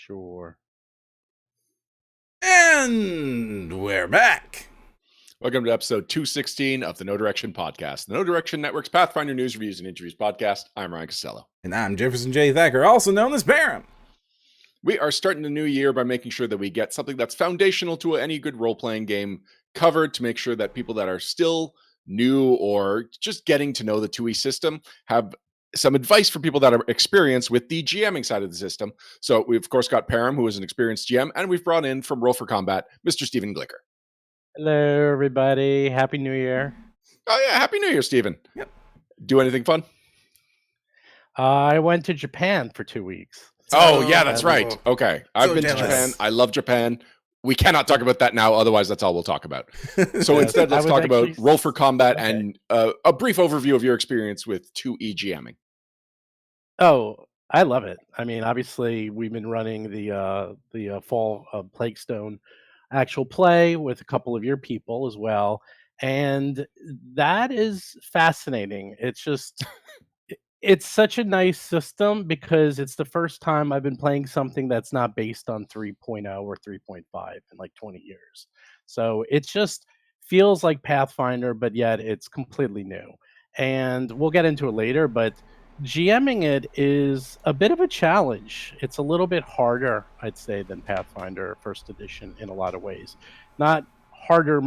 Sure. And we're back. Welcome to episode 216 of the No Direction Podcast, the No Direction Network's Pathfinder news, reviews, and interviews podcast. I'm Ryan Costello. And I'm Jefferson J. Thacker, also known as Perram. We are starting the new year by making sure that we get something that's foundational to any good role-playing game covered to make sure that people that are still new or just getting to know the 2E system have some advice for people that are experienced with the GMing side of the system. So we've, of course, got Perram, who is an experienced GM, and we've brought in from Roll for Combat, Mr. Stephen Glicker. Hello, everybody. Happy New Year. Oh, yeah. Happy New Year, Stephen. Yep. Do anything fun? I went to Japan for 2 weeks. Oh, yeah, that's right. Okay. I've been jealous. to Japan. I love Japan. We cannot talk about that now. Otherwise, that's all we'll talk about. So instead, let's talk about Roll for Combat and a brief overview of your experience with 2E GMing. Oh, I love it. I mean, obviously, we've been running the Fall of Plaguestone actual play with a couple of your people as well. And that is fascinating. It's just... It's such a nice system because it's the first time I've been playing something that's not based on 3.0 or 3.5 in like 20 years. So it just feels like Pathfinder, but yet it's completely new. And we'll get into it later, but GMing it is a bit of a challenge. It's a little bit harder, I'd say, than Pathfinder First Edition in a lot of ways. Not harder,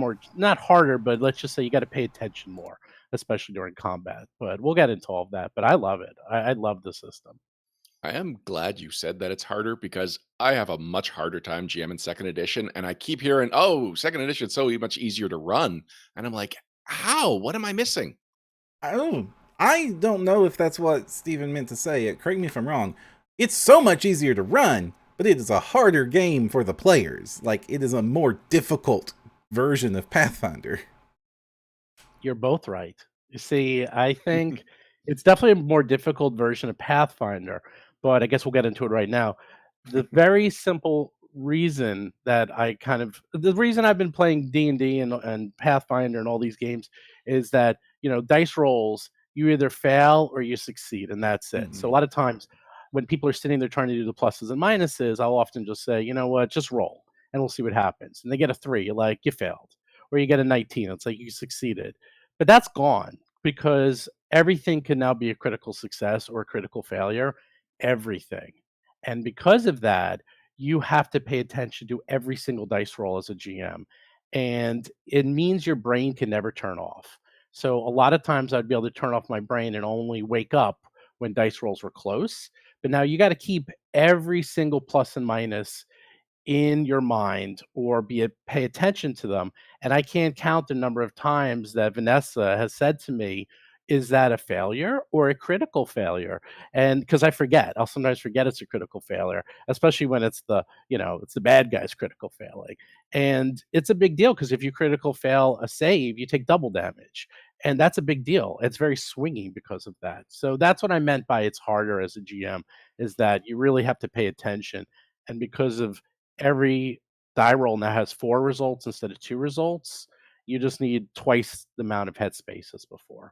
but let's just say you got to pay attention more, especially during combat. But we'll get into all of that. But I love it. I love the system. I am glad you said that it's harder because I have a much harder time GMing second edition. And I keep hearing, oh, second edition is so much easier to run. And I'm like, how? What am I missing? I don't know if that's what Stephen meant to say. Correct me if I'm wrong. It's so much easier to run, but it is a harder game for the players. Like, it is a more difficult version of Pathfinder. You're both right. You see, I think it's definitely a more difficult version of Pathfinder, but I guess we'll get into it right now. The very simple reason that the reason I've been playing D&D and Pathfinder and all these games is that, dice rolls, you either fail or you succeed, and that's it. So a lot of times when people are sitting there trying to do the pluses and minuses, I'll often just say, you know what, just roll and we'll see what happens. And they get a 3, you're like, you failed. Or you get a 19, it's like you succeeded. But that's gone because everything can now be a critical success or a critical failure. Everything. And because of that, you have to pay attention to every single dice roll as a GM. And it means your brain can never turn off. So a lot of times I'd be able to turn off my brain and only wake up when dice rolls were close. But now you got to keep every single plus and minus in your mind or pay attention to them. And I can't count the number of times that Vanessa has said to me, is that a failure or a critical failure? And because I'll sometimes forget it's a critical failure, especially when it's it's the bad guy's critical failing. And it's a big deal because if you critical fail a save, you take double damage. And that's a big deal. It's very swingy because of that. So that's what I meant by it's harder as a GM, is that you really have to pay attention. And because of every die roll now has 4 results instead of 2 results, you just need twice the amount of headspace as before.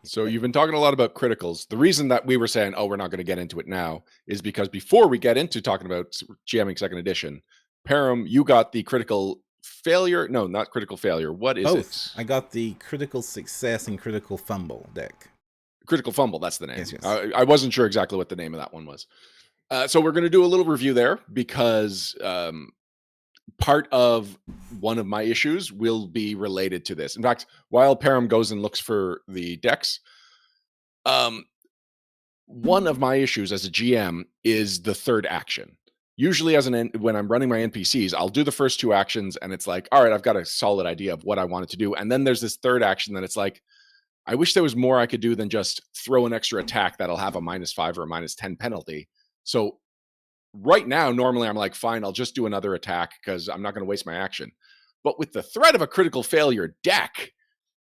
So you've been talking a lot about criticals. The reason that we were saying, oh, we're not going to get into it now is because before we get into talking about GMing second edition, Perram, you got the critical failure. No, not critical failure. What is it? I got the critical success and critical fumble deck. Critical fumble, that's the name. Yes. I wasn't sure exactly what the name of that one was. So we're going to do a little review there because part of one of my issues will be related to this. In fact, while Perram goes and looks for the decks, one of my issues as a GM is the third action. Usually when I'm running my NPCs, I'll do the first 2 actions and it's like, all right, I've got a solid idea of what I wanted to do. And then there's this third action that it's like, I wish there was more I could do than just throw an extra attack that'll have a -5 or a -10 penalty. So right now, normally I'm like, fine, I'll just do another attack because I'm not going to waste my action. But with the threat of a critical failure deck,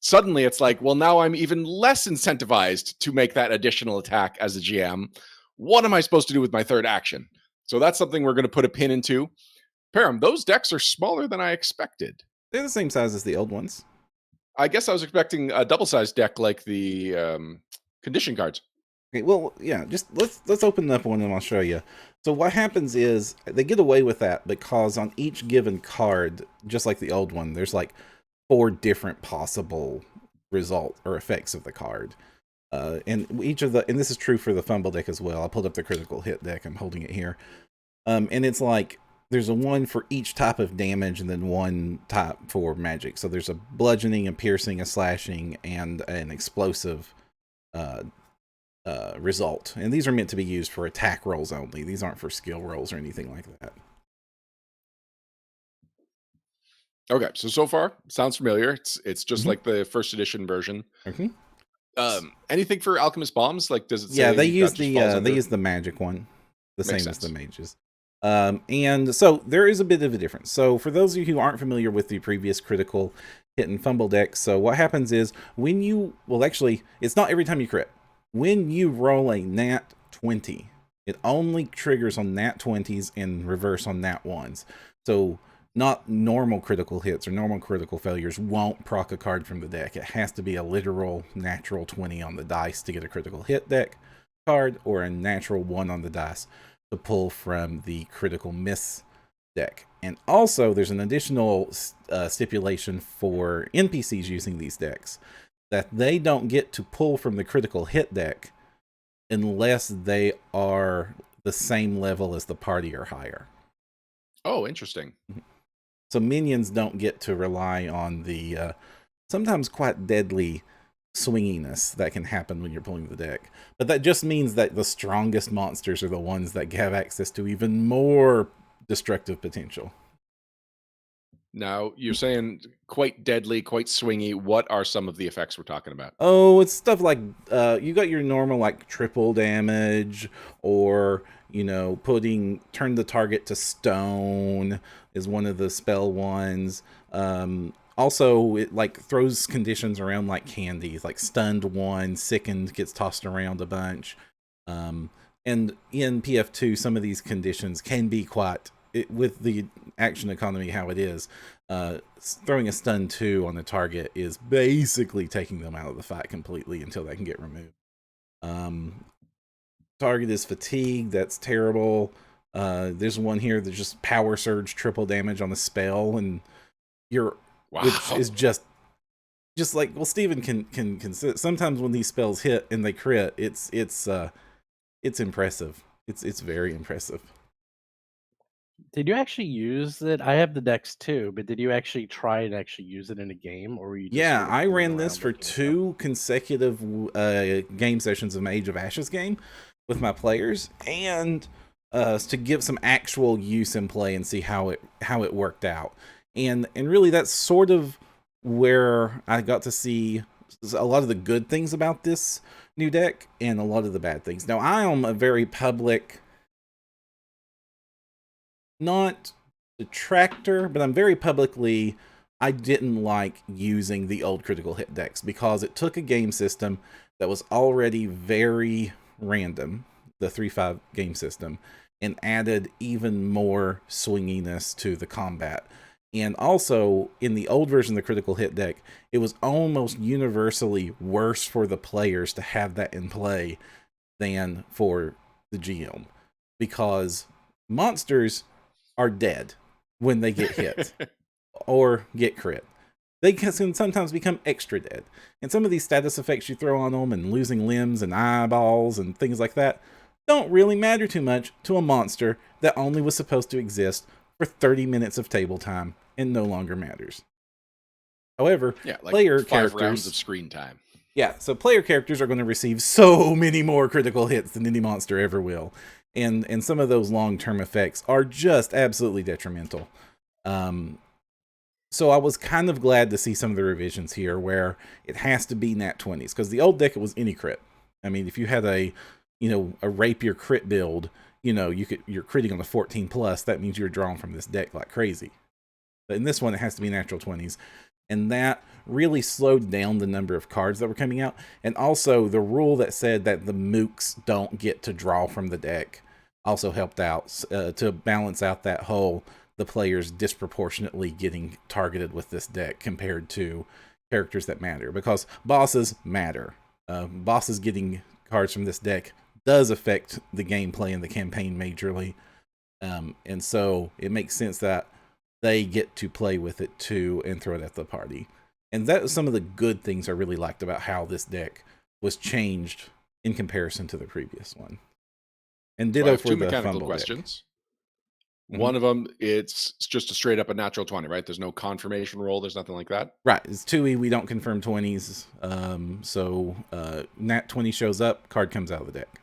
suddenly it's like, well, now I'm even less incentivized to make that additional attack as a GM. What am I supposed to do with my third action? So that's something we're going to put a pin into. Perram, those decks are smaller than I expected. They're the same size as the old ones. I guess I was expecting a double-sized deck like the condition cards. Okay, well, yeah, just let's open up one and I'll show you. So what happens is they get away with that because on each given card, just like the old one, there's like 4 different possible result or effects of the card. And each of the, and this is true for the Fumble deck as well. I pulled up the critical hit deck. I'm holding it here. And it's like there's a 1 for each type of damage and then 1 type for magic. So there's a bludgeoning, a piercing, a slashing, and an explosive result. And these are meant to be used for attack rolls only. These aren't for skill rolls or anything like that. Okay, so far sounds familiar. It's just like the first edition version. Anything for alchemist bombs? Like, does it say? Yeah, they use the magic one, the same as the mages. And so there is a bit of a difference. So for those of you who aren't familiar with the previous critical hit and fumble deck, so what happens is when you, well, actually, it's not every time you crit. When you roll a nat 20, it only triggers on nat 20s and reverse on nat 1s. So not normal critical hits or normal critical failures won't proc a card from the deck. It has to be a literal natural 20 on the dice to get a critical hit deck card, or a natural 1 on the dice to pull from the critical miss deck. And also there's an additional stipulation for NPCs using these decks, that they don't get to pull from the critical hit deck unless they are the same level as the party or higher. Oh, interesting. So minions don't get to rely on the sometimes quite deadly swinginess that can happen when you're pulling the deck. But that just means that the strongest monsters are the ones that have access to even more destructive potential. Now, you're saying quite deadly, quite swingy. What are some of the effects we're talking about? Oh, it's stuff like you got your normal like triple damage, or turn the target to stone is one of the spell ones. Also, it like throws conditions around like candies, like stunned 1, sickened gets tossed around a bunch. And in PF2, some of these conditions can be quite, with the action economy how it is, throwing a stun 2 on the target is basically taking them out of the fight completely until they can get removed. Target is fatigued. That's terrible. There's one here that's just power surge triple damage on a spell, and which is just like, well, Steven can sometimes when these spells hit and they crit, it's impressive. It's very impressive. Did you actually use it? I have the decks too, but did you actually try and actually use it in a game, or were you just Yeah, I ran this for 2 consecutive game sessions of my Age of Ashes game with my players, and to give some actual use in play and see how it worked out. And really that's sort of where I got to see a lot of the good things about this new deck and a lot of the bad things. Now, I am a very public, not detractor, but I'm very publicly, I didn't like using the old critical hit decks because it took a game system that was already very random, the 3-5 game system, and added even more swinginess to the combat. And also, in the old version of the critical hit deck, it was almost universally worse for the players to have that in play than for the GM, because monsters are dead when they get hit or get crit. They can sometimes become extra dead. And some of these status effects you throw on them, and losing limbs and eyeballs and things like that, don't really matter too much to a monster that only was supposed to exist for 30 minutes of table time and no longer matters. However, like player 5 characters, rounds of screen time. Yeah, so player characters are going to receive so many more critical hits than any monster ever will. And some of those long-term effects are just absolutely detrimental. So I was kind of glad to see some of the revisions here where it has to be nat 20s, because the old deck, it was any crit. I mean, if you had a rapier crit build, you're critting on the 14 plus, that means you're drawing from this deck like crazy. But in this one, it has to be natural 20s. And that really slowed down the number of cards that were coming out. And also the rule that said that the mooks don't get to draw from the deck also helped out to balance out that whole, the players disproportionately getting targeted with this deck compared to characters that matter, because bosses matter. Bosses getting cards from this deck does affect the gameplay and the campaign majorly. And so it makes sense that they get to play with it too and throw it at the party. And that was some of the good things I really liked about how this deck was changed in comparison to the previous one. And So I ditto have for two the mechanical Fumble questions. Mhm. One of them, it's just a straight up a natural 20, right? There's no confirmation roll. There's nothing like that. deck. Right, it's 2E. We don't confirm 20s. So Nat 20 shows up, card comes out of the deck.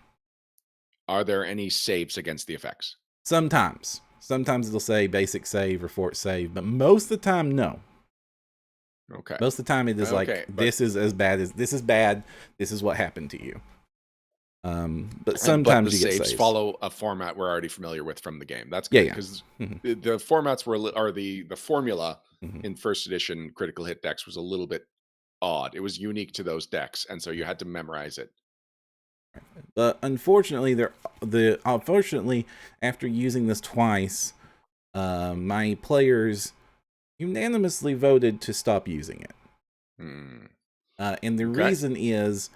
Are there any saves against the effects? Sometimes it'll say basic save or fort save, but most of the time, no. Okay. Most of the time, it is Okay, like but- this is as bad as this is bad. This is what happened to you. But But sometimes the you get saves saves. follow a format we're already familiar with from the game. That's Yeah, good yeah. because Mhm. the formats were or the formula Mhm. in first edition critical hit decks was a little bit odd. It was unique to those decks, and so you had to memorize it. But unfortunately, unfortunately, after using this twice, my players unanimously voted to stop using it. Hmm. And the Okay. reason is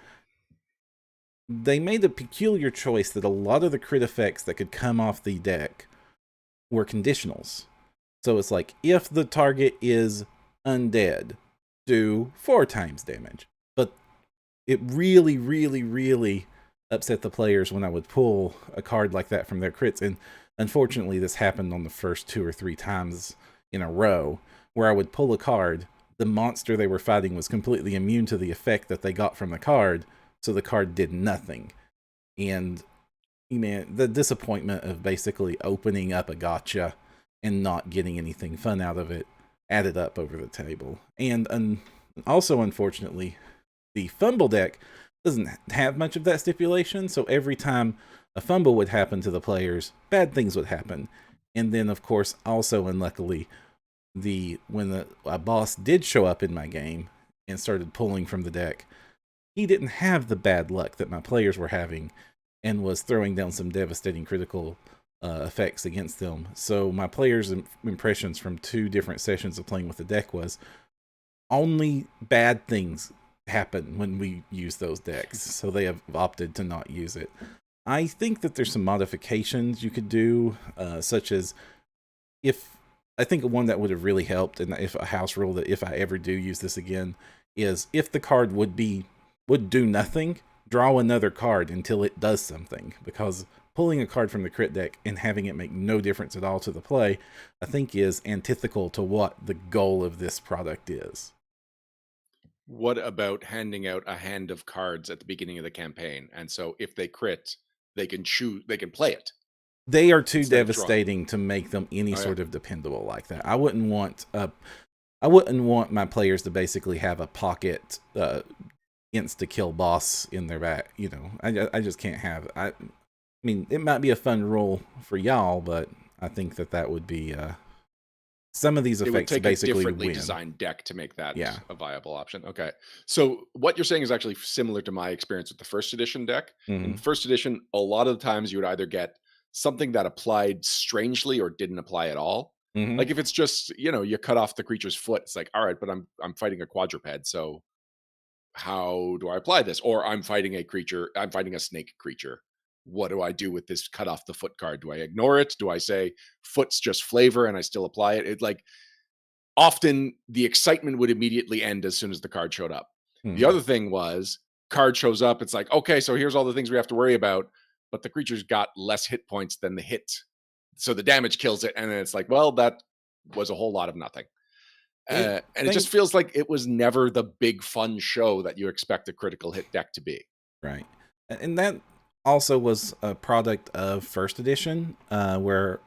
they made a peculiar choice that a lot of the crit effects that could come off the deck were conditionals. So it's like, if the target is undead, do 4 times damage. But it really, really, really upset the players when I would pull a card like that from their crits. And unfortunately, this happened on the first 2 or 3 times in a row, where I would pull a card. The monster they were fighting was completely immune to the effect that they got from the card, so the card did nothing. And man, the disappointment of basically opening up a gotcha and not getting anything fun out of it added up over the table. And also, unfortunately, the Fumble deck doesn't have much of that stipulation, so every time a fumble would happen to the players, bad things would happen. And then, of course, also unluckily, when a boss did show up in my game and started pulling from the deck, he didn't have the bad luck that my players were having and was throwing down some devastating critical effects against them. So my players' impressions from 2 different sessions of playing with the deck was only bad things happen when we use those decks. So they have opted to not use it. I think that there's some modifications you could do, such as I think one that would have really helped, and if a house rule that if I ever do use this again, is if the card would do nothing, draw another card until it does something. Because pulling a card from the crit deck and having it make no difference at all to the play, I think is antithetical to what the goal of this product is. What about handing out a hand of cards at the beginning of the campaign? And so if they crit, they can play it. They are too Instead of drawing. devastating to make them any Oh, yeah. sort of dependable like that. I wouldn't want my players to basically have a pocket insta kill boss in their back. You know, I just can't have. I mean, it might be a fun rule for y'all, but I think that would be some of these It would effects take a basically differently win. designed deck to make that Yeah. a viable option. Okay. So what you're saying is actually similar to my experience with the first edition deck. In Mhm. first edition, a lot of the times you would either get something that applied strangely or didn't apply at all. Mhm. Like if it's just, you cut off the creature's foot, it's like, all right, but I'm fighting a quadruped, so how do I apply this? Or I'm fighting a snake creature. What do I do with this cut off the foot card? Do I ignore it? Do I say foot's just flavor and I still apply it? It like often the excitement would immediately end as soon as the card showed up. The Mhm. other thing was card shows up. It's like, okay, so here's all the things we have to worry about, but the creature's got less hit points than the hit. So the damage kills it. And then it's like, well, that was a whole lot of nothing. And it just feels like it was never the big fun show that you expect a critical hit deck to be. Right. And that also was a product of first edition, where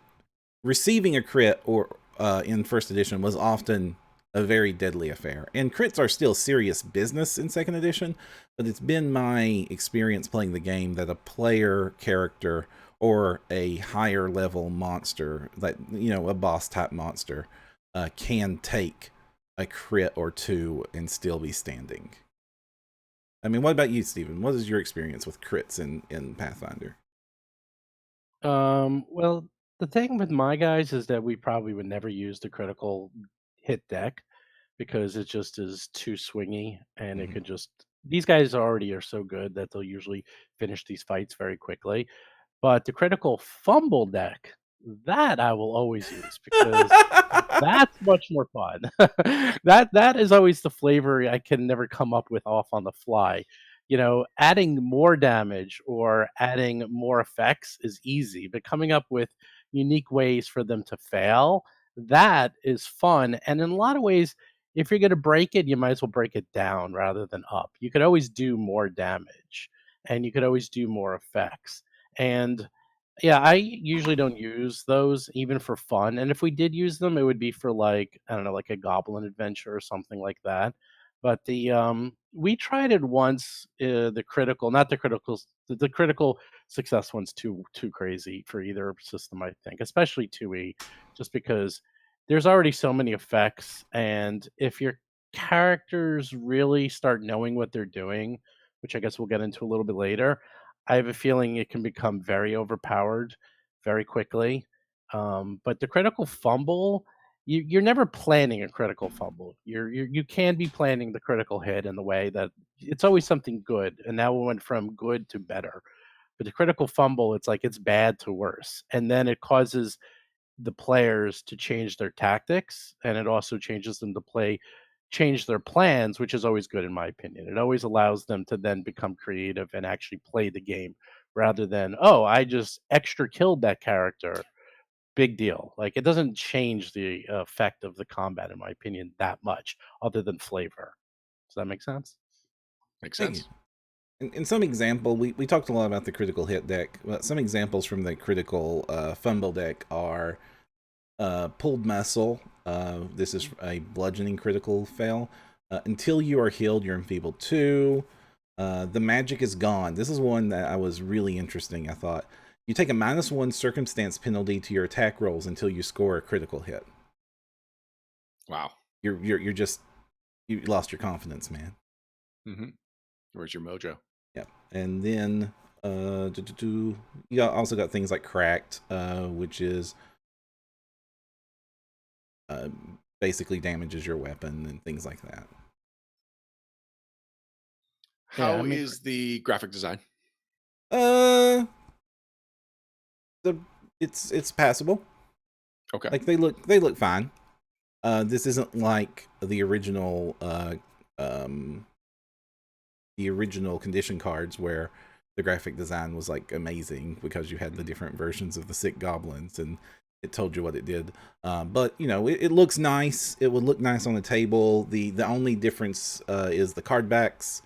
receiving a crit or in first edition was often a very deadly affair. And crits are still serious business in second edition, but it's been my experience playing the game that a player character or a higher level monster, that a boss type monster, can take a crit or 2 and still be standing. I mean, what about you, Steven? What is your experience with crits in Pathfinder? Well, the thing with my guys is that we probably would never use the critical hit deck because it just is too swingy and it Mhm. could just these guys already are so good that they'll usually finish these fights very quickly. But the critical fumble deck, that I will always use because that's much more fun. That is always the flavor I can never come up with off on the fly. You know, adding more damage or adding more effects is easy, but coming up with unique ways for them to fail, that is fun. And in a lot of ways, if you're going to break it, you might as well break it down rather than up. You could always do more damage and you could always do more effects. And yeah, I usually don't use those even for fun, and if we did use them, it would be for, like, I don't know, like a goblin adventure or something like that. But we tried it once, the critical not the critical s the critical success one's too crazy for either system, I think, especially 2E, just because there's already so many effects, and if your characters really start knowing what they're doing, which I guess we'll get into a little bit later, I have a feeling it can become very overpowered very quickly. But the critical fumble, you're never planning a critical fumble. You can be planning the critical hit in the way that it's always something good, and now we went from good to better. But the critical fumble, it's like it's bad to worse, and then it causes the players to change their tactics, and it also changes them to change their plans, which is always good in my opinion. It always allows them to then become creative and actually play the game rather than, "Oh, I just extra killed that character." Big deal. Like, it doesn't change the effect of the combat, in my opinion, that much other than flavor. Does that make sense? Makes Thank you. sense. In some example, we talked a lot about the critical hit deck, but some examples from the critical fumble deck are pulled muscle. This is a bludgeoning critical fail. Until you are healed, you're enfeebled 2. The magic is gone. This is one that I was really interesting, I thought. You take a -1 circumstance penalty to your attack rolls until you score a critical hit. Wow. You're just, you lost your confidence, man. Mm-hmm. Where's your mojo? Yep. And then you also got things like cracked, which is basically damages your weapon and things like that. How I mean, is the graphic design? Uh, it's passable. Okay. Like they look fine. This isn't like the original condition cards where the graphic design was like amazing because you had the different versions of the sick goblins and it told you what it did. But you know, it looks nice. It would look nice on the table. The only difference is the card backs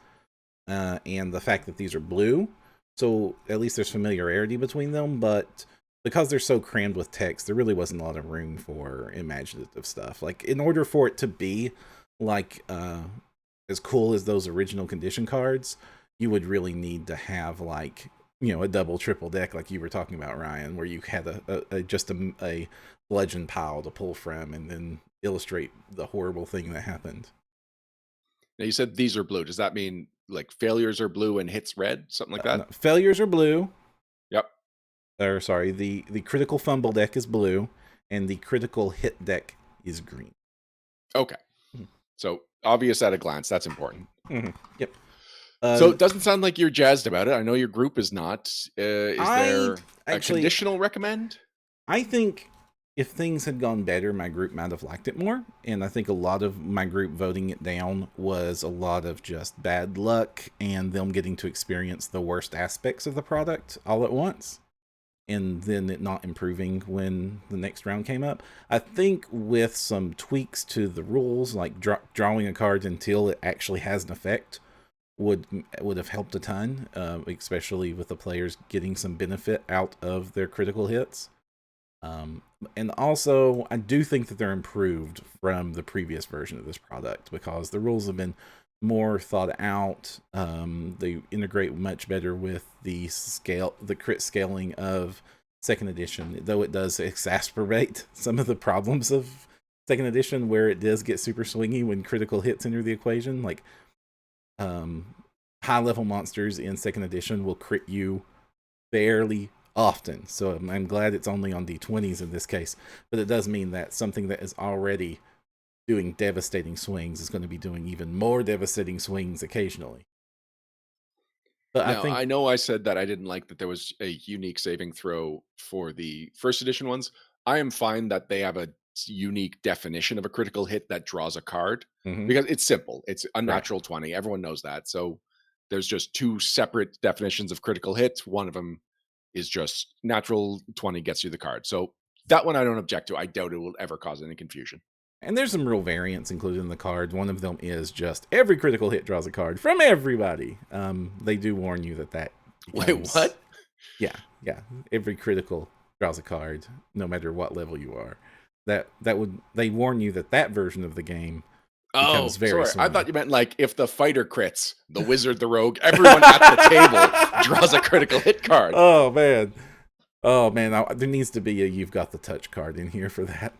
and the fact that these are blue. So at least there's familiarity between them, but because they're so crammed with text, there really wasn't a lot of room for imaginative stuff. Like, in order for it to be like as cool as those original condition cards, you would really need to have, like, you know, a double triple deck like you were talking about, Ryan, where you had a bludgeon pile to pull from and then illustrate the horrible thing that happened. Now you said these are blue. Does that mean like failures are blue and hits red? Something like that? No, failures are blue. Yep. Or sorry, the critical fumble deck is blue, and the critical hit deck is green. Okay. So obvious at a glance. That's important. Yep. So it doesn't sound like you're jazzed about it. I know your group is not. Is there a conditional recommend? I think if things had gone better, my group might have liked it more. And I think a lot of my group voting it down was a lot of just bad luck and them getting to experience the worst aspects of the product all at once, and then it not improving when the next round came up. I think with some tweaks to the rules, like drawing a card until it actually has an effect, would have helped a ton, especially with the players getting some benefit out of their critical hits. And also, I do think that they're improved from the previous version of this product because the rules have been more thought out. They integrate much better with the crit scaling of second edition, though it does exacerbate some of the problems of second edition, where it does get super swingy when critical hits enter the equation. Like, high level monsters in second edition will crit you fairly often, so I'm glad it's only on D20s in this case, but it does mean that something that is already doing devastating swings is going to be doing even more devastating swings occasionally. But I Now, think I know I said that I didn't like that there was a unique saving throw for the first edition ones. I am fine that they have a unique definition of a critical hit that draws a card Mhm. because it's simple. It's a Right. natural 20. Everyone knows that. So there's just two separate definitions of critical hit. One of them is just natural 20 gets you the card. So that one I don't object to. I doubt it will ever cause any confusion. And there's some real variants included in the cards. One of them is just every critical hit draws a card from everybody. They do warn you that Wait, becomes, what? yeah. Every critical draws a card, no matter what level you are. They warn you that version of the game becomes Oh, very sorry. I thought swingy. you meant like if the fighter crits, the wizard, the rogue, everyone at the table draws a critical hit card. Oh man, there needs to be a "You've Got the Touch" card in here for that.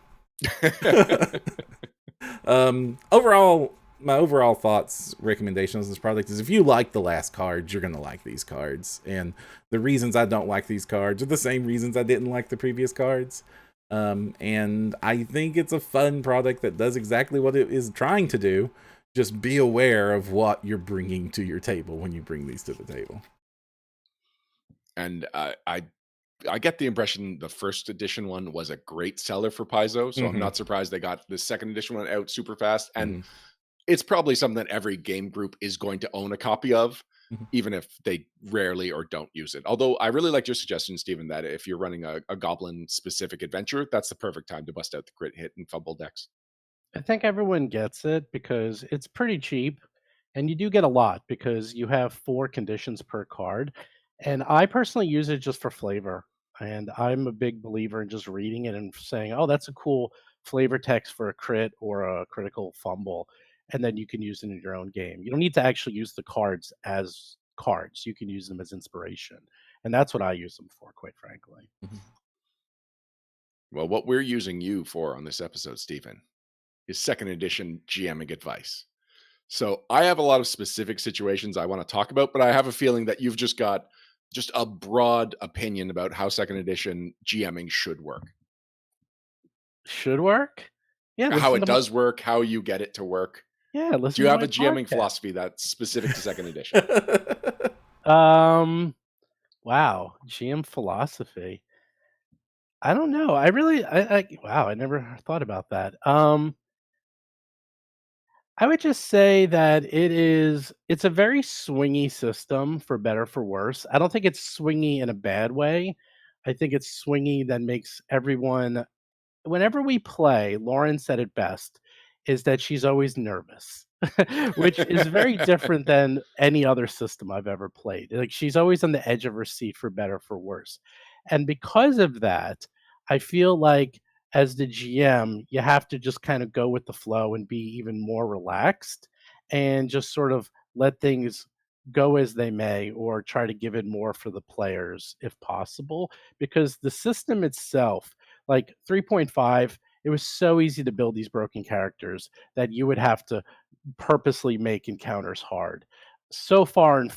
Overall, my overall thoughts, recommendations on this product is if you like the last cards, you're gonna like these cards. And the reasons I don't like these cards are the same reasons I didn't like the previous cards. And I think it's a fun product that does exactly what it is trying to do. Just be aware of what you're bringing to your table when you bring these to the table. And I get the impression the first edition one was a great seller for Paizo, so I'm Mhm. not surprised they got the second edition one out super fast. And Mhm. it's probably something that every game group is going to own a copy of, Mhm. even if they rarely or don't use it. Although I really like your suggestion, Stephen, that if you're running a goblin specific adventure, that's the perfect time to bust out the crit hit and fumble decks. I think everyone gets it because it's pretty cheap and you do get a lot because you have 4 conditions per card. And I personally use it just for flavor. And I'm a big believer in just reading it and saying, "Oh, that's a cool flavor text for a crit or a critical fumble." And then you can use it in your own game. You don't need to actually use the cards as cards. You can use them as inspiration. And that's what I use them for, quite frankly. Mhm. Well, what we're using you for on this episode, Stephen, is second edition GMing advice. So I have a lot of specific situations I want to talk about, but I have a feeling that you've just got just a broad opinion about how second edition GMing should work. Should work? Yeah, How listen it to my does work, how you get it to work. Do listen you to have my a GMing podcast. philosophy that's specific to second edition? Um Wow, GM philosophy. I don't know. I really I wow, I never thought about that. I would just say that it's a very swingy system for better for worse. I don't think it's swingy in a bad way. I think it's swingy that makes everyone whenever we play, Lauren said it best, is that she's always nervous, which is very different than any other system I've ever played. Like she's always on the edge of her seat for better for worse. And because of that, I feel like as the GM, you have to just kind of go with the flow and be even more relaxed and just sort of let things go as they may or try to give it more for the players if possible because the system itself like 3.5, it was so easy to build these broken characters that you would have to purposely make encounters hard. So far in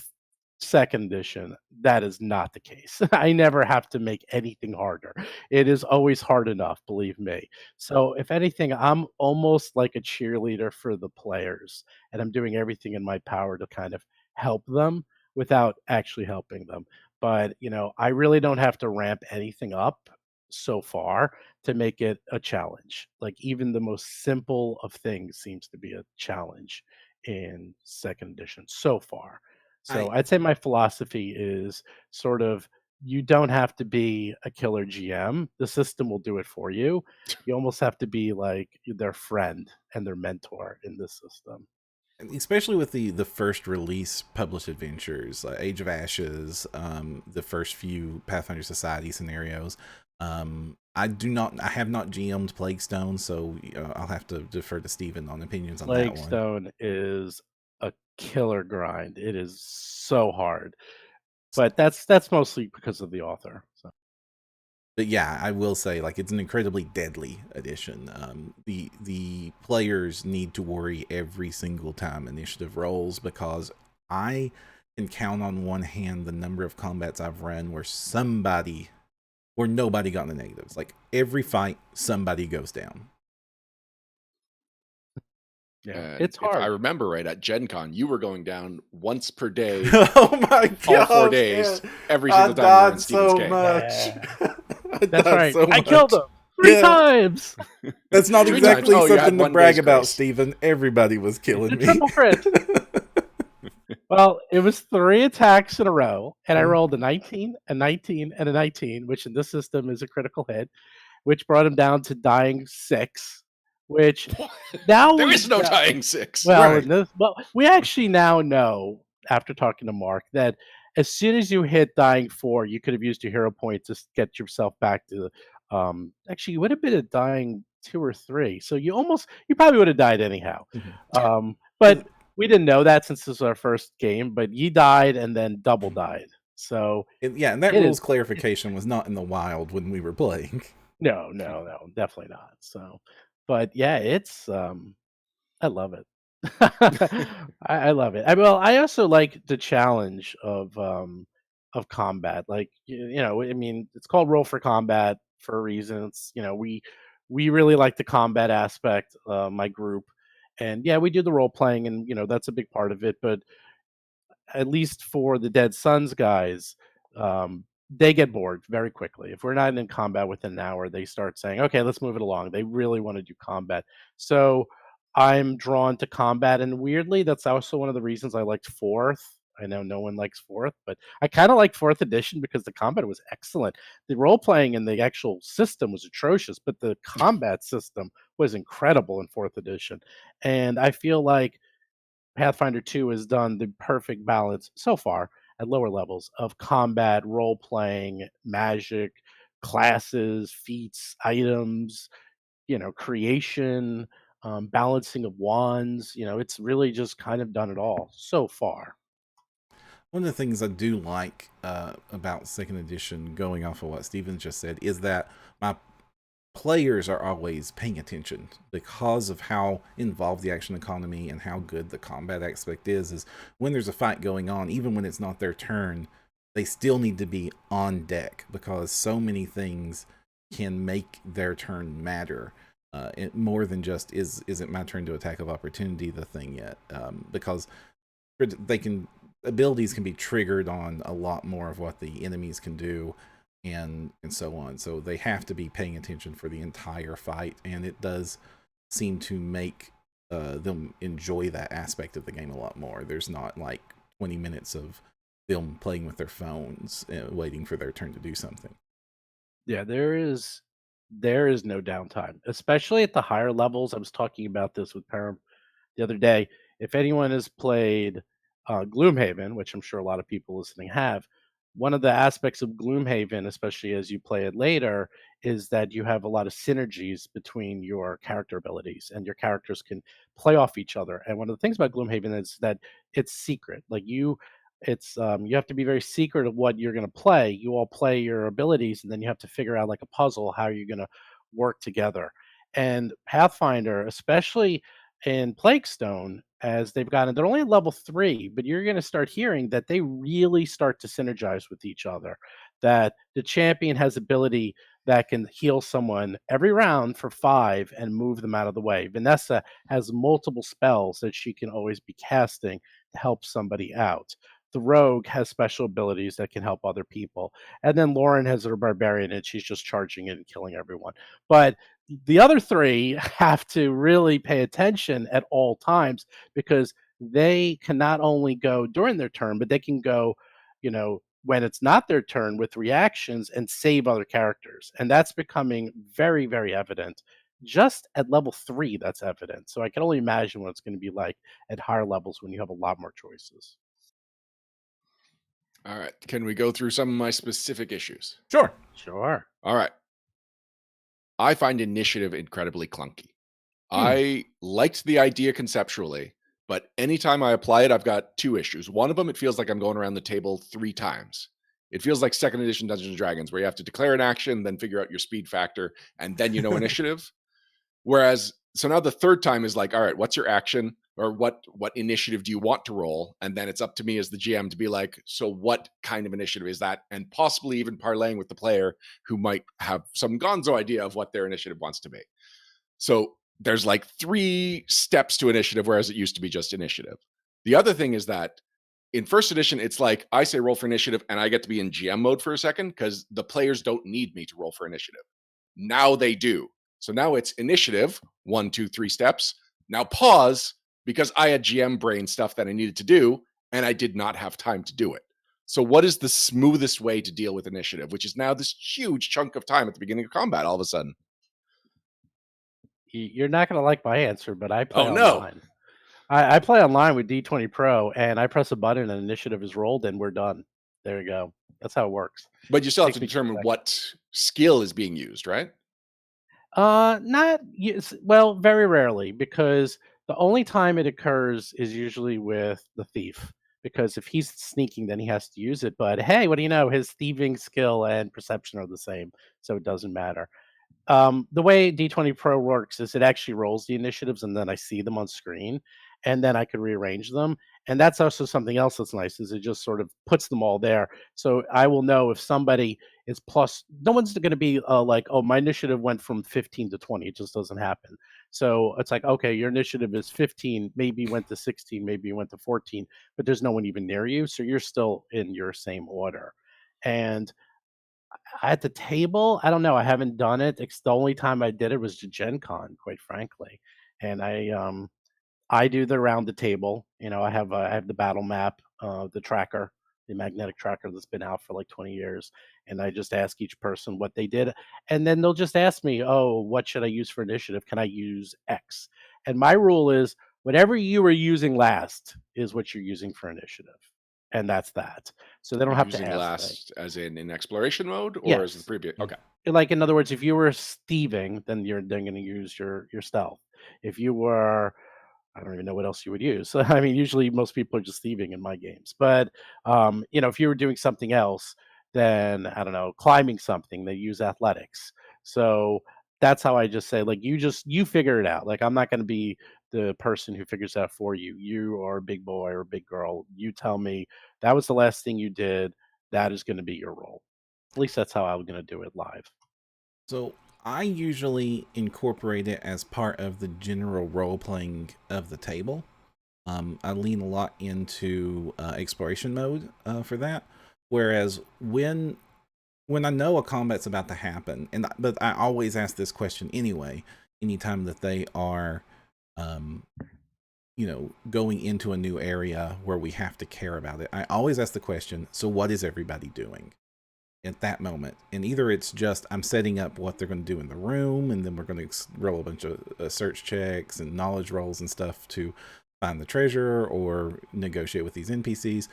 second edition, that is not the case. I never have to make anything harder. It is always hard enough, believe me. So, if anything, I'm almost like a cheerleader for the players, and I'm doing everything in my power to kind of help them without actually helping them. But, I really don't have to ramp anything up so far to make it a challenge. Like even the most simple of things seems to be a challenge in second edition so far. So I I'd say my philosophy is sort of you don't have to be a killer GM. The system will do it for you. You almost have to be like their friend and their mentor in this system. especially with the first release published adventures, Age of Ashes, the first few Pathfinder Society scenarios. I have not GM'd Plague Stone, so I'll have to defer to Steven on opinions on that Plague one. Stone is a killer grind. It is so hard. But that's mostly because of the author. So But yeah, I will say, like, it's an incredibly deadly edition. The players need to worry every single time initiative rolls because I can count on one hand the number of combats I've run where nobody got in the negatives. Like every fight, somebody goes down. Yeah, And it's if I hard. remember right, at Gen Con, you were going down once per day, Oh my all 4 gosh, days, yeah. every I single time you were in died Steven's so cave. much. Yeah, I that's died right. so I killed much. him 3 Yeah. times. That's not 3 times. exactly Oh, you had something to 1 brag day's about, grace. Steven. Everybody was killing The me. triple crit. Well, it was 3 attacks in a row, and I rolled a 19, a 19, and a 19, which in this system is a critical hit, which brought him down to dying 6, which now There we is no know. dying 6. Well, Right. we actually now know after talking to Mark that as soon as you hit dying 4, you could have used your hero point to get yourself back to. Actually, you would have been at dying 2 or 3, so you probably would have died anyhow. Yeah. But we didn't know that since this was our first game. But you died and then double died, so Yeah, and that it is. rules clarification was not in the wild when we were playing. No, definitely not. So, but yeah, it's I love it. I love it. I also like the challenge of combat. Like I mean, it's called Roll for Combat for a reason. We really like the combat aspect. My group, and yeah, we do the role playing, and that's a big part of it. But at least for the Dead Sons guys, they get bored very quickly. If we're not in combat within an hour, they start saying, "Okay, let's move it along." They really want to do combat. So I'm drawn to combat, and weirdly, that's also one of the reasons I liked Fourth. I know no one likes Fourth, but I kind of like Fourth Edition because the combat was excellent. The role playing and the actual system was atrocious, but the combat system was incredible in Fourth Edition. And I feel like Pathfinder 2 has done the perfect balance so far at lower levels of combat, role playing, magic, classes, feats, items, creation, balancing of wands. It's really just kind of done it all so far. One of the things I do like about second edition, going off of what Steven just said, is that my players are always paying attention because of how involved the action economy and how good the combat aspect is when there's a fight going on, even when it's not their turn, they still need to be on deck because so many things can make their turn matter. More than just is it my turn to attack of opportunity the thing yet, because they can abilities can be triggered on a lot more of what the enemies can do and so on. So they have to be paying attention for the entire fight, and it does seem to make them enjoy that aspect of the game a lot more. There's not like 20 minutes of them playing with their phones waiting for their turn to do something. Yeah, there is no downtime, especially at the higher levels. I was talking about this with Perram the other day. If anyone has played Gloomhaven, which I'm sure a lot of people listening have, one of the aspects of Gloomhaven, especially as you play it later, is that you have a lot of synergies between your character abilities, and your characters can play off each other. And one of the things about Gloomhaven is that it's secret. Like you have to be very secret of what you're going to play. You all play your abilities, and then you have to figure out like a puzzle how you're going to work together. And Pathfinder, especially in Plaguestone, as they've gotten, they're only at level 3, but you're going to start hearing that they really start to synergize with each other. That the champion has ability that can heal someone every round for 5 and move them out of the way. Vanessa has multiple spells that she can always be casting to help somebody out. The rogue has special abilities that can help other people. And then Lauren has her barbarian, and she's just charging it and killing everyone. But the other 3 have to really pay attention at all times, because they can not only go during their turn, but they can go, when it's not their turn with reactions and save other characters. And that's becoming very, very evident. Just at level 3, that's evident. So I can only imagine what it's going to be like at higher levels when you have a lot more choices. All right. Can we go through some of my specific issues? Sure. Sure. All right. I find initiative incredibly clunky. I liked the idea conceptually, but anytime I apply it, I've got 2 issues. One of them, it feels like I'm going around the table 3 times. It feels like second edition Dungeons and Dragons, where you have to declare an action, then figure out your speed factor, and then initiative. Whereas, so now the third time is like, all right, what's your action, or what initiative do you want to roll? And then it's up to me as the GM to be like, so what kind of initiative is that? And possibly even parlaying with the player who might have some gonzo idea of what their initiative wants to be. So there's like 3 steps to initiative, whereas it used to be just initiative. The other thing is that in first edition, it's like I say roll for initiative and I get to be in GM mode for a second because the players don't need me to roll for initiative. Now they do. So now it's initiative, 1, 2, 3 steps. Now pause because I had GM brain stuff that I needed to do and I did not have time to do it. So what is the smoothest way to deal with initiative, which is now this huge chunk of time at the beginning of combat all of a sudden? You're not going to like my answer, but I play Oh no. online. I play online with D20 Pro, and I press a button, and initiative is rolled, and we're done. There you go. That's how it works. But you still have Takes to me 10 determine seconds. what skill is being used, right? Not yes, well, very rarely, because the only time it occurs is usually with the thief. Because if he's sneaking, then he has to use it. But hey, what do you know? His thieving skill and perception are the same, so it doesn't matter. The way D20 Pro works is it actually rolls the initiatives and then I see them on screen and then I can rearrange them. And that's also something else that's nice is it just sort of puts them all there. So I will know if somebody is plus, no one's going to be like, oh, my initiative went from 15 to 20. It just doesn't happen. So it's like, okay, your initiative is 15, maybe you went to 16, maybe you went to 14, but there's no one even near you. So you're still in your same order. And at the table, I don't know, I haven't done it. It's the only time I did it was to Gen Con, quite frankly, and I do the around the table. I have the battle map, the tracker, the magnetic tracker that's been out for like 20 years, and I just ask each person what they did, and then they'll just ask me, "Oh, what should I use for initiative? Can I use X?" And my rule is whatever you were using last is what you're using for initiative, and that's that. So they don't have to Using ask me. last as in exploration mode or as the Yes. previous? Okay. Like, in other words, if you were thieving, then you're then gonna use your stealth. If you were I don't even know what else you would use. I mean, usually most people are just thieving in my games. But if you were doing something else, then I don't know, climbing something, they use athletics. So that's how I just say, like, you figure it out. Like, I'm not gonna be the person who figures it out for you. You are a big boy or a big girl. You tell me that was the last thing you did. That is gonna be your role. At least that's how I was gonna do it live. So I usually incorporate it as part of the general role playing of the table. I lean a lot into exploration mode for that. Whereas when I know a combat's about to happen, but I always ask this question anyway, anytime that they are, um, going into a new area where we have to care about it. I always ask the question, so what is everybody doing at that moment? And either it's just I'm setting up what they're going to do in the room, and then we're going to roll a bunch of search checks and knowledge rolls and stuff to find the treasure or negotiate with these NPCs.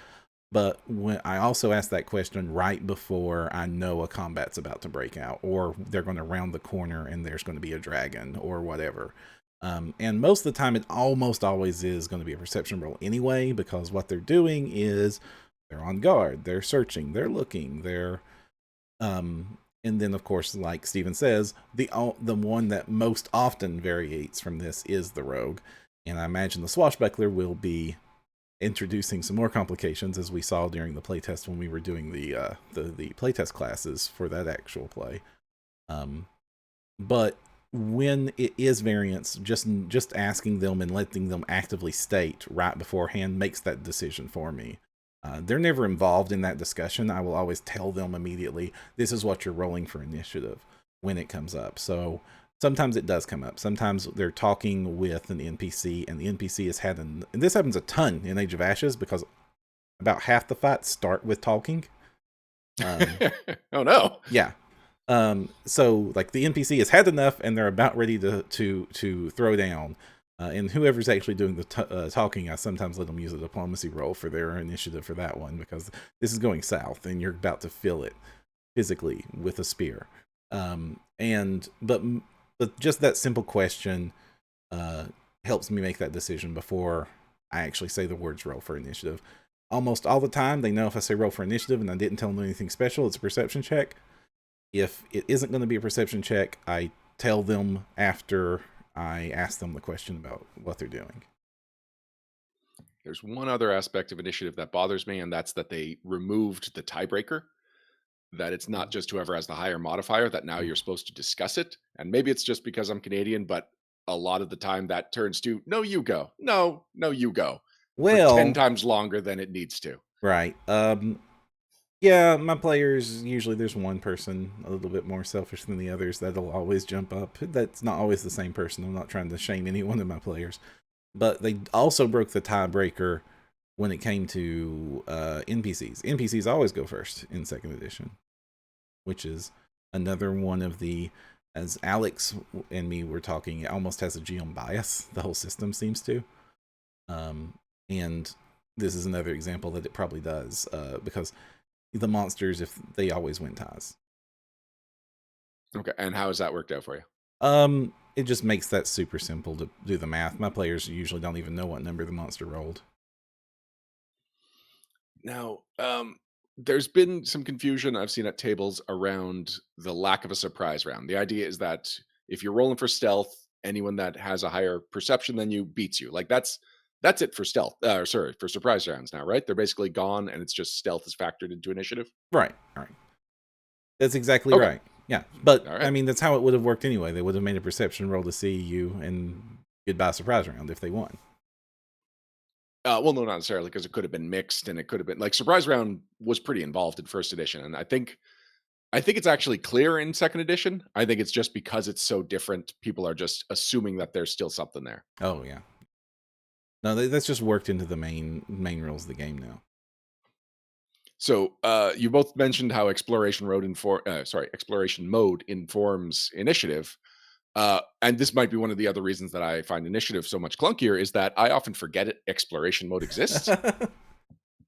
But when I also ask that question right before I know a combat's about to break out, or they're going to round the corner and there's going to be a dragon or whatever. And most of the time, it almost always is going to be a perception roll anyway, because what they're doing is they're on guard, they're searching, they're looking, and then of course, like Steven says, the one that most often variates from this is the rogue, and I imagine the swashbuckler will be introducing some more complications, as we saw during the playtest when we were doing the playtest classes for that actual play. But when it is variance, just asking them and letting them actively state right beforehand makes that decision for me. They're never involved in that discussion. I will always tell them immediately, this is what you're rolling for initiative when it comes up. So sometimes it does come up. Sometimes they're talking with an NPC, and the NPC has had and this happens a ton in Age of Ashes, because about half the fights start with talking. Oh no. Yeah. So like the NPC has had enough, and they're about ready to throw down. And whoever's actually doing the talking, I sometimes let them use a diplomacy roll for their initiative for that one, because this is going south, and you're about to fill it physically with a spear. But just that simple question helps me make that decision before I actually say the words roll for initiative. Almost all the time, they know if I say roll for initiative and I didn't tell them anything special, it's a perception check. If it isn't going to be a perception check, I tell them after I ask them the question about what they're doing. There's one other aspect of initiative that bothers me, and that's that they removed the tiebreaker. That it's not just whoever has the higher modifier, that now you're supposed to discuss it. And maybe it's just because I'm Canadian, but a lot of the time that turns to, no, you go. No, you go. For 10 Well, times longer than it needs to. right. Yeah, my players, usually there's one person a little bit more selfish than the others that'll always jump up. That's not always the same person. I'm not trying to shame any one of my players. But they also broke the tiebreaker when it came to NPCs. NPCs always go first in second edition, which is another one of the, as Alex and me were talking, it almost has a GM bias. The whole system seems to. And this is another example that it probably does, because the monsters, if they always win ties. Okay, and how has that worked out for you? It just makes that super simple to do the math. My players usually don't even know what number the monster rolled. Now, there's been some confusion I've seen at tables around the lack of a surprise round. The idea is that if you're rolling for stealth, anyone that has a higher perception than you beats you. Like that's it for stealth. For surprise rounds now, right? They're basically gone, and it's just stealth is factored into initiative. Right. That's exactly Okay. right. Yeah, but All right. I mean, that's how it would have worked anyway. They would have made a perception roll to see you, and goodbye surprise round if they won. Well, no, not necessarily, because it could have been mixed, and it could have been like surprise round was pretty involved in first edition, and I think it's actually clear in second edition. I think it's just because it's so different, people are just assuming that there's still something there. Oh yeah. No, that's just worked into the main rules of the game now. So you both mentioned how exploration mode informs initiative. And this might be one of the other reasons that I find initiative so much clunkier is that I often forget exploration mode exists.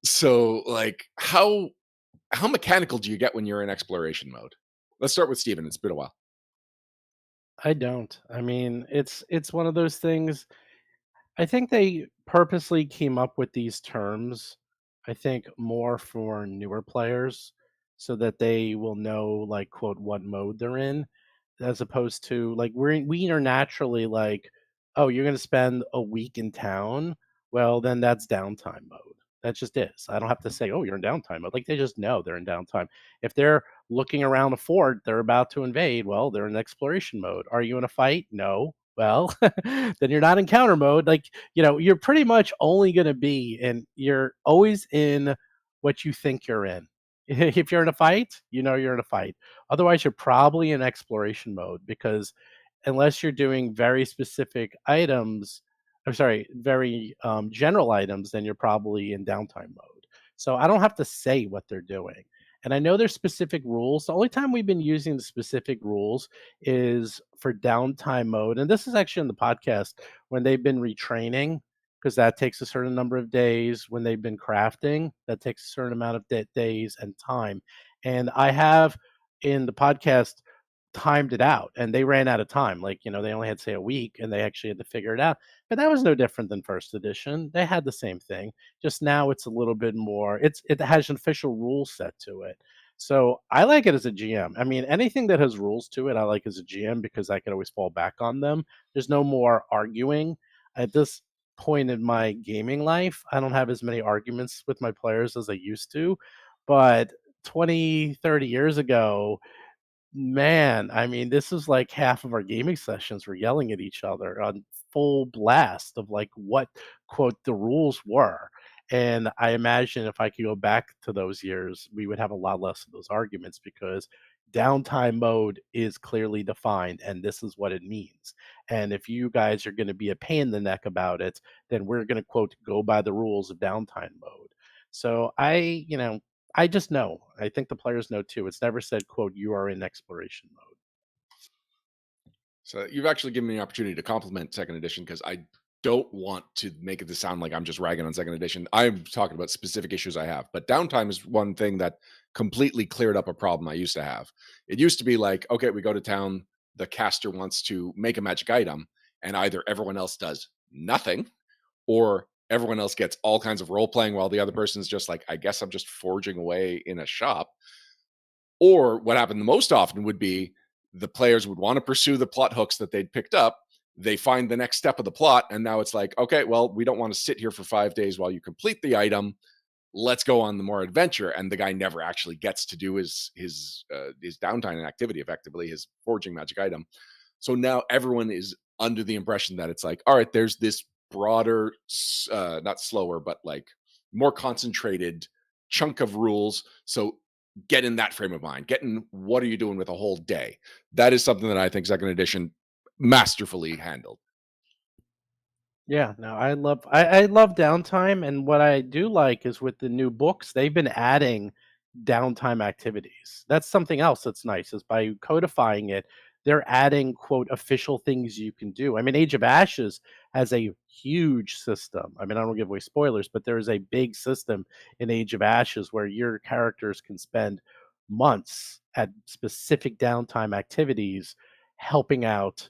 So like how mechanical do you get when you're in exploration mode? Let's start with Steven. It's been a while. I don't. I mean, it's one of those things. I think they purposely came up with these terms, I think more for newer players so that they will know like quote what mode they're in, as opposed to like we are naturally like, oh, you're gonna spend a week in town. Well, then that's downtime mode. That just is. I don't have to say, oh, you're in downtime mode. Like they just know they're in downtime. If they're looking around a fort, they're about to invade. Well, they're in exploration mode. Are you in a fight? No. Well, then you're not in counter mode. Like, you're pretty much only going to be and you're always in what you think you're in. If you're in a fight, you're in a fight. Otherwise, you're probably in exploration mode because unless you're doing very specific items, I'm sorry, very general items, then you're probably in downtime mode. So I don't have to say what they're doing. And I know there's specific rules. The only time we've been using the specific rules is for downtime mode. And this is actually in the podcast when they've been retraining, because that takes a certain number of days. When they've been crafting, that takes a certain amount of days and time. And I have in the podcast timed it out and they ran out of time. Like, they only had, say, a week and they actually had to figure it out. But that was no different than first edition. They had the same thing. Just now it's a little bit more, it has an official rule set to it. So I like it as a GM. I mean, anything that has rules to it, I like as a GM because I can always fall back on them. There's no more arguing. At this point in my gaming life, I don't have as many arguments with my players as I used to. But 20, 30 years ago, man, I mean, this is like half of our gaming sessions. We're yelling at each other on full blast of like what quote the rules were. And I imagine if I could go back to those years, we would have a lot less of those arguments because downtime mode is clearly defined and this is what it means. And if you guys are going to be a pain in the neck about it, then we're going to quote go by the rules of downtime mode. So I just know. I think the players know too. It's never said, quote, you are in exploration mode. So you've actually given me an opportunity to compliment second edition because I don't want to make it sound like I'm just ragging on second edition. I'm talking about specific issues I have, but downtime is one thing that completely cleared up a problem I used to have. It used to be like, okay, we go to town, the caster wants to make a magic item, and either everyone else does nothing, or everyone else gets all kinds of role playing while the other person's just like, I guess I'm just forging away in a shop. Or what happened the most often would be the players would want to pursue the plot hooks that they'd picked up. They find the next step of the plot, and now it's like, okay, well, we don't want to sit here for 5 days while you complete the item. Let's go on the more adventure. And the guy never actually gets to do his downtime activity, effectively his forging magic item. So now everyone is under the impression that it's like, all right, there's this broader, not slower, but like more concentrated chunk of rules. So get in that frame of mind. Get in what are you doing with a whole day? That is something that I think second edition masterfully handled. Yeah, no, I love downtime, and what I do like is with the new books, they've been adding downtime activities. That's something else that's nice is by codifying it, they're adding quote official things you can do. I mean, Age of Ashes has a huge system. I mean, I don't give away spoilers, but there is a big system in Age of Ashes where your characters can spend months at specific downtime activities helping out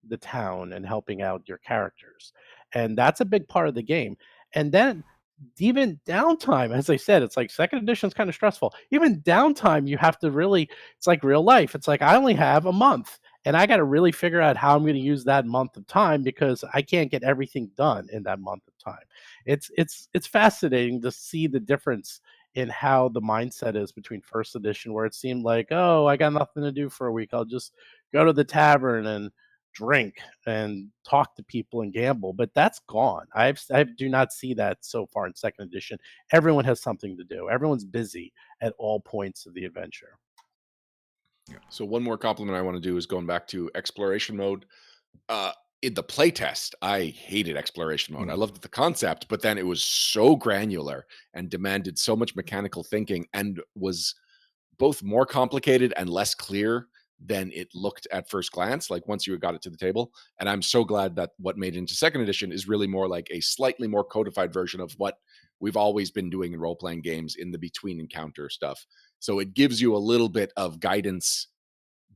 the town and helping out your characters, and that's a big part of the game. And then even downtime, as I said, it's like second edition is kind of stressful. Even downtime, you have to really, it's like real life. It's like I only have a month and I got to really figure out how I'm going to use that month of time because I can't get everything done in that month of time. It's fascinating to see the difference in how the mindset is between first edition, where it seemed like, oh, I got nothing to do for a week. I'll just go to the tavern and drink and talk to people and gamble, but that's gone. I do not see that so far in second edition. Everyone has something to do. Everyone's busy at all points of the adventure. So one more compliment I want to do is going back to exploration mode. Uh, in the playtest, I hated exploration mode. I Mm. loved the concept, but then it was so granular and demanded so much mechanical thinking and was both more complicated and less clear than it looked at first glance, like once you got it to the table. And I'm so glad that what made it into second edition is really more like a slightly more codified version of what we've always been doing in role playing games in the between encounter stuff. So it gives you a little bit of guidance,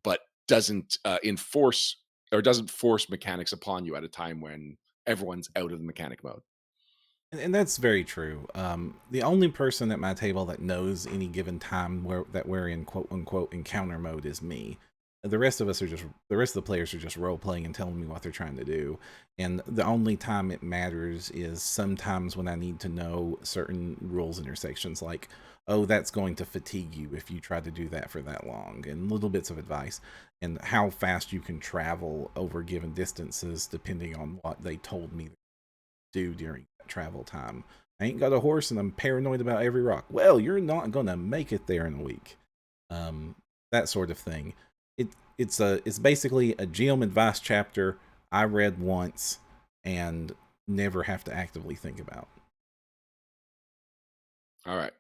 but doesn't enforce or doesn't force mechanics upon you at a time when everyone's out of the mechanic mode. And that's very true. The only person at my table that knows any given time that we're in quote unquote encounter mode is me. The rest of the players are just role playing and telling me what they're trying to do. And the only time it matters is sometimes when I need to know certain rules intersections, like, oh, that's going to fatigue you if you try to do that for that long, and little bits of advice, and how fast you can travel over given distances depending on what they told me to do during that travel time. I ain't got a horse and I'm paranoid about every rock. Well, you're not gonna make it there in a week. Um, that sort of thing. It's basically a GM advice chapter I read once and never have to actively think about. All right.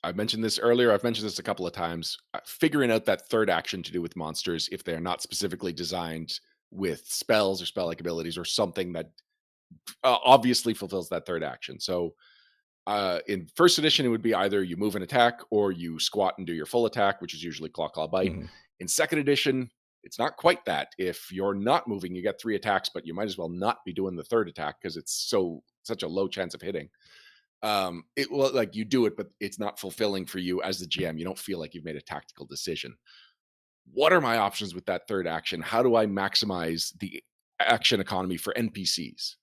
I mentioned this earlier. I've mentioned this a couple of times. Figuring out that third action to do with monsters if they are not specifically designed with spells or spell like abilities or something that obviously fulfills that third action. So in first edition, it would be either you move and attack or you squat and do your full attack, which is usually claw, claw, bite. Mhm. In second edition, it's not quite that. If you're not moving, you get 3 attacks, but you might as well not be doing the third attack because it's such a low chance of hitting. It will like you do it, but it's not fulfilling for you as the GM. You don't feel like you've made a tactical decision. What are my options with that third action? How do I maximize the action economy for NPCs?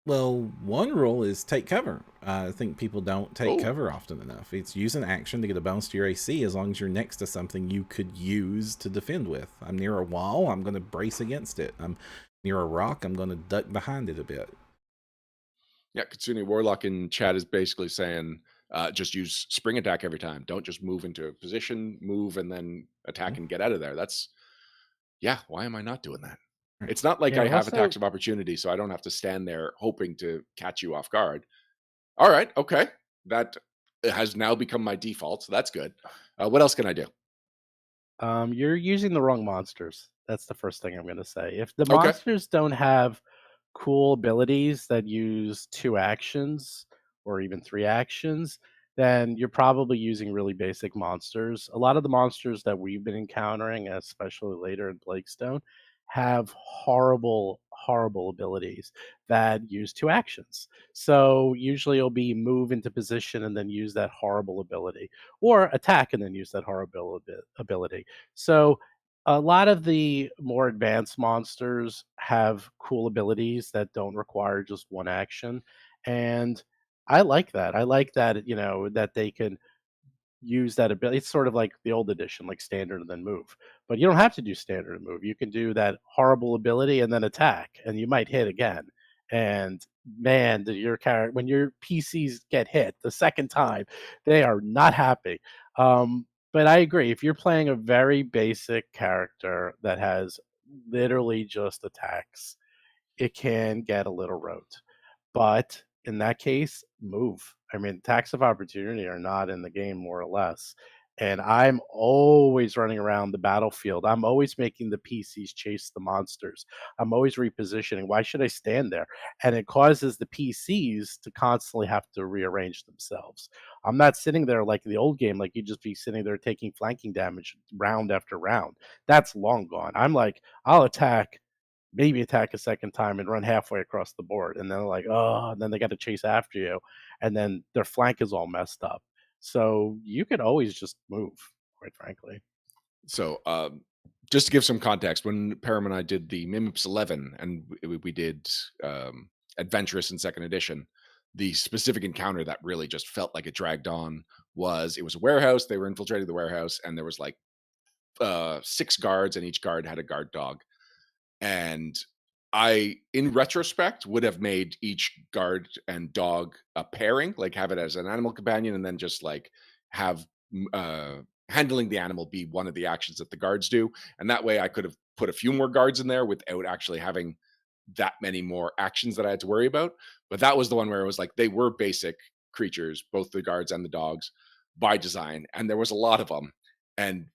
Well, one rule is take cover. I think people don't take Oh, cover often enough. It's use an action to get a bonus to your AC as long as you're next to something you could use to defend with. I'm near a wall, I'm going to brace against it. I'm near a rock, I'm going to duck behind it a bit. yeah. Katsuni Warlock in chat is basically saying just use spring attack every time. Don't just move into a position, move, and then attack and get out of there. That's, yeah. Why am I not doing that? Right. It's not like Yeah, I have also attacks of opportunity, so I don't have to stand there hoping to catch you off guard. All right. Okay. That has now become my default. So that's good. What else can I do? you're using the wrong monsters. That's the first thing I'm going to say. If the Okay. monsters don't have cool abilities that use 2 actions or even 3 actions, then you're probably using really basic monsters. A lot of the monsters that we've been encountering, especially later in Blakestone, have horrible, horrible abilities that use 2 actions. So usually it'll be move into position and then use that horrible ability, or attack and then use that horrible ability. So a lot of the more advanced monsters have cool abilities that don't require just 1 action, and I like that. I like that, that they can use that ability. It's sort of like the old edition, like standard and then move. But you don't have to do standard and move. You can do that horrible ability and then attack, and you might hit again. And man, your character, when your PCs get hit the second time, they are not happy. But I agree. If you're playing a very basic character that has literally just attacks, it can get a little rote. But in that case, move. I mean, attacks of opportunity are not in the game, more or less. And I'm always running around the battlefield. I'm always making the PCs chase the monsters. I'm always repositioning. Why should I stand there? And it causes the PCs to constantly have to rearrange themselves. I'm not sitting there like the old game, like you'd just be sitting there taking flanking damage round after round. That's long gone. I'm like, I'll attack, maybe attack a second time and run halfway across the board. And then they're like, oh, and then they got to chase after you. And then their flank is all messed up. So you could always just move, quite frankly. So, just to give some context, when Perram and I did the Mimips 11 and we did Adventurous in second edition, the specific encounter that really just felt like it dragged on was, it was a warehouse. They were infiltrating the warehouse, and there was like 6 guards, and each guard had a guard dog. And I, in retrospect, would have made each guard and dog a pairing, like have it as an animal companion, and then just like have handling the animal be one of the actions that the guards do. And that way I could have put a few more guards in there without actually having that many more actions that I had to worry about. But that was the one where it was like, they were basic creatures, both the guards and the dogs, by design. And there was a lot of them. And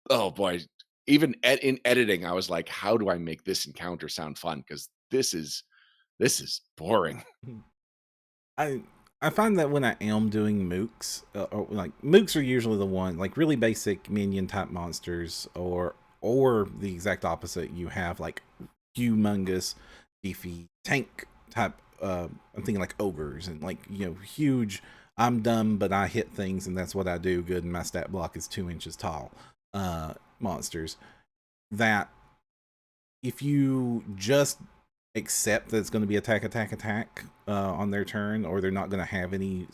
oh boy, even in editing, I was like, how do I make this encounter sound fun? Because this is boring. I find that when I am doing mooks, or like mooks are usually the one, like really basic minion type monsters, or the exact opposite. You have like humongous, beefy tank type. I'm thinking like ogres and like, you know, huge. I'm dumb, but I hit things, and that's what I do good. And my stat block is 2 inches tall. Monsters that, if you just accept that it's going to be attack on their turn, or they're not going to have any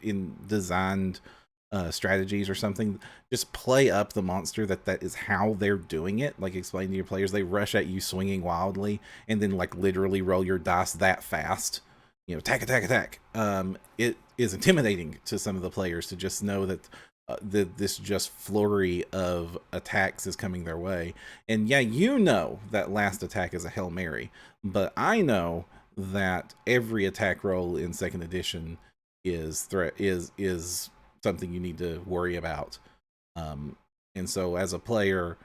in designed strategies or something, just play up the monster that is how they're doing it. Like, explain to your players, they rush at you swinging wildly, and then like literally roll your dice that fast, you know, attack. It is intimidating to some of the players to just know that this just flurry of attacks is coming their way. And yeah, you know that last attack is a Hail Mary, but I know that every attack roll in second edition is something you need to worry about. And so as a player,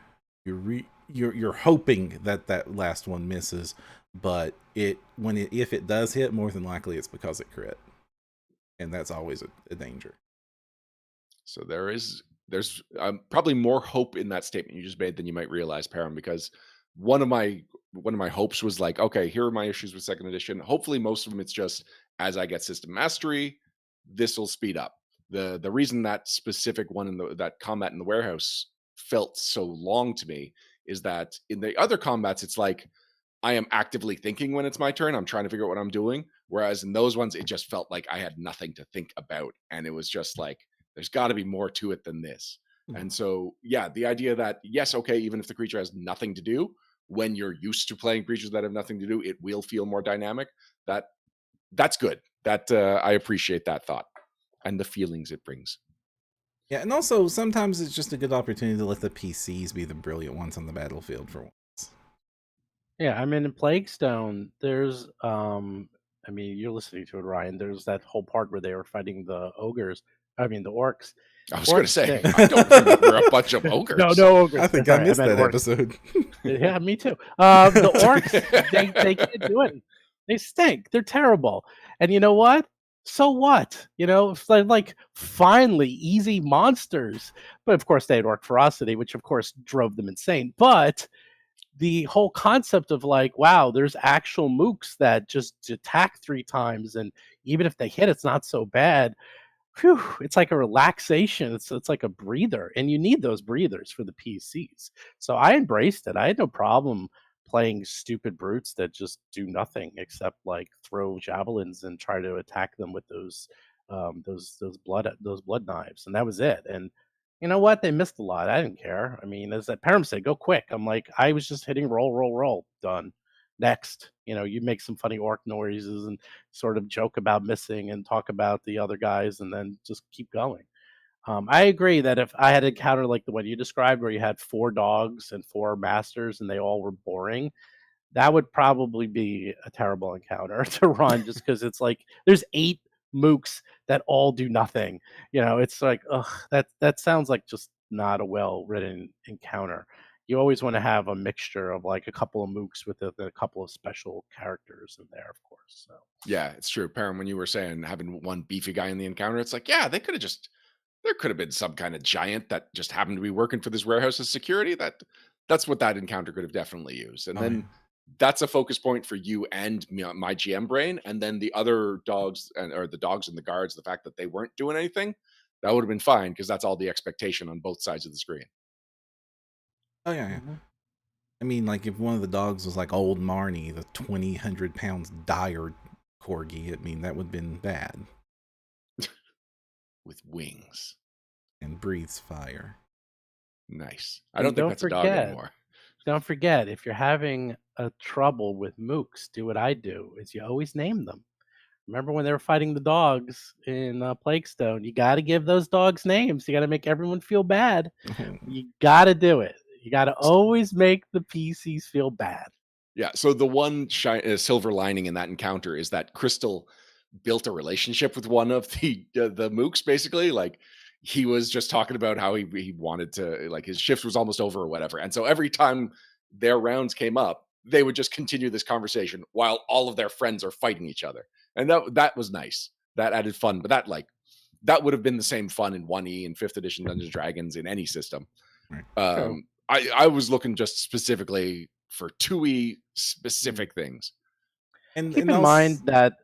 you're hoping that last one misses, but if it does hit, more than likely it's because it crit, and that's always a danger. So there's probably more hope in that statement you just made than you might realize, Perram, because one of my hopes was like, okay, here are my issues with second edition. Hopefully most of them, it's just, as I get system mastery, this will speed up. The reason that specific one in that combat in the warehouse felt so long to me is that in the other combats, it's like I am actively thinking when it's my turn. I'm trying to figure out what I'm doing. Whereas in those ones, it just felt like I had nothing to think about. And it was just like, there's got to be more to it than this. And so, yeah, the idea that, yes, okay, even if the creature has nothing to do, when you're used to playing creatures that have nothing to do, it will feel more dynamic. That's good. That I appreciate that thought and the feelings it brings. Yeah, and also sometimes it's just a good opportunity to let the PCs be the brilliant ones on the battlefield for once. Yeah, I mean, in Plague Stone, there's, I mean, you're listening to it, Ryan. There's that whole part where they were fighting the ogres. I mean, the orcs. I was going to Orcs say, stink. I don't remember a bunch of ogres. No ogres. I think Sorry, I missed meant that orcs. episode. Yeah, me too. The orcs, they can't do it. They stink. They're terrible. And you know what? So what? You know, if they're like finally easy monsters. But of course, they had orc ferocity, which of course drove them insane. But the whole concept of like, wow, there's actual mooks that just attack 3 times, and even if they hit, it's not so bad. Whew, it's like a relaxation. It's like a breather, and you need those breathers for the PCs. So I embraced it. I had no problem playing stupid brutes that just do nothing except like throw javelins and try to attack them with those those blood knives, and that was it. And you know what? They missed a lot. I didn't care. I mean, as that Perram said, go quick. I'm like, I was just hitting roll, roll, roll. Done. Next. You make some funny orc noises and sort of joke about missing and talk about the other guys, and then just keep going. I agree that if I had an encounter like the one you described, where you had 4 dogs and 4 masters, and they all were boring, that would probably be a terrible encounter to run, just because it's like there's 8 mooks that all do nothing. It's like, ugh, that sounds like just not a well-written encounter. You always wanna have a mixture of, like, a couple of mooks with a couple of special characters in there, of course, so. Yeah, it's true. Perram, when you were saying having one beefy guy in the encounter, it's like, yeah, they could have just there could have been some kind of giant that just happened to be working for this warehouse as security. That's what that encounter could have definitely used. And Oh yeah. then that's a focus point for you and my GM brain. And then the other dogs or the dogs and the guards, the fact that they weren't doing anything, that would have been fine because that's all the expectation on both sides of the screen. Oh yeah, yeah. Mhm. I mean, like if one of the dogs was like old Marnie, the 2,000 pounds dire corgi, I mean, that would have been bad With wings. and breathes fire. Nice. I don't And think that's a dog anymore. don't forget, if you're having a trouble with mooks, do what I do, is you always name them. Remember when they were fighting the dogs in, Plaguestone? You gotta give those dogs names. You gotta make everyone feel bad. You gotta do it. You gotta always make the PCs feel bad. Yeah. So the one silver lining in that encounter is that Crystal built a relationship with one of the mooks. Basically, like he was just talking about how he wanted to, like, his shift was almost over or whatever, and so every time their rounds came up, they would just continue this conversation while all of their friends are fighting each other, and that was nice. That added fun, but that would have been the same fun in 1E and 5th edition Dungeons and Dragons in any system. Right. True. I was looking just specifically for 2E Mhm. specific things. Keep And in also, mind that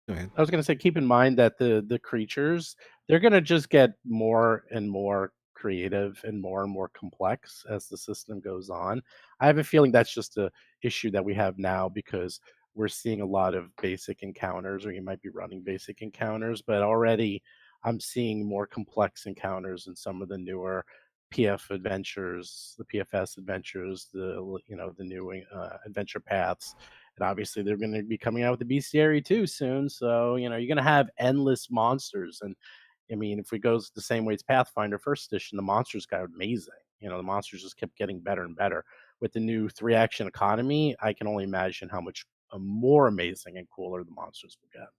go ahead. I was gonna say, keep in mind that the creatures, they're gonna just get more and more creative and more complex as the system goes on. I have a feeling that's just a issue that we have now because we're seeing a lot of basic encounters, or you might be running basic encounters, but already I'm seeing more complex encounters in some of the newer PF adventures, the PFS adventures, the new adventure paths, and obviously they're going to be coming out with the bestiary too soon. So you're going to have endless monsters. And I mean, if we go the same way as Pathfinder First Edition, the monsters got amazing. The monsters just kept getting better and better. With the new 3 action economy, I can only imagine how much more amazing and cooler the monsters will get.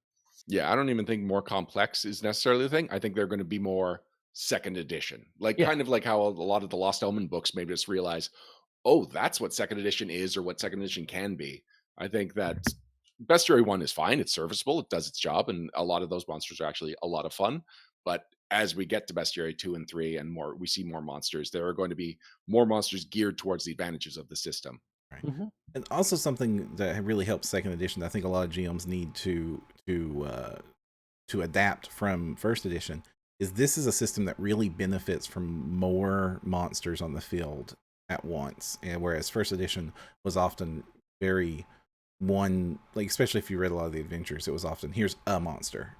Yeah, I don't even think more complex is necessarily the thing. I think they're going to be more second edition, like Yeah. kind of like how a lot of the Lost Omen books made us realize, oh, that's what second edition is or what second edition can be. I think that Bestiary 1 is fine. It's serviceable. It does its job. And a lot of those monsters are actually a lot of fun. But as we get to Bestiary 2 and 3 and more, we see more monsters. There are going to be more monsters geared towards the advantages of the system. Right. Hmm. And also something that really helps second edition, I think a lot of GMs need to adapt from first edition, is this is a system that really benefits from more monsters on the field at once. And whereas first edition was often very one, like especially if you read a lot of the adventures, it was often here's a monster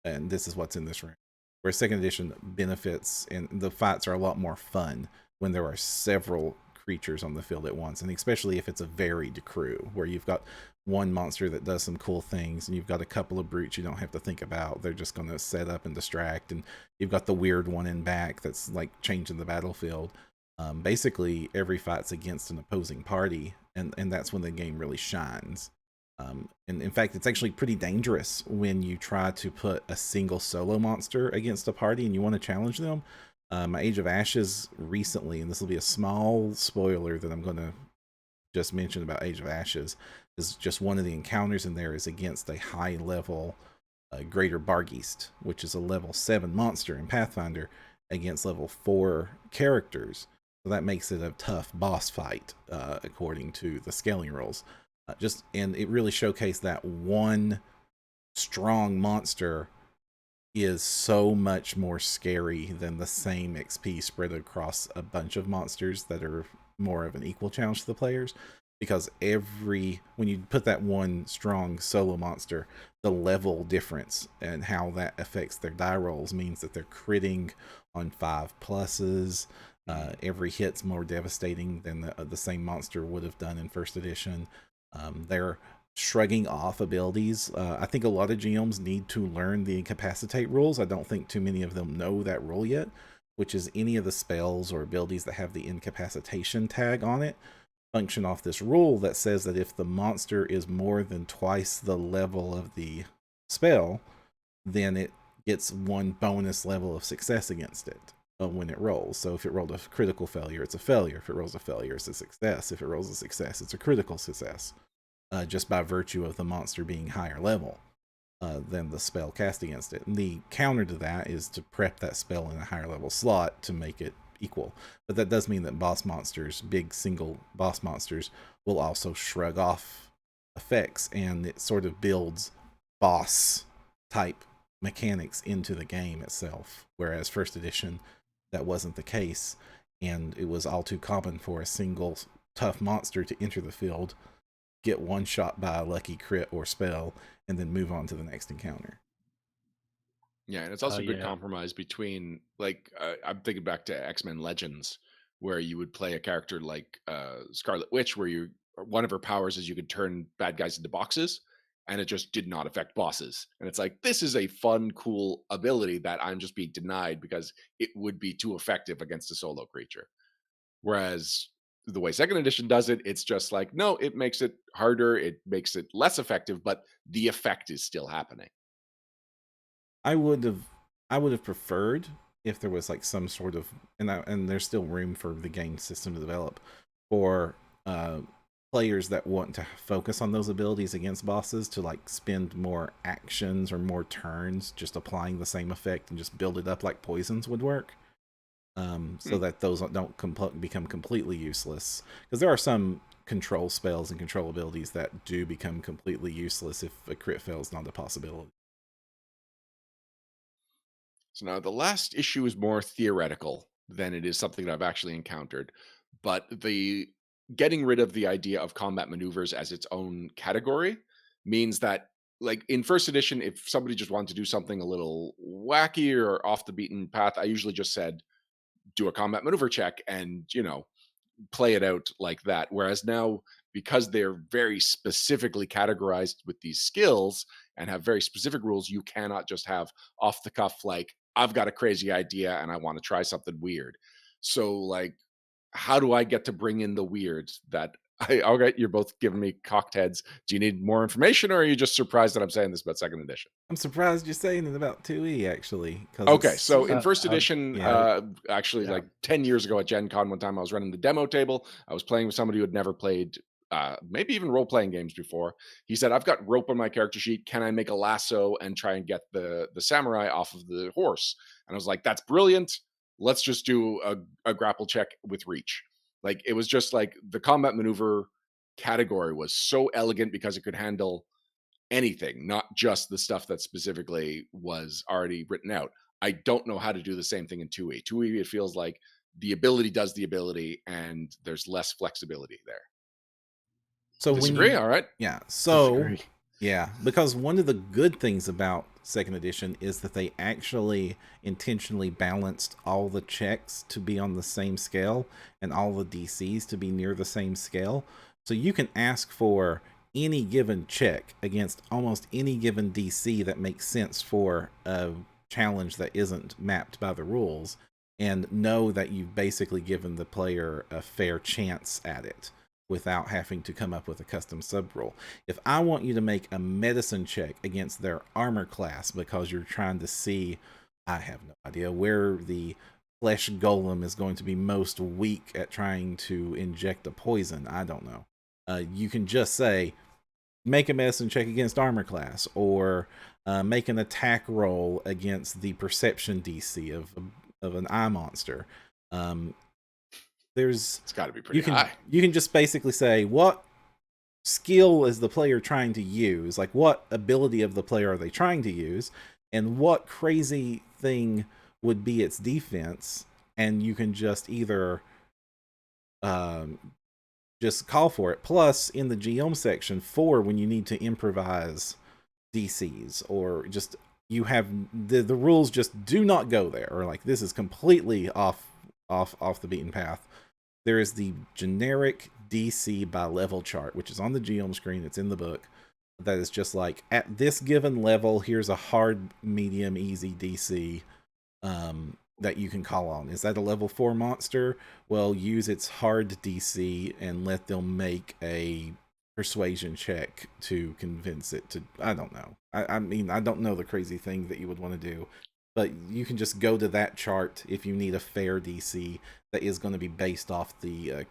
and this is what's in this room. Whereas second edition benefits and the fights are a lot more fun when there are several creatures on the field at once, and especially if it's a varied crew where you've got one monster that does some cool things and you've got a couple of brutes you don't have to think about, they're just going to set up and distract, and you've got the weird one in back that's like changing the battlefield. Basically every fight's against an opposing party, and that's when the game really shines. And in fact, it's actually pretty dangerous when you try to put a single solo monster against a party and you want to challenge them. My Age of Ashes recently, and this will be a small spoiler that I'm going to just mention about Age of Ashes, is just one of the encounters in there is against a high level Greater Bargeist, which is a level 7 monster in Pathfinder against level 4 characters. So that makes it a tough boss fight, according to the scaling rules. And it really showcased that one strong monster is so much more scary than the same XP spread across a bunch of monsters that are more of an equal challenge to the players. because when you put that one strong solo monster, the level difference and how that affects their die rolls means that they're critting on 5+. Every hit's more devastating than the same monster would have done in first edition. They're shrugging off abilities. I think a lot of GMs need to learn the incapacitate rules. I don't think too many of them know that rule yet, which is any of the spells or abilities that have the incapacitation tag on it function off this rule that says that if the monster is more than twice the level of the spell, then it gets one bonus level of success against it when it rolls. So if it rolled a critical failure, it's a failure. If it rolls a failure, it's a success. If it rolls a success, it's a critical success, just by virtue of the monster being higher level than the spell cast against it. And the counter to that is to prep that spell in a higher level slot to make it equal. But that does mean that boss monsters, big single boss monsters, will also shrug off effects, and it sort of builds boss type mechanics into the game itself. Whereas first edition, that wasn't the case, and it was all too common for a single tough monster to enter the field, get one shot by a lucky crit or spell, and then move on to the next encounter. Yeah, and it's also a good Yeah. compromise between, like, I'm thinking back to X-Men Legends, where you would play a character like Scarlet Witch, where one of her powers is you could turn bad guys into boxes, and it just did not affect bosses. And it's like, this is a fun, cool ability that I'm just being denied because it would be too effective against a solo creature. Whereas the way second edition does it, it's just like, no, it makes it harder, it makes it less effective, but the effect is still happening. I would have preferred if there was like some sort of, and there's still room for the game system to develop for players that want to focus on those abilities against bosses to like spend more actions or more turns just applying the same effect and just build it up like poisons would work. So that those don't become completely useless, because there are some control spells and control abilities that do become completely useless if a crit fail is not a possibility. So now the last issue is more theoretical than it is something that I've actually encountered. But the getting rid of the idea of combat maneuvers as its own category means that, like in first edition, if somebody just wanted to do something a little wacky or off the beaten path, I usually just said, do a combat maneuver check and, play it out like that. Whereas now, because they're very specifically categorized with these skills and have very specific rules, you cannot just have off the cuff, like, I've got a crazy idea and I want to try something weird. So, like, how do I get to bring in the weird that okay, you're both giving me cocked heads. Do you need more information, or are you just surprised that I'm saying this about second edition? I'm surprised you're saying it about 2E actually, because Okay, it's so in first edition, yeah. actually, Yeah. like 10 years ago at Gen Con, one time I was running the demo table. I was playing with somebody who had never played, maybe even role playing games before. He said, "I've got rope on my character sheet. Can I make a lasso and try and get the samurai off of the horse?" And I was like, "That's brilliant. Let's just do a grapple check with reach." Like, it was just like the combat maneuver category was so elegant because it could handle anything, not just the stuff that specifically was already written out. I don't know how to do the same thing in 2E. 2E, it feels like the ability does the ability and there's less flexibility there. So when Disagree? you, All right. yeah, so Disagree. yeah, because one of the good things about second edition is that they actually intentionally balanced all the checks to be on the same scale and all the DCs to be near the same scale. So you can ask for any given check against almost any given DC that makes sense for a challenge that isn't mapped by the rules, and know that you've basically given the player a fair chance at it without having to come up with a custom sub rule. If I want you to make a medicine check against their armor class because you're trying to see, I have no idea, where the flesh golem is going to be most weak at trying to inject a poison, I don't know. You can just say, make a medicine check against armor class, or make an attack roll against the perception DC of an eye monster. There's It's got to be pretty high. you can just basically say, what skill is the player trying to use, like what ability of the player are they trying to use, and what crazy thing would be its defense, and you can just either just call for it. Plus, in the GM section, for when you need to improvise DCs or just you have the rules just do not go there, or like this is completely off the beaten path. There is the generic DC by level chart, which is on the GM screen. It's in the book. That is just like at this given level, here's a hard, medium, easy DC that you can call on. Is that a level 4 monster? Well, use its hard DC and let them make a persuasion check to convince it to. I don't know. I mean, I don't know the crazy thing that you would want to do, but you can just go to that chart if you need a fair DC that is going to be based off the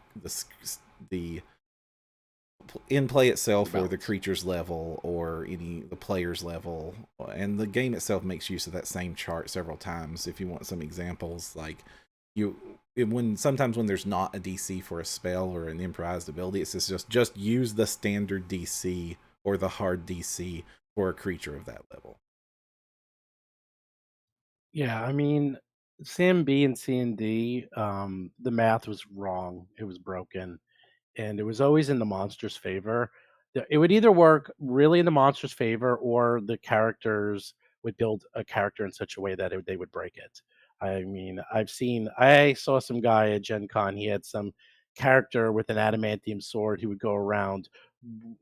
in play itself or the creature's level or the player's level, and the game itself makes use of that same chart several times. If you want some examples, like sometimes when there's not a DC for a spell or an improvised ability, it says just use the standard DC or the hard DC for a creature of that level. Yeah, I mean, CMB and C&D, the math was wrong. It was broken, and it was always in the monster's favor. It would either work really in the monster's favor, or the characters would build a character in such a way that they would break it. I mean, I saw some guy at Gen Con. He had some character with an adamantium sword who would go around,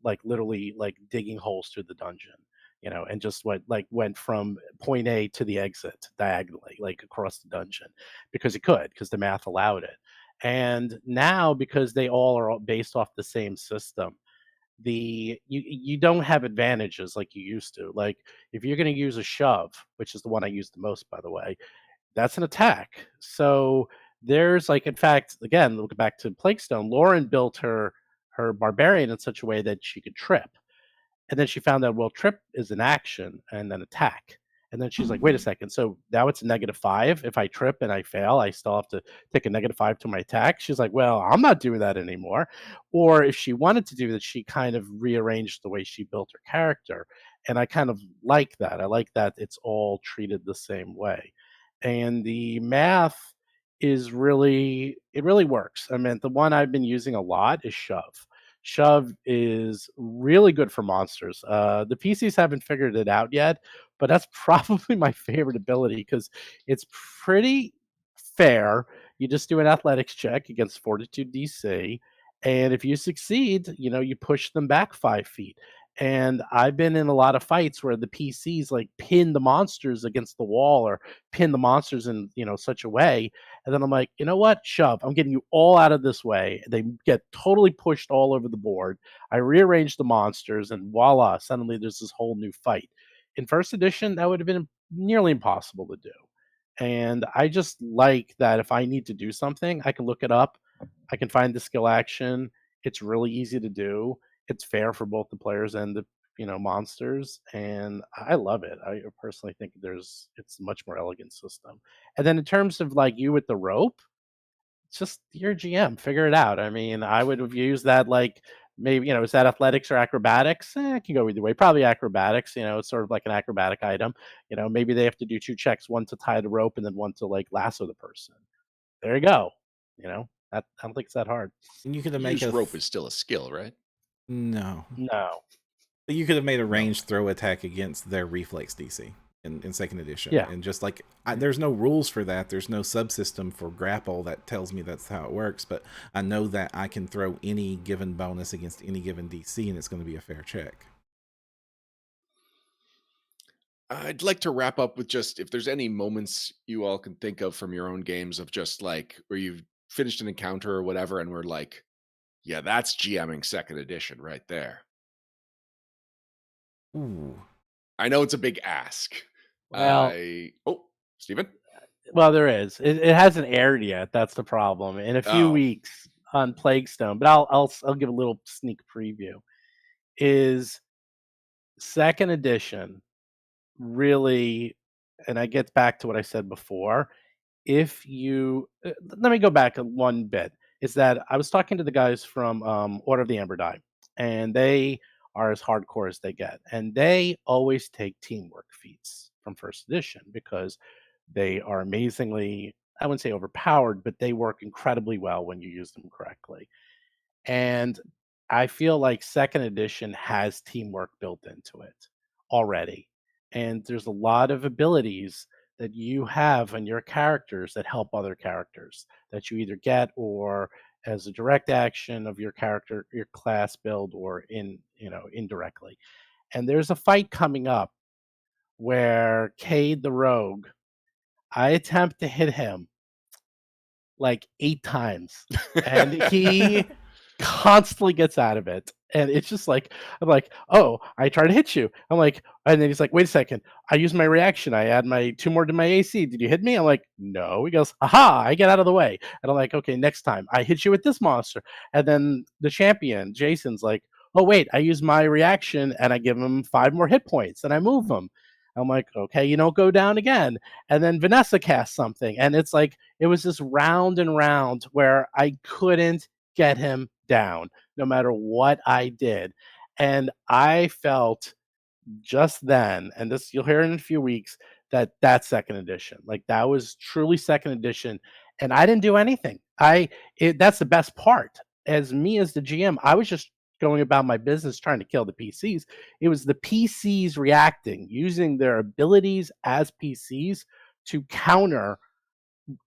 like literally, like digging holes through the dungeon. And just went from point A to the exit diagonally, like across the dungeon, because he could, because the math allowed it. And now, because they all are based off the same system, you don't have advantages like you used to. Like, if you're going to use a shove, which is the one I use the most, by the way, that's an attack. So there's, like, in fact, again, look back to Plaguestone. Lauren built her barbarian in such a way that she could trip, and then she found out, well, trip is an action and then attack. And then she's like, wait a second. So now it's a -5. If I trip and I fail, I still have to take a -5 to my attack. She's like, well, I'm not doing that anymore. Or if she wanted to do that, she kind of rearranged the way she built her character. And I kind of like that. I like that it's all treated the same way. And the math it really works. I mean, the one I've been using a lot is shove. Shove is really good for monsters. The PCs haven't figured it out yet, but that's probably my favorite ability because it's pretty fair. You just do an athletics check against Fortitude DC, and if you succeed, you push them back 5 feet. And I've been in a lot of fights where the PCs like pin the monsters against the wall or pin the monsters in such a way, and then I'm like, you know what? Shove. I'm getting you all out of this way. They get totally pushed all over the board. I rearrange the monsters, and voila, suddenly there's this whole new fight. In first edition, that would have been nearly impossible to do. And I just like that if I need to do something, I can look it up. I can find the skill action. It's really easy to do. It's fair for both the players and the monsters, and I love it. I personally think it's a much more elegant system. And then in terms of like you with the rope, it's just your GM, figure it out. I mean, I would have used that, like, maybe, is that athletics or acrobatics? It can go either way. Probably acrobatics. It's sort of like an acrobatic item. Maybe they have to do 2 checks, one to tie the rope and then one to like lasso the person. There you go. I don't think it's that hard. And you could have made Use rope is still a skill, right? No. No. But you could have made a ranged throw attack against their reflex DC in second edition. Yeah. And just like, there's no rules for that. There's no subsystem for grapple that tells me that's how it works. But I know that I can throw any given bonus against any given DC and it's going to be a fair check. I'd like to wrap up with just if there's any moments you all can think of from your own games of just like where you've finished an encounter or whatever, and we're like, yeah, that's GMing second edition right there. Ooh. I know it's a big ask. Well, Steven? Well, there is. It hasn't aired yet. That's the problem. In a few weeks on Plaguestone, but I'll give a little sneak preview. Is second edition really? And I get back to what I said before. If you Let me go back one bit. Is that I was talking to the guys from Order of the Amber Die, and they are as hardcore as they get, and they always take teamwork feats from first edition because they are amazingly, I wouldn't say overpowered, but they work incredibly well when you use them correctly. And I feel like second edition has teamwork built into it already. And there's a lot of abilities that you have in your characters that help other characters that you either get or as a direct action of your character, your class build, or indirectly. And there's a fight coming up where Cade the Rogue, I attempt to hit him like 8 times, and he constantly gets out of it, and it's just like I'm like, "Oh, I try to hit you." I'm like and then he's like, "Wait a second, I use my reaction, I add my 2 more to my AC, did you hit me?" I'm like, "No." He goes, "Aha, I get out of the way." And I'm like, "Okay, next time, I hit you with this monster." And then the champion, Jason's like, "Oh, wait, I use my reaction, and I give him 5 more hit points, and I move him." I'm like, "Okay, you don't go down again." And then Vanessa casts something, and it's like it was just round and round where I couldn't get him down no matter what I did. And I felt just then, and this you'll hear in a few weeks, that that's second edition. Like that was truly second edition. And I didn't do anything. That's the best part. As me as the GM, I was just going about my business trying to kill the PCs. It was the PCs reacting, using their abilities as PCs to counter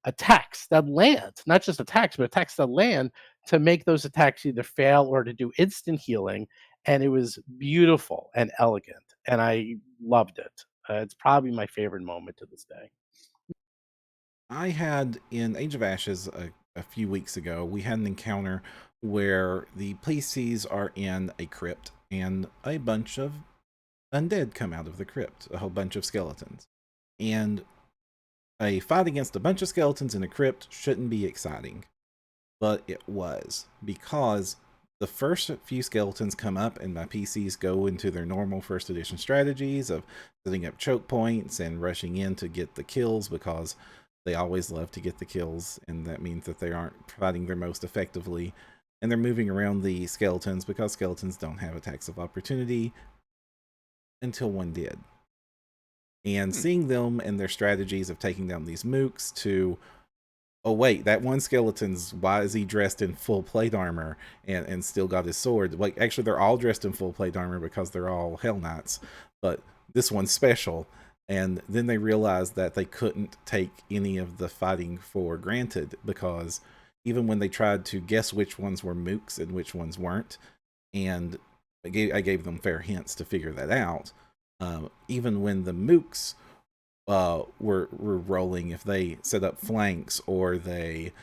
attacks that land, not just attacks, but attacks that land to make those attacks either fail or to do instant healing. And it was beautiful and elegant, and I loved it. It's probably my favorite moment to this day. I had in Age of Ashes a few weeks ago, we had an encounter where the PCs are in a crypt and a bunch of undead come out of the crypt, a whole bunch of skeletons. And a fight against a bunch of skeletons in a crypt shouldn't be exciting, but it was, because the first few skeletons come up and my PCs go into their normal first edition strategies of setting up choke points and rushing in to get the kills, because they always love to get the kills, and that means that they aren't fighting their most effectively. And they're moving around the skeletons because skeletons don't have attacks of opportunity until one did. And seeing them and their strategies of taking down these mooks to, oh wait, that one skeleton's, why is he dressed in full plate armor and still got his sword? Like, actually, they're all dressed in full plate armor because they're all Hell Knights, but this one's special. And then they realized that they couldn't take any of the fighting for granted, because even when they tried to guess which ones were mooks and which ones weren't, and I gave them fair hints to figure that out, even when the mooks were rolling, if they set up flanks or they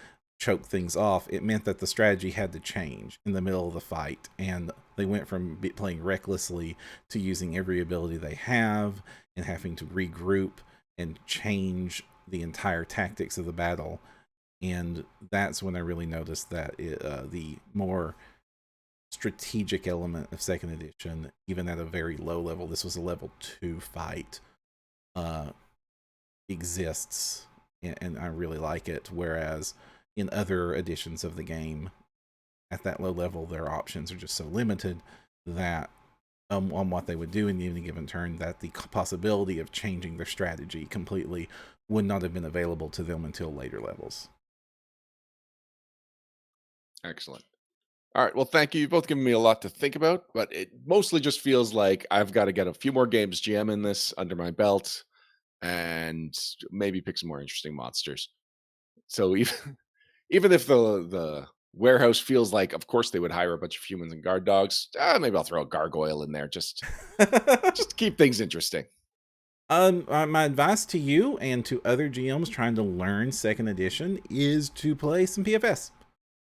choke things off, it meant that the strategy had to change in the middle of the fight, and they went from playing recklessly to using every ability they have and having to regroup and change the entire tactics of the battle. And that's when I really noticed that the more strategic element of second edition, even at a very low level, this was a level 2 fight, exists, and I really like it. Whereas in other editions of the game, at that low level, their options are just so limited that on what they would do in any given turn, that the possibility of changing their strategy completely would not have been available to them until later levels. Excellent. All right. Well, thank you. You've both given me a lot to think about, but it mostly just feels like I've got to get a few more games GM in this under my belt and maybe pick some more interesting monsters. So even if the warehouse feels like, of course, they would hire a bunch of humans and guard dogs, maybe I'll throw a gargoyle in there just to keep things interesting. My advice to you and to other GMs trying to learn second edition is to play some PFS.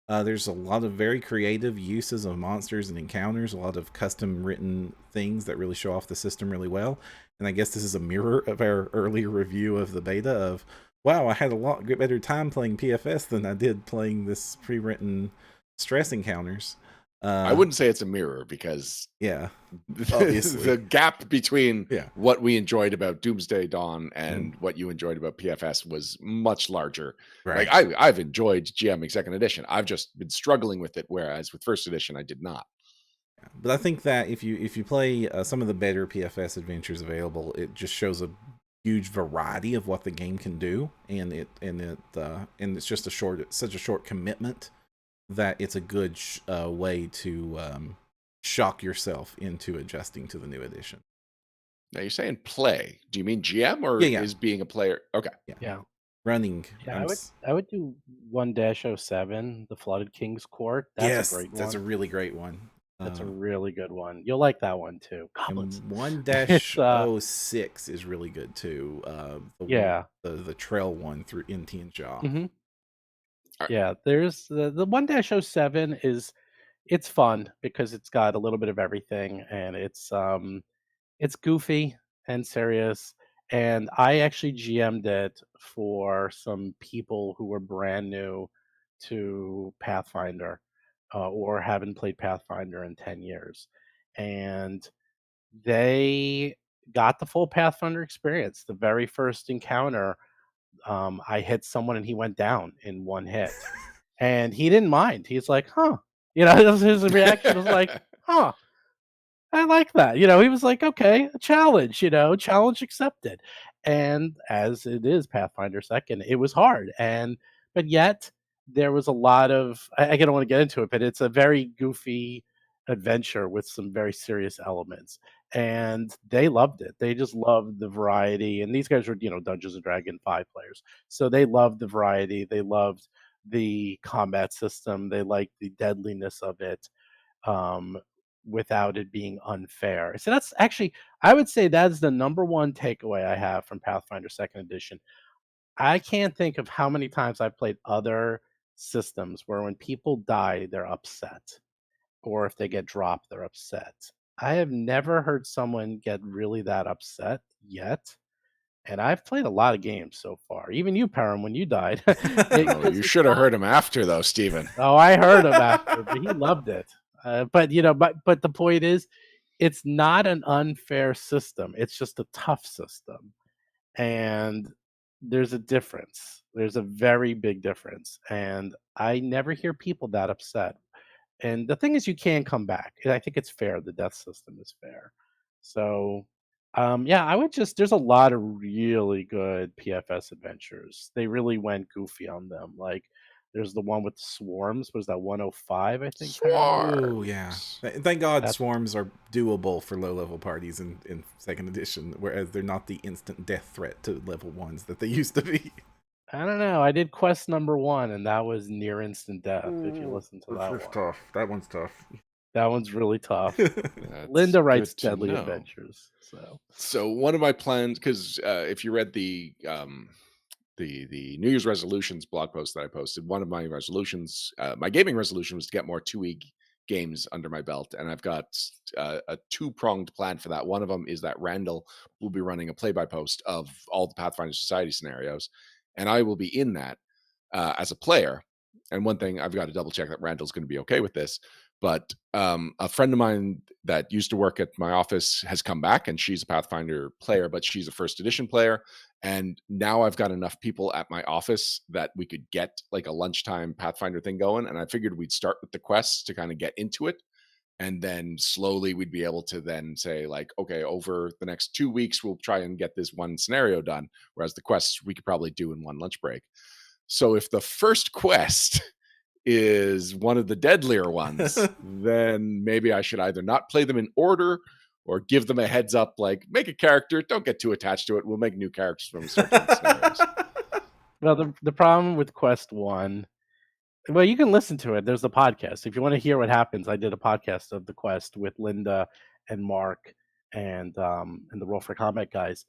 There's a lot of very creative uses of monsters and encounters, a lot of custom written things that really show off the system really well. And I guess this is a mirror of our earlier review of the beta of, wow, I had a lot better time playing PFS than I did playing this pre-written stress encounters. I wouldn't say it's a mirror, because yeah, obviously the gap between yeah. what we enjoyed about Doomsday Dawn and what you enjoyed about PFS was much larger. Right. Like I've enjoyed GMing second edition. I've just been struggling with it, whereas with first edition I did not. But I think that if you play some of the better PFS adventures available, it just shows a huge variety of what the game can do, and it's just such a short commitment that it's a good way to shock yourself into adjusting to the new edition. Now you're saying play. Do you mean GM or Yeah. is being a player? Okay. Yeah. Running. Yeah, I would do 1-07, the Flooded King's Court. That's a great one. That's a really great one. That's a really good one. You'll like that one too. Goblins. And 1-06 is really good too. The trail one through Inti and Jaw. Mm-hmm. Yeah, there's the 1-07 it's fun because it's got a little bit of everything, and it's goofy and serious. And I actually GM'd it for some people who were brand new to Pathfinder, or haven't played Pathfinder in 10 years. And they got the full Pathfinder experience. The very first encounter, I hit someone and he went down in one hit. And he didn't mind. He's like, huh. His reaction was like, huh. I like that. He was like, okay, a challenge, challenge accepted. And as it is Pathfinder 2nd, it was hard. But yet there was a lot of, I don't want to get into it, but it's a very goofy adventure with some very serious elements. And they loved it. They just loved the variety. And these guys were, Dungeons and Dragons 5 players. So they loved the variety. They loved the combat system. They liked the deadliness of it. Without it being unfair. So that's actually, I would say that's the number one takeaway I have from Pathfinder 2nd Edition. I can't think of how many times I've played other systems where when people die, they're upset. Or if they get dropped, they're upset. I have never heard someone get really that upset yet. And I've played a lot of games so far. Even you, Perram, when you died. You should have heard him after, though, Stephen. Oh, I heard him after, but he loved it. But the point is, it's not an unfair system. It's just a tough system, and there's a difference. There's a very big difference, and I never hear people that upset. And the thing is, you can come back. And I think it's fair. The death system is fair. So, I would there's a lot of really good PFS adventures. They really went goofy on them. Like, there's the one with the swarms. Was that 105? I think. Oh yeah. Thank God That's- swarms are doable for low level parties in 2nd edition, whereas they're not the instant death threat to level 1s that they used to be. I don't know. I did quest number 1, and that was near instant death. If you listen to that one, tough. That one's tough. That one's really tough. Linda writes Deadly know. Adventures. So one of my plans, because if you read the New Year's resolutions blog post that I posted, one of my resolutions, my gaming resolution, was to get more 2E games under my belt, and I've got a 2-pronged plan for that. One of them is that Randall will be running a play-by-post of all the Pathfinder Society scenarios, and I will be in that as a player. And one thing, I've got to double check that Randall's going to be okay with this, but a friend of mine that used to work at my office has come back, and she's a Pathfinder player, but she's a 1st edition player. And now I've got enough people at my office that we could get like a lunchtime Pathfinder thing going. And I figured we'd start with the quests to kind of get into it. And then slowly we'd be able to then say, like, okay, over the next 2 weeks, we'll try and get this one scenario done. Whereas the quests we could probably do in one lunch break. So if the first quest is one of the deadlier ones, then maybe I should either not play them in order or give them a heads up, like, make a character, don't get too attached to it. We'll make new characters when we start doing scenarios. Well, the problem with Quest 1, well, you can listen to it. There's the podcast. If you want to hear what happens, I did a podcast of the Quest with Linda and Mark and the Roll for Combat guys.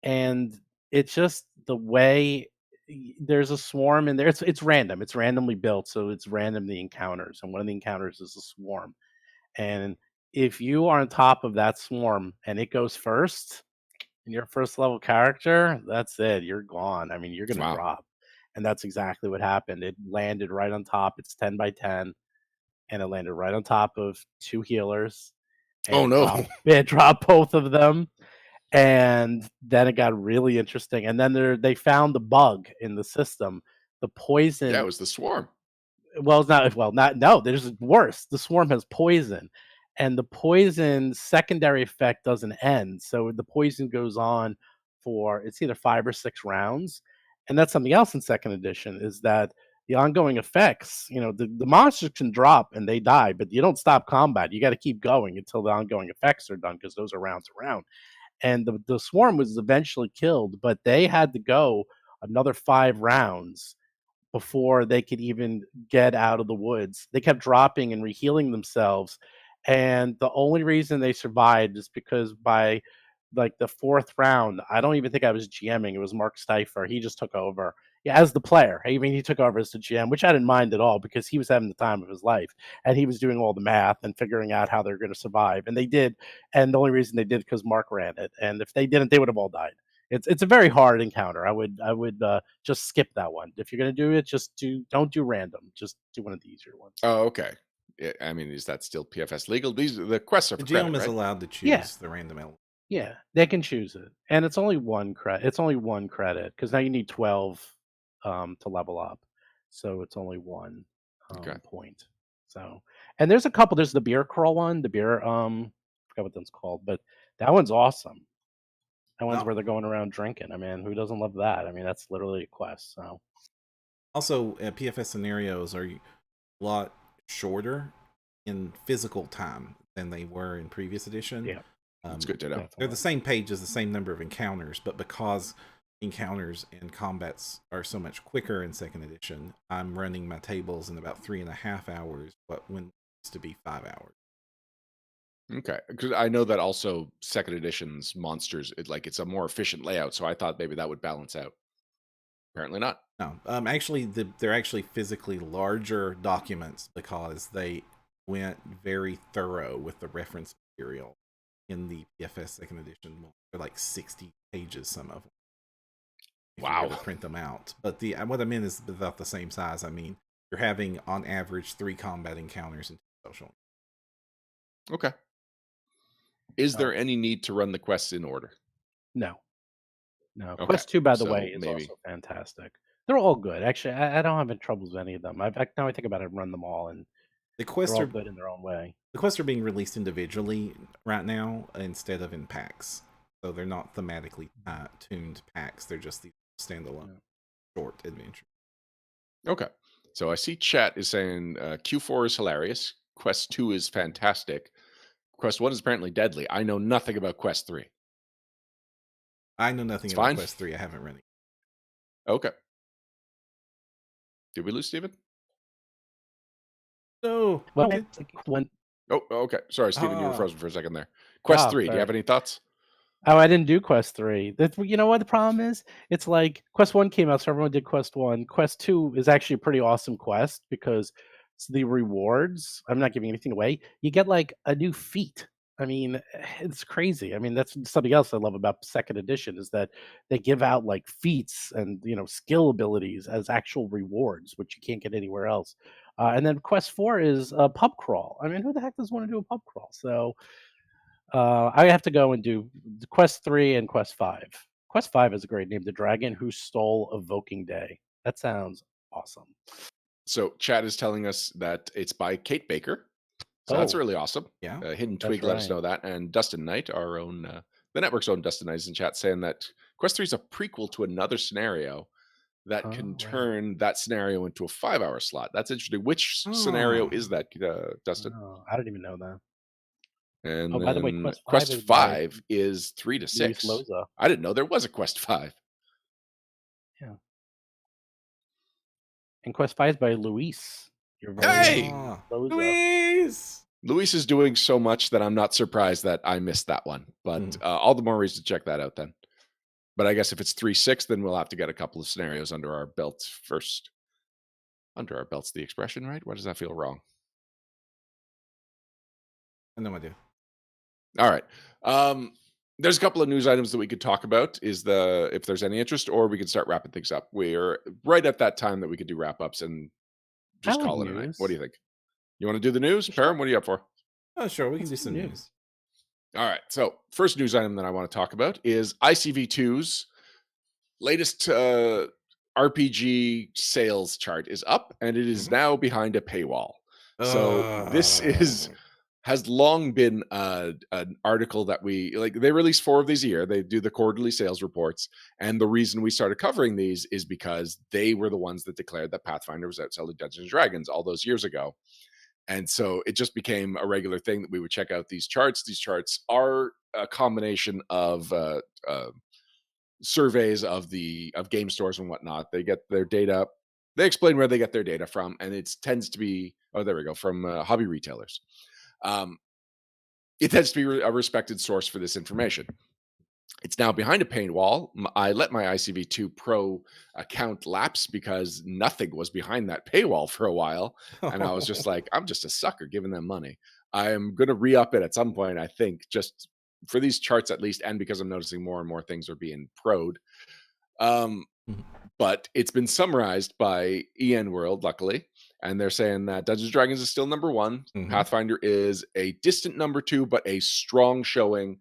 And it's just the way there's a swarm in there. It's random. It's randomly built, so it's random the encounters. And one of the encounters is a swarm. And if you are on top of that swarm and it goes first, and your first level character, that's it. You're gone. I mean, you're going to drop. And that's exactly what happened. It landed right on top. It's 10 by 10. And it landed right on top of 2 healers. Oh, no. It dropped both of them. And then it got really interesting. And then they found the bug in the system. The poison. Yeah, it was the swarm. No, there's worse. The swarm has poison. And the poison secondary effect doesn't end. So the poison goes on for, it's either 5 or 6 rounds. And that's something else in 2nd edition, is that the ongoing effects, the monsters can drop and they die, but you don't stop combat. You got to keep going until the ongoing effects are done because those are rounds around. And the swarm was eventually killed, but they had to go another 5 rounds before they could even get out of the woods. They kept dropping and rehealing themselves, and the only reason they survived is because by like the 4th round, I don't even think I was GMing. It was Mark Steifer. He just took over. Yeah, as the player. I mean, he took over as the GM, which I didn't mind at all because he was having the time of his life and he was doing all the math and figuring out how they're going to survive. And they did. And the only reason they did because Mark ran it. And if they didn't, they would have all died. It's a very hard encounter. I would just skip that one. If you're gonna do it, don't do random. Just do one of the easier ones. Oh, okay. I mean, is that still PFS legal? The quests are The for credit, GM is right? allowed to Yeah. choose the random element. Yeah, they can choose it, and it's only one credit. It's only one credit because now you need 12 to level up, so it's only one Okay. point. So, and there's a couple. There's the beer crawl one. The beer I forgot what that's called, but that one's awesome. That one's Now, where they're going around drinking. I mean, who doesn't love that? I mean, that's literally a quest. So, also, PFS scenarios are a lot shorter in physical time than they were in previous edition. yeah, It's good to know. They're definitely. the same pages, the same number of encounters, but because encounters and combats are so much quicker in second edition, I'm running my tables in about 3.5 hours, but when it used to be 5 hours. Okay, because I know that also second edition's monsters, it's a more efficient layout, so I thought maybe that would balance out. Apparently not. No, actually, they're actually physically larger documents because they went very thorough with the reference material in the PFS second edition. They're like 60 pages, some of them. If you were to Wow. print them out. But what I meant is about the same size. I mean, you're having on average 3 combat encounters in social. Okay. Is Oh. there any need to run the quests in order? No, no. Okay, Quest 2, by the so way, is maybe. also fantastic. They're all good. Actually, I don't have any troubles with any of them. Now I think about it, run them all, and The they're quests all are good in their own way. being released individually right now instead of in packs. So they're not thematically tuned packs. They're just these standalone short adventures. Okay. So I see chat is saying Q4 is hilarious. Quest 2 is fantastic. Quest 1 is apparently deadly. I know nothing about Quest 3. I know nothing It's about fine. Quest 3. I haven't run it. Okay. Did we lose Steven? No. Well, Okay. when Oh, okay. Sorry, Steven, you were Ah. frozen for a second there. Quest 3, do you sorry. have any thoughts? Oh, I didn't do Quest 3. You know what the problem is? It's like Quest 1 came out, so everyone did Quest 1. Quest 2 is actually a pretty awesome quest because the rewards, I'm not giving anything away, you get like a new feat. I mean, it's crazy. I mean, that's something else I love about second edition is that they give out like feats and skill abilities as actual rewards, which you can't get anywhere else. And then Quest 4 is a pub crawl. I mean, who the heck does want to do a pub crawl? So I have to go and do Quest 3 and Quest 5. Quest 5 is a great name. The Dragon Who Stole Evoking Day. That sounds awesome. So chat is telling us that it's by Kate Baker. So that's Oh, really awesome. Yeah. Hidden that's Twig let us right. know that. And Dustin Knight, our own, the network's own Dustin Knight is in chat saying that Quest 3 is a prequel to another scenario that can Oh, turn that scenario into a 5-hour slot. That's interesting. Which scenario is that, Dustin? oh, I didn't even know that. And Oh, by the way, then Quest 5 Quest is by 5 is 3 to Luis 6. Loza. I didn't know there was a Quest 5. Yeah. And Quest 5 is by Luis. Your very Hey! own Loza. Luis! Luis is doing so much that I'm not surprised that I missed that one. But all the more reason to check that out then. But I guess if it's 3-6, then we'll have to get a couple of scenarios under our belts first. Under our belts, the expression, right? Why does that feel wrong? I have no idea. All right. There's a couple of news items that we could talk about. If there's any interest, or we could start wrapping things up. We're right at that time that we could do wrap ups and just like call it a night. What do news. you think? You want to do the news, Sure. Perram? What are you up for? Oh, sure. We can Let's do do some news. news. All right. So first news item that I want to talk about is ICV2's latest RPG sales chart is up, and it is now behind a paywall. So this is has long been an article that we like. They release 4 of these a year. They do the quarterly sales reports, and the reason we started covering these is because they were the ones that declared that Pathfinder was outselling Dungeons and Dragons all those years ago. And so it just became a regular thing that we would check out these charts. These charts are a combination of surveys of game stores and whatnot. They get their data. They explain where they get their data from, and it tends to be there we go, from hobby retailers. It tends to be a respected source for this information. It's now behind a paywall. I let my ICV2 Pro account lapse because nothing was behind that paywall for a while. And I was just like, I'm just a sucker giving them money. I'm going to re-up it at some point, I think, just for these charts at least, and because I'm noticing more and more things are being pro'd. But it's been summarized by EN World, luckily, and they're saying that Dungeons & Dragons is still number 1. Pathfinder is a distant number 2, but a strong showing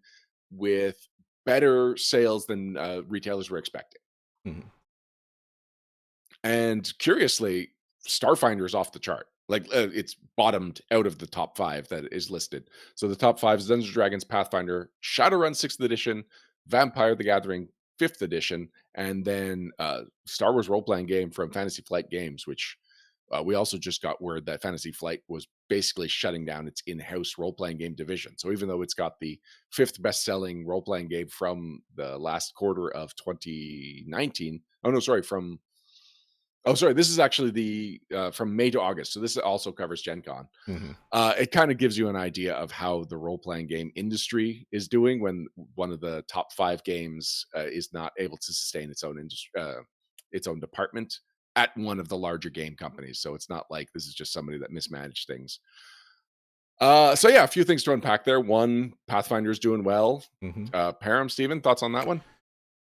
with better sales than retailers were expecting. And curiously, Starfinder is off the chart. Like it's bottomed out of the top 5 that is listed. So the top 5 is Dungeons & Dragons, Pathfinder, Shadowrun 6th edition, Vampire the Gathering 5th edition, and then Star Wars role-playing game from Fantasy Flight Games, which we also just got word that Fantasy Flight was basically shutting down its in-house role-playing game division. So even though it's got the 5th best-selling role-playing game from the last quarter of 2019, this is actually the from May to August. So this also covers Gen Con. It kind of gives you an idea of how the role-playing game industry is doing when one of the top 5 games is not able to sustain its own industry, its own department at one of the larger game companies. So it's not like this is just somebody that mismanaged things. So yeah, a few things to unpack there. One, Pathfinder's doing well. Perram, Steven, thoughts on that one?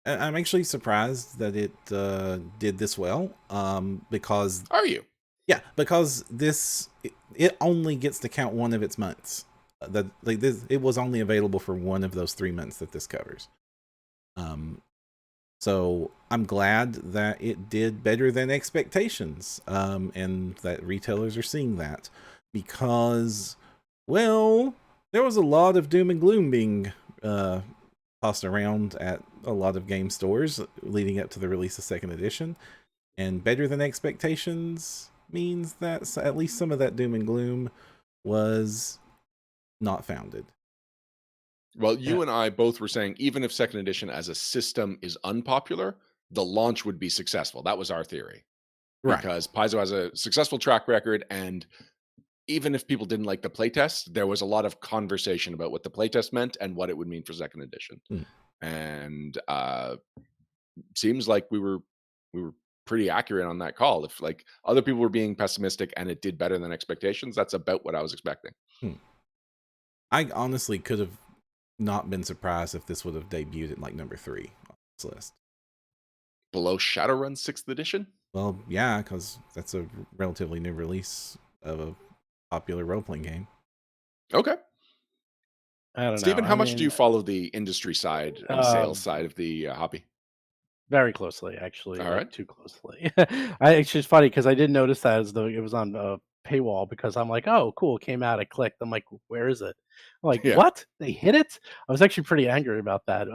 I'm actually surprised that it did this well. Because are you? Yeah, because it only gets to count one of its months. It was only available for one of those 3 months that this covers. So I'm glad that it did better than expectations, and that retailers are seeing that, because, well, there was a lot of doom and gloom being tossed around at a lot of game stores leading up to the release of 2nd edition, and better than expectations means that at least some of that doom and gloom was not founded. Well, you and I both were saying even if 2nd edition as a system is unpopular, the launch would be successful. That was our theory. Right. Because Paizo has a successful track record, and even if people didn't like the playtest, there was a lot of conversation about what the playtest meant and what it would mean for 2nd edition. And seems like we were pretty accurate on that call. If like other people were being pessimistic and it did better than expectations, that's about what I was expecting. I honestly could have not been surprised if this would have debuted at like number 3 on this list. Below Shadowrun 6th edition? Well, yeah, because that's a relatively new release of a popular role-playing game. Okay. I don't know. Steven, how much do you follow the industry side and sales side of the hobby? Very closely, actually. All right. Too closely. It's just funny because I didn't notice that as though it was on a paywall, because I'm like, oh, cool, it came out. I clicked. I'm like, where is it? I'm like, what? They hit it? I was actually pretty angry about that.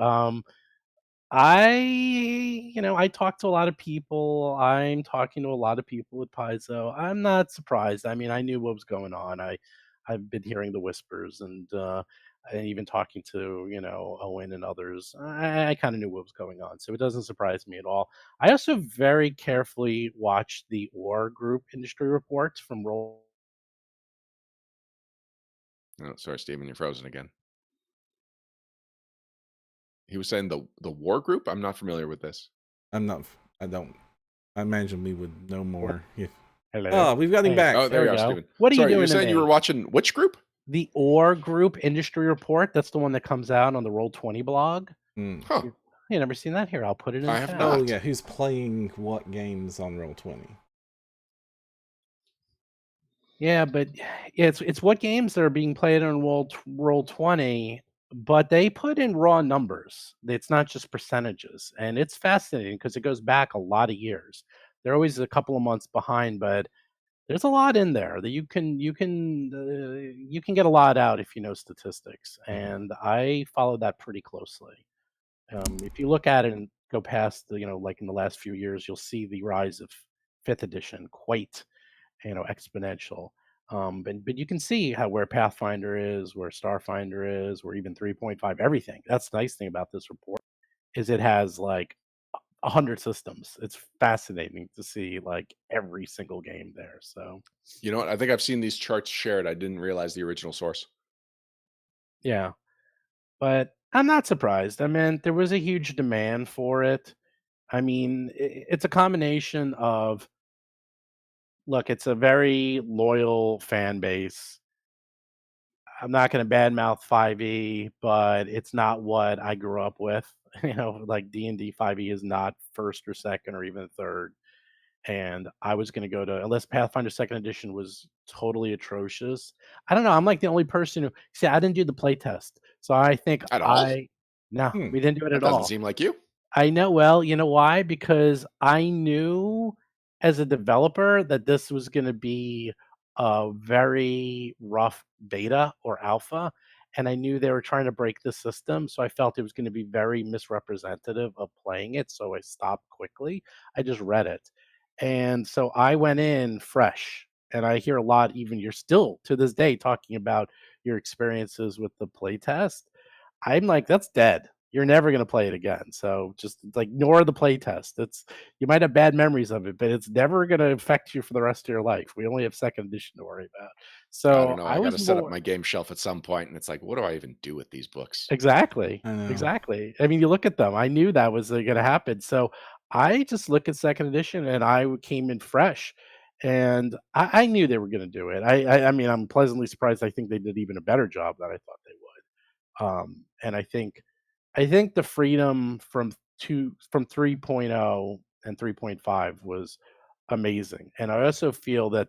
I talk to a lot of people. I'm talking to a lot of people at Paizo. I'm not surprised. I mean, I knew what was going on. I've been hearing the whispers, and even talking to Owen and others. I kind of knew what was going on, so it doesn't surprise me at all. I also very carefully watched the OR Group industry reports from Roll. Oh, sorry, Steven, you're frozen again. He was saying the War Group? I'm not familiar with this. I imagine we would know more. Hello. Oh, we've got him back. Oh, there you go, Steven. What are you doing? You're saying you were watching which group? The OR Group industry report. That's the one that comes out on the Roll20 blog. Huh. You never seen that? Here, I'll put it in. I have not. Oh yeah, who's playing what games on Roll20? Yeah, but it's what games that are being played on Roll20, but they put in raw numbers. It's not just percentages, and it's fascinating because it goes back a lot of years. They're always a couple of months behind, but There's a lot in there that you can get a lot out if you know statistics, Mhm. and I follow that pretty closely. If you look at it and go past like in the last few years, you'll see the rise of fifth edition quite exponential. But you can see how where Pathfinder is, where Starfinder is, where even 3.5, everything. That's the nice thing about this report is it has like 100 systems. It's fascinating to see like every single game there. So You know what? I think I've seen these charts shared. I didn't realize the original source. yeah, but I'm not surprised. I mean, there was a huge demand for it. I mean, it's a combination of look, it's a very loyal fan base. I'm not going to badmouth 5e, but it's not what I grew up with. Like D&D 5e is not first or second or even third. And I was going to go to unless Pathfinder Second Edition was totally atrocious. I don't know. I'm like the only person who see. I didn't do the playtest, so I think At all? no, Hmm. we didn't do it That at doesn't all. seem like you. I know. Well, you know why? Because I knew as a developer that this was going to be a very rough beta or alpha. And I knew they were trying to break the system. So I felt it was going to be very misrepresentative of playing it. So I stopped quickly. I just read it. And so I went in fresh. And I hear a lot, even you're still to this day talking about your experiences with the playtest. I'm like, that's dead. You're never gonna play it again. So just like ignore the play test. It's you might have bad memories of it, but it's never gonna affect you for the rest of your life. We only have second edition to worry about. I don't So know. I I got was to set up more my game shelf at some point, and it's like, what do I even do with these books? exactly. I know. Exactly. I mean, you look at them. I knew that was gonna happen. So I just look at second edition and came in fresh. And I knew they were gonna do it. I mean, I'm pleasantly surprised. I think they did even a better job than I thought they would. And I think the freedom from 3.0 and 3.5 was amazing. And I also feel that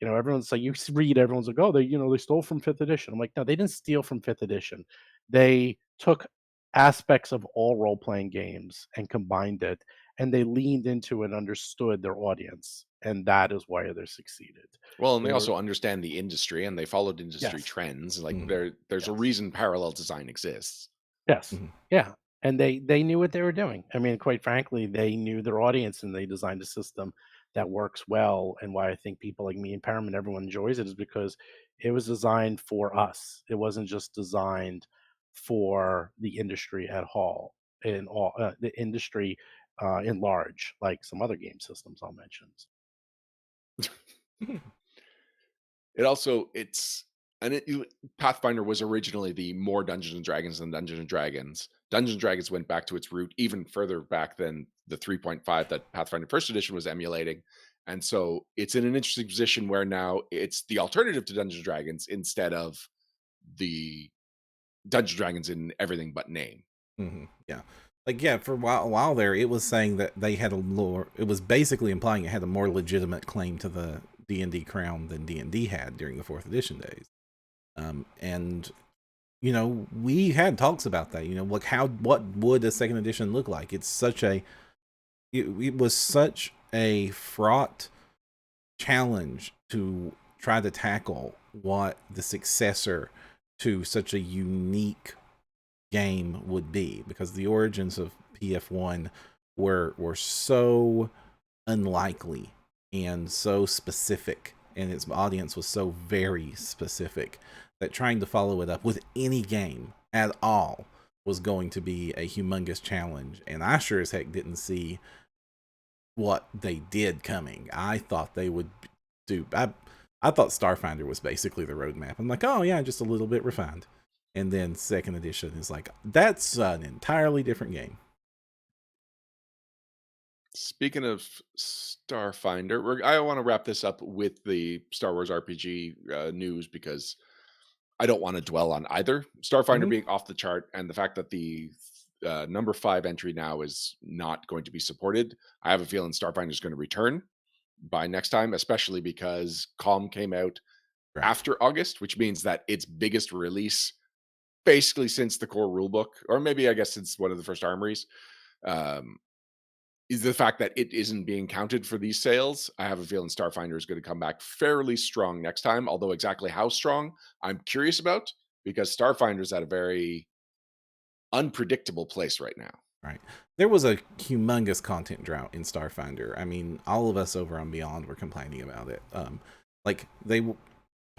everyone's like read everyone's like, oh, they stole from fifth edition. I'm like, no, they didn't steal from fifth edition. They took aspects of all role playing games and combined it, and they leaned into and understood their audience, and that is why they succeeded. Well, and they They were also understand the industry and they followed industry yes, trends. Like Mhm. there's a yes. reason parallel design exists. Yes. Mhm. Yeah, and they knew what they were doing. I mean, quite frankly, they knew their audience, and they designed a system that works well, and why I think people like me and Perram and everyone enjoys it is because it was designed for us. It wasn't just designed for the industry at all in all the industry, in large, like some other game systems I'll mention. It also it's and Pathfinder was originally the more Dungeons and Dragons than Dungeons and Dragons. Dungeons and Dragons went back to its root even further back than the 3.5 that Pathfinder First Edition was emulating. And so it's in an interesting position where now it's the alternative to Dungeons and Dragons instead of the Dungeons and Dragons in everything but name. Yeah. Like yeah, for a while there, it was saying that they had a more. It was basically implying it had a more legitimate claim to the D&D crown than D&D had during the fourth edition days. And we had talks about that. Like what would a second edition look like? It was such a fraught challenge to try to tackle what the successor to such a unique game would be, because the origins of PF1 were so unlikely and so specific, and its audience was so very specific, that trying to follow it up with any game at all was going to be a humongous challenge. And I sure as heck didn't see what they did coming. I thought they would do. I thought Starfinder was basically the roadmap. I'm like, oh yeah, just a little bit refined. And then second edition is like, that's an entirely different game. Speaking of Starfinder, I want to wrap this up with the Star Wars RPG news because I don't want to dwell on either Starfinder Hmm. being off the chart and the fact that the number 5 entry now is not going to be supported. I have a feeling Starfinder is going to return by next time, especially because Calm came out Right. after August, which means that its biggest release basically since the core rulebook, or maybe I guess since one of the first armories. Um, is the fact that it isn't being counted for these sales. I have a feeling Starfinder is going to come back fairly strong next time, although exactly how strong I'm curious about, because Starfinder's at a very unpredictable place right now. Right. There was a humongous content drought in Starfinder. I mean, all of us over on Beyond were complaining about it. Like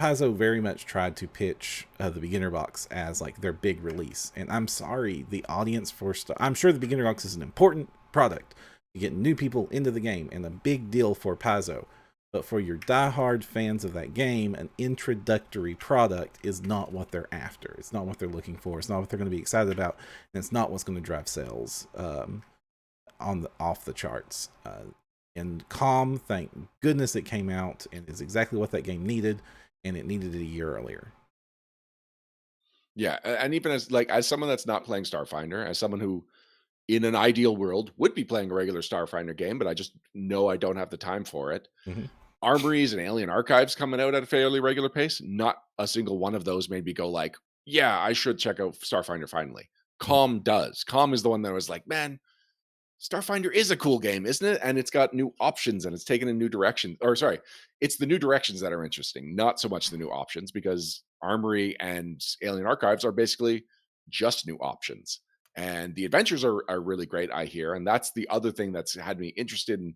Paizo very much tried to pitch the beginner box as like their big release, and I'm sorry, the audience for I'm sure the beginner box is an important product to get new people into the game and a big deal for Paizo. But for your diehard fans of that game, an introductory product is not what they're after. It's not what they're looking for. It's not what they're going to be excited about, and it's not what's going to drive sales off the charts. And Calm, thank goodness it came out, and is exactly what that game needed, and it needed it a year earlier. Yeah, and even as someone that's not playing Starfinder, as someone who in an ideal world would be playing a regular Starfinder game, but I just know I don't have the time for it. Mm-hmm. Armories and Alien Archives coming out at a fairly regular pace. Not a single one of those made me go like, yeah, I should check out Starfinder finally. Calm does. Calm is the one that was like, man, Starfinder is a cool game, isn't it? And it's got new options and it's taken a new direction. Or sorry, it's the new directions that are interesting, not so much the new options, because Armory and Alien Archives are basically just new options. And the adventures are really great, I hear. And that's the other thing that's had me interested in,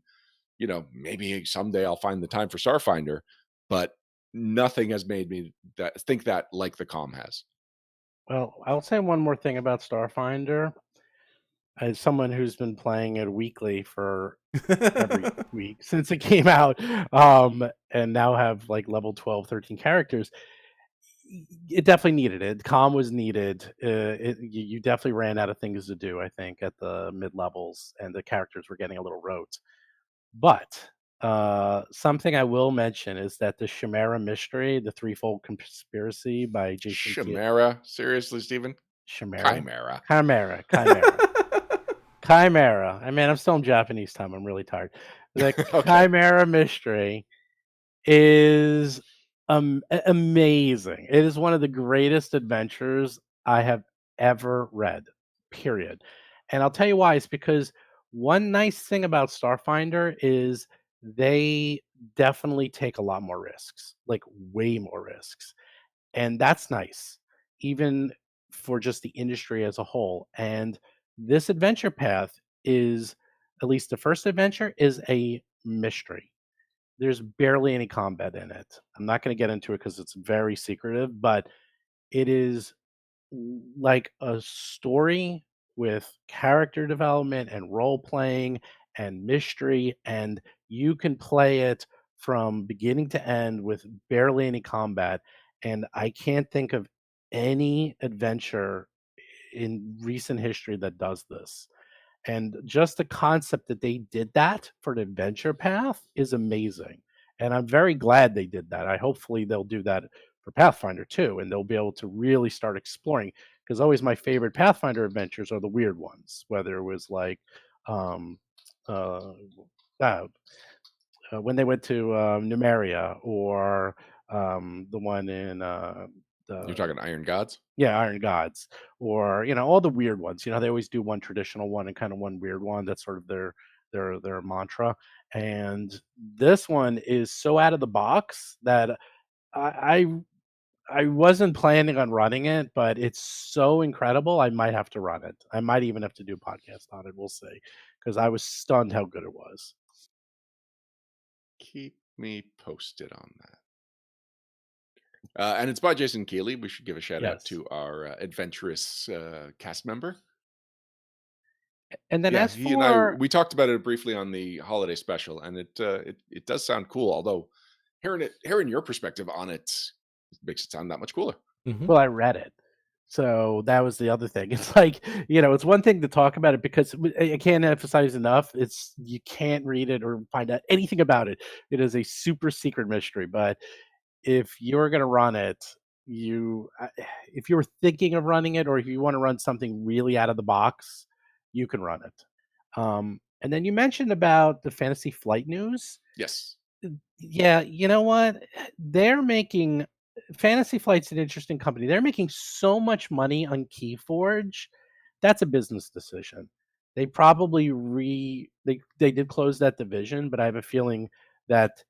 maybe someday I'll find the time for Starfinder, but nothing has made me think that like the Calm has. Well, I'll say one more thing about Starfinder. As someone who's been playing it weekly for every week since it came out, and now have like level 12, 13 characters, it definitely needed it. Calm was needed. You definitely ran out of things to do, I think, at the mid levels, and the characters were getting a little rote. But something I will mention is that the Chimera Mystery, the Threefold Conspiracy by Jason Chimera? Seriously, Steven? Chimera? Chimera. Chimera. I mean, I'm still in Japanese time. I'm really tired. The Okay. Chimera Mystery is amazing. It is one of the greatest adventures I have ever read, period. And I'll tell you why. It's because one nice thing about Starfinder is they definitely take a lot more risks, like way more risks. And that's nice, even for just the industry as a whole. And this adventure path is, at least the first adventure, is a mystery. There's barely any combat in it. I'm not going to get into it because it's very secretive, but it is like a story with character development and role playing and mystery, and you can play it from beginning to end with barely any combat. And I can't think of any adventure in recent history that does this. And just the concept that they did that for an adventure path is amazing. And I'm very glad they did that. I hopefully they'll do that for Pathfinder too, and they'll be able to really start exploring. Because always my favorite Pathfinder adventures are the weird ones, whether it was like um, uh, uh, when they went to Numeria, or the one in You're the talking Iron Gods? yeah, Iron Gods, or all the weird ones. They always do one traditional one and kind of one weird one. That's sort of their mantra. And this one is so out of the box that I I wasn't planning on running it, but it's so incredible. I might have to run it. I might even have to do a podcast on it. We'll see, because I was stunned how good it was. Keep me posted on that. And it's by Jason Keeley. We should give a shout out Yes, to our adventurous cast member. and then Yeah, as he and I for we talked about it briefly on the holiday special, and it does sound cool. Although hearing your perspective on it makes it sound that much cooler. Mm-hmm. well, I read it. So that was the other thing. It's like, it's one thing to talk about it because I can't emphasize enough. It's you can't read it or find out anything about it. It is a super secret mystery. But if you're going to run it, if you're thinking of running it, or if you want to run something really out of the box, you can run it. And then you mentioned about the Fantasy Flight News. Yes. Yeah, you know what? They're making Fantasy Flight's an interesting company. They're making so much money on Keyforge. That's a business decision. they probably they did close that division, but I have a feeling that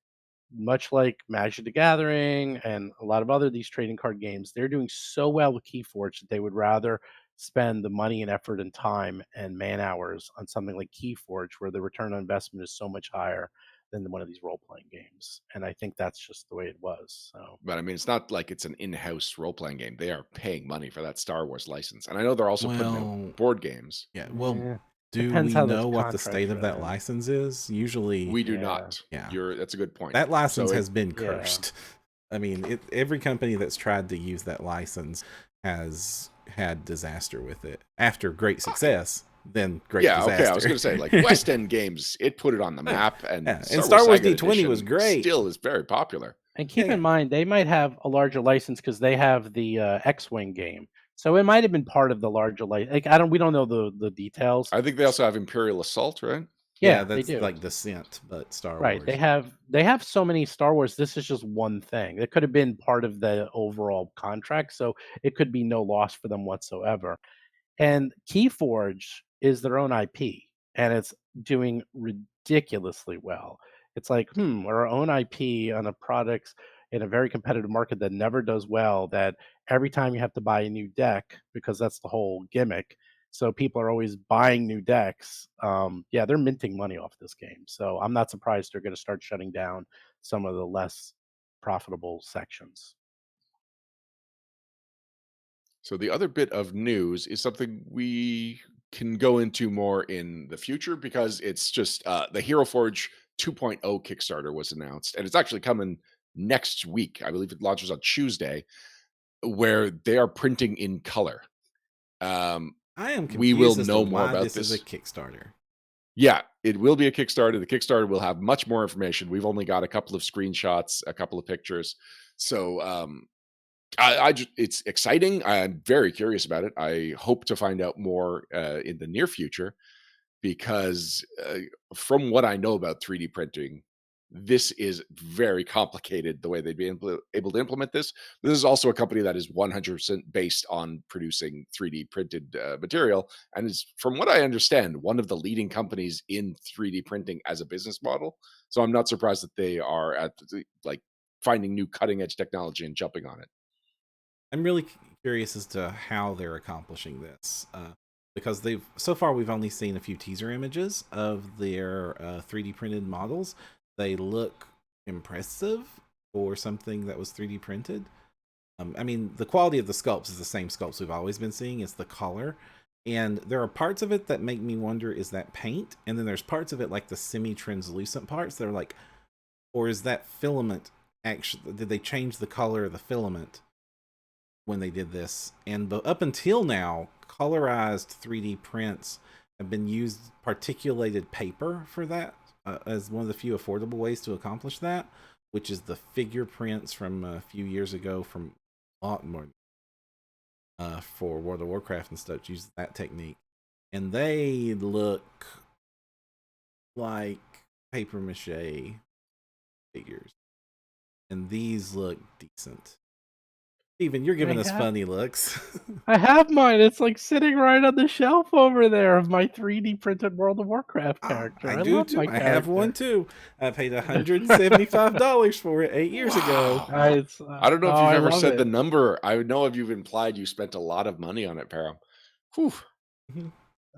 much like Magic the Gathering and a lot of other these trading card games, they're doing so well with Keyforge that they would rather spend the money and effort and time and man hours on something like Keyforge, where the return on investment is so much higher than one of these role playing games. And I think that's just the way it was. So But I mean, it's not like it's an in-house role-playing game. They are paying money for that Star Wars license, and I know they're also putting out Well, board games. yeah. Well, yeah, do depends we how those know what the contracts state of are that in. license is? Usually, We do Yeah, not. yeah. That's a good point. That license So has been yeah. cursed. I mean, every company that's tried to use that license has had disaster with it. After great success, then great yeah, disaster. okay. I was going to say, like West End Games, it put it on the map, and Yeah, and Star Wars Saga D20 was Edition great. Still is very popular. And keep Yeah. in mind, they might have a larger license because they have the X-wing game, so it might have been part of the larger license. Like we don't know the details. I think they also have Imperial Assault, right? Yeah, they That's do. like Descent, but Star Right. Wars. They have so many Star Wars. This is just one thing. It could have been part of the overall contract, so it could be no loss for them whatsoever. And Keyforge is their own IP, and it's doing ridiculously well. It's like, our own IP on a product in a very competitive market that never does well, that every time you have to buy a new deck, because that's the whole gimmick. So people are always buying new decks. Yeah, they're minting money off this game. So I'm not surprised they're going to start shutting down some of the less profitable sections. So the other bit of news is something we can go into more in the future, because it's just the Hero Forge 2.0 Kickstarter was announced, and it's actually coming next week. I believe it launches on Tuesday, where they are printing in color. I am We will confused as to know more why about this is a this. Kickstarter. Yeah, it will be a Kickstarter. The Kickstarter will have much more information. We've only got a couple of screenshots, a couple of pictures. So I just, it's exciting. I'm very curious about it. I hope to find out more in the near future, because from what I know about 3D printing, this is very complicated the way they'd be able to implement this. This is also a company that is 100% based on producing 3D printed material, and is, from what I understand, one of the leading companies in 3D printing as a business model. So I'm not surprised that they are like finding new cutting edge technology and jumping on it. I'm really curious as to how they're accomplishing this, because so far we've only seen a few teaser images of their 3D printed models. They look impressive for something that was 3D printed. I mean, the quality of the sculpts is the same sculpts we've always been seeing. It's the color. And there are parts of it that make me wonder, is that paint? And then there's parts of it, like the semi-translucent parts, that are like, or is that filament actually, did they change the color of the filament when they did this? And up until now, colorized 3D prints have been used particulated paper for that, as one of the few affordable ways to accomplish that, which is the figure prints from a few years ago from Lotmore for World of Warcraft and stuff. Use that technique, and they look like paper mache figures, and these look decent. Steven, you're giving us funny looks. I have mine. It's like sitting right on the shelf over there of my 3D printed World of Warcraft character. I do love too. my I character. have one too. I paid $175 for it 8 years ago. I don't know if you've ever said the number. I know if you've implied you spent a lot of money on it, Perram. Whew.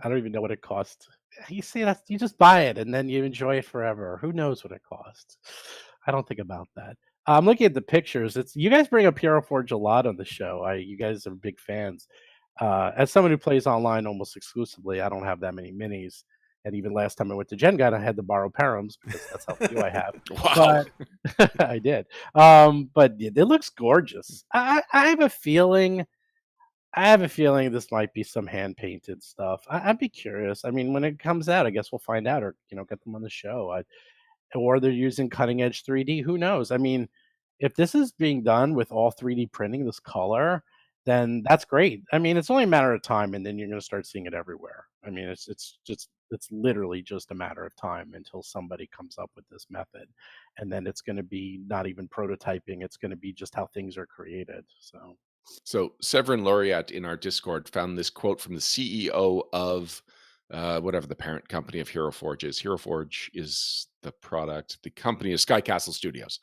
I don't even know what it cost. You see, you just buy it and then you enjoy it forever. Who knows what it costs? I don't think about that. I'm looking at the pictures. It's you guys bring up Hero Forge a lot on the show. You guys are big fans. As someone who plays online almost exclusively, I don't have that many minis. And even last time I went to Gen Con, I had to borrow Perrams because that's how few I have. Wow. But I did. But it looks gorgeous. I have a feeling. I have a feeling this might be some hand painted stuff. I'd be curious. I mean, when it comes out, I guess we'll find out, or get them on the show. Or they're using cutting edge 3D. Who knows? I mean, if this is being done with all 3D printing this color, then that's great. I mean, it's only a matter of time, and then you're going to start seeing it everywhere. I mean, it's literally just a matter of time until somebody comes up with this method, and then it's going to be not even prototyping. It's going to be just how things are created. So Severin Laureate in our Discord found this quote from the CEO of whatever the parent company of Hero Forge is. Hero Forge is the product. The company is Sky Castle Studios,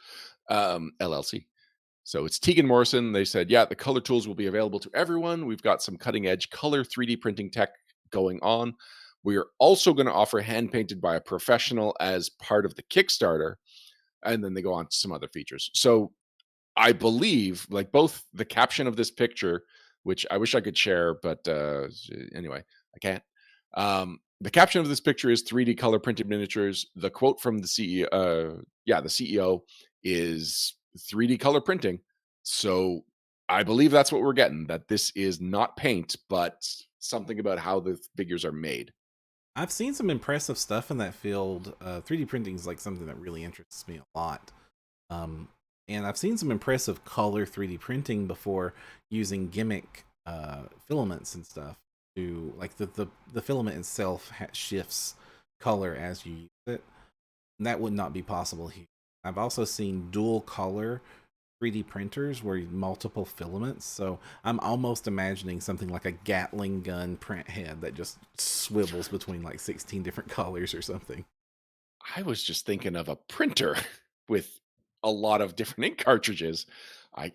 LLC. So it's Tegan Morrison. They said, yeah, the color tools will be available to everyone. We've got some cutting edge color 3D printing tech going on. We are also going to offer hand painted by a professional as part of the Kickstarter. And then they go on to some other features. So I believe, like, both the caption of this picture, which I wish I could share, but anyway, I can't. The caption of this picture is 3D color printed miniatures. The quote from the CEO, the CEO is 3D color printing. So I believe that's what we're getting, that this is not paint, but something about how the figures are made. I've seen some impressive stuff in that field. 3D printing is like something that really interests me a lot. And I've seen some impressive color 3D printing before using gimmick filaments and stuff. To like the filament itself shifts color as you use it. And that would not be possible here. I've also seen dual color 3D printers where multiple filaments. So I'm almost imagining something like a Gatling gun print head that just swivels between like 16 different colors or something. I was just thinking of a printer with a lot of different ink cartridges. I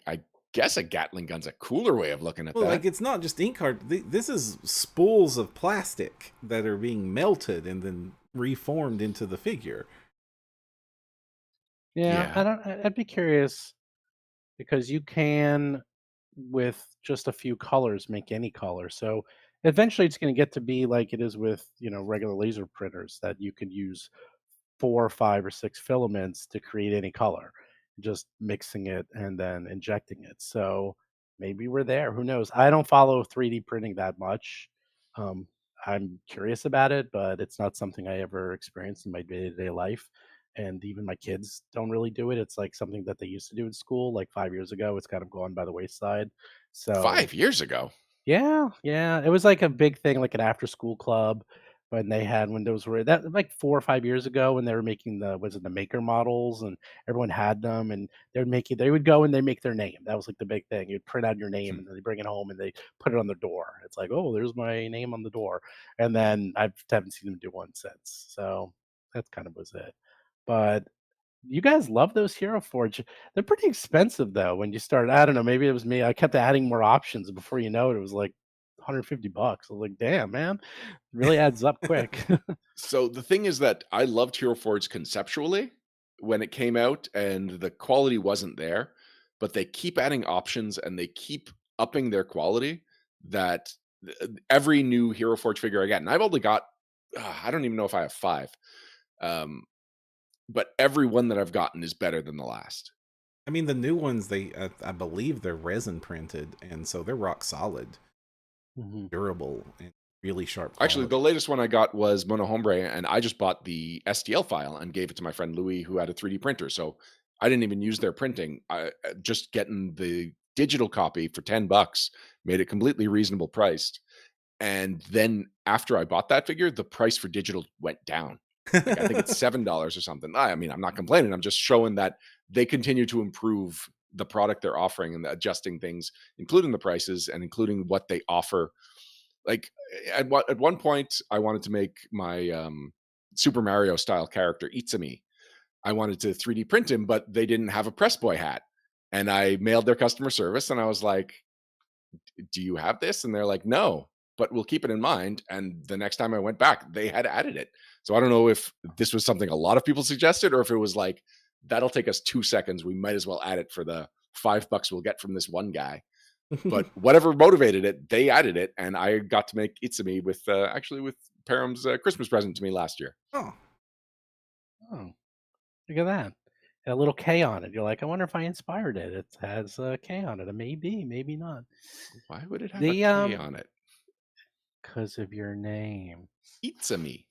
guess a Gatling gun's a cooler way of looking at Well, that. like it's not just ink cart. This is spools of plastic that are being melted and then reformed into the figure. Yeah, I'd be curious because you can, with just a few colors, make any color. So eventually, it's going to get to be like it is with regular laser printers that you could use 4, 5, or 6 filaments to create any color, just mixing it and then injecting it. So maybe we're there. Who knows? I don't follow 3D printing that much. Um, I'm curious about it, but it's not something I ever experienced in my day-to-day life. And even my kids don't really do it. It's like something that they used to do in school like 5 years ago. It's kind of gone by the wayside. So 5 years ago. yeah. It was like a big thing, like an after school club when those were that like 4 or 5 years ago when they were making the maker models and everyone had them and they would go and they make their name. That was like the big thing. You'd print out your name Hmm. and then they bring it home and they put it on the door. It's like, oh, there's my name on the door. And then I haven't seen them do one since. So that kind of was it. But you guys love those Hero Forge. They're pretty expensive though when you start. I don't know, maybe it was me. I kept adding more options. Before you know it, it was like $150. I was like, damn, man. It really adds up quick. So the thing is that I loved Hero Forge conceptually when it came out, and the quality wasn't there. But they keep adding options and they keep upping their quality. That every new Hero Forge figure I get, and I've only got, I don't even know if I have 5. Um, but every one that I've gotten is better than the last. I mean, the new ones, I believe they're resin printed, and so they're rock solid, Mhm. durable, and really sharp Actually, the quality. latest one I got was Mono Hombre, and I just bought the STL file and gave it to my friend Louis, who had a 3D printer. So I didn't even use their printing. I just getting the digital copy for $10 made it completely reasonable priced. And then after I bought that figure, the price for digital went down. Like I think it's $7 or something. I mean, I'm not complaining. I'm just showing that they continue to improve the product they're offering and adjusting things, including the prices and including what they offer. Like at one point, I wanted to make my Super Mario style character Itzumi. I wanted to 3D print him, but they didn't have a press boy hat. And I mailed their customer service and I was like, do you have this? And they're like, no, but we'll keep it in mind. And the next time I went back, they had added it. So I don't know if this was something a lot of people suggested or if it was like, that'll take us 2 seconds. We might as well add it for the $5 we'll get from this one guy. But whatever motivated it, they added it. And I got to make Itzumi with with Perram's Christmas present to me last year. Oh, Oh, look at that. And a little K on it. You're like, I wonder if I inspired it. It has a K on it. Maybe, maybe not. Why would it have a The K on it? because of your name. Itzumi.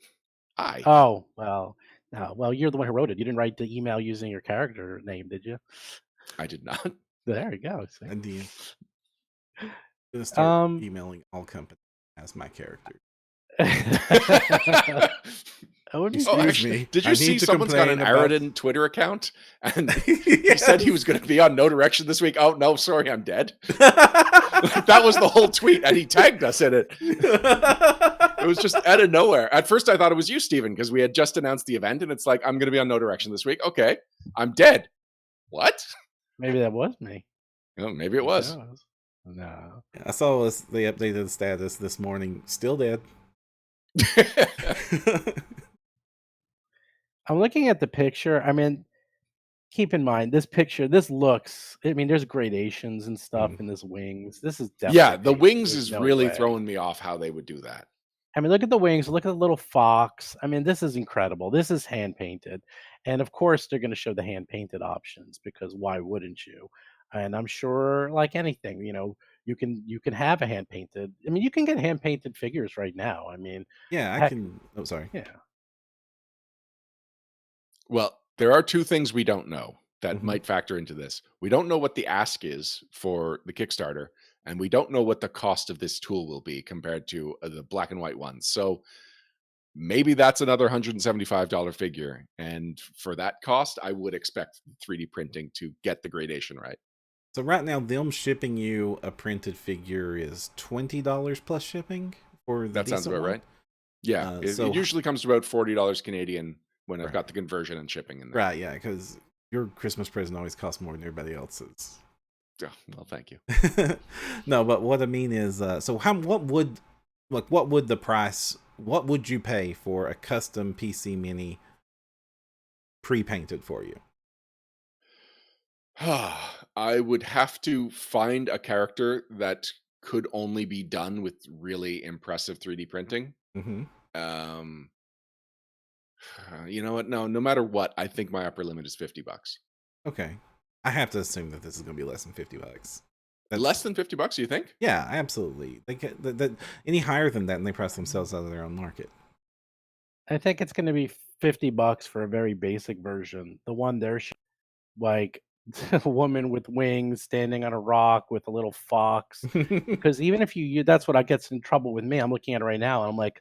I. Oh, well, no. Well, you're the one who wrote it. You didn't write the email using your character name, did you? I did not. There you go. See? and I'm gonna start Um, emailing all companies as my character. that would be Excuse Oh, great. actually, me, did I you need see to someone's got an complain about- Aridin Twitter account? And he said he was going to be on No Direction this week. Oh, no, sorry, I'm dead. That was the whole tweet, and he tagged us in it. It was just out of nowhere. At first, I thought it was you, Steven, because we had just announced the event, and it's like, I'm going to be on No Direction this week. Okay, I'm dead. What? Maybe that was me. Oh, maybe it Who was. knows? No. I saw this, they updated the status this morning. Still dead. I'm looking at the picture. I mean, keep in mind this picture. This looks. I mean, there's gradations and stuff in this wings. This is definitely. Yeah, the painted. wings There's is no really way. throwing me off how they would do that. I mean, look at the wings. Look at the little fox. I mean, this is incredible. This is hand painted, and of course, they're going to show the hand painted options because why wouldn't you? And I'm sure, like anything, you can have a hand painted. I mean, you can get hand painted figures right now. I mean, Yeah, I heck, can. Oh, sorry. yeah. Well, there are two things we don't know that Mhm. might factor into this. We don't know what the ask is for the Kickstarter, and we don't know what the cost of this tool will be compared to the black and white ones. So maybe that's another $175 figure. And for that cost, I would expect 3D printing to get the gradation right. So right now, them shipping you a printed figure is $20 plus shipping for the That sounds decent about one? right. Yeah, it So usually comes to about $40 Canadian when I've got the conversion and shipping in there. right, yeah, because your Christmas present always costs more than everybody else's. Oh, well, thank you. No, but what I mean is, so what would the price? What would you pay for a custom PC Mini pre-painted for you? I would have to find a character that could only be done with really impressive 3D printing. Mm-hmm. You know what? No matter what, I think my upper limit is $50. Okay, I have to assume that this is going to be less than $50. Less than $50, you think? Yeah, absolutely. They get that any higher than that, and they price themselves out of their own market. I think it's going to be $50 for a very basic version. The one there, like a woman with wings standing on a rock with a little fox. Because even if that's what I gets in trouble with me. I'm looking at it right now, and I'm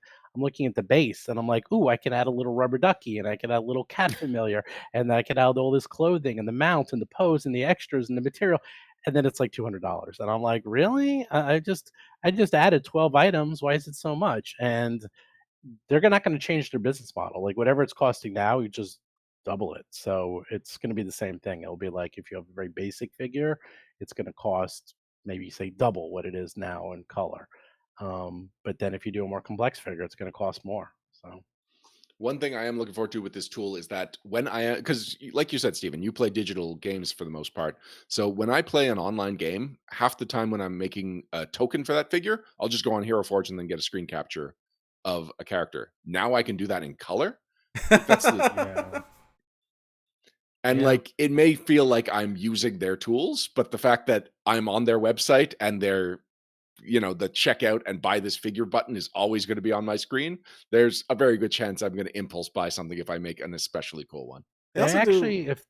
looking at the base, and I'm like, ooh, I can add a little rubber ducky, and I can add a little cat familiar, and I can add all this clothing and the mount and the pose and the extras and the material, and then it's like $200, and I'm like, really? I just added 12 items. Why is it so much? And they're not going to change their business model. Like whatever it's costing now, you just double it. So it's going to be the same thing. It'll be like if you have a very basic figure, it's going to cost maybe say double what it is now in color. But then if you do a more complex figure, it's going to cost more. So One thing I am looking forward to with this tool is that because like you said, Steven, you play digital games for the most part. So when I play an online game, half the time when I'm making a token for that figure, I'll just go on Hero Forge and then get a screen capture of a character. Now I can do that in color. That's the yeah. And Yeah. like it may feel like I'm using their tools, but the fact that I'm on their website and their the checkout and buy this figure button is always going to be on my screen, there's a very good chance I'm going to impulse buy something if I make an especially cool one. They They also actually, do. if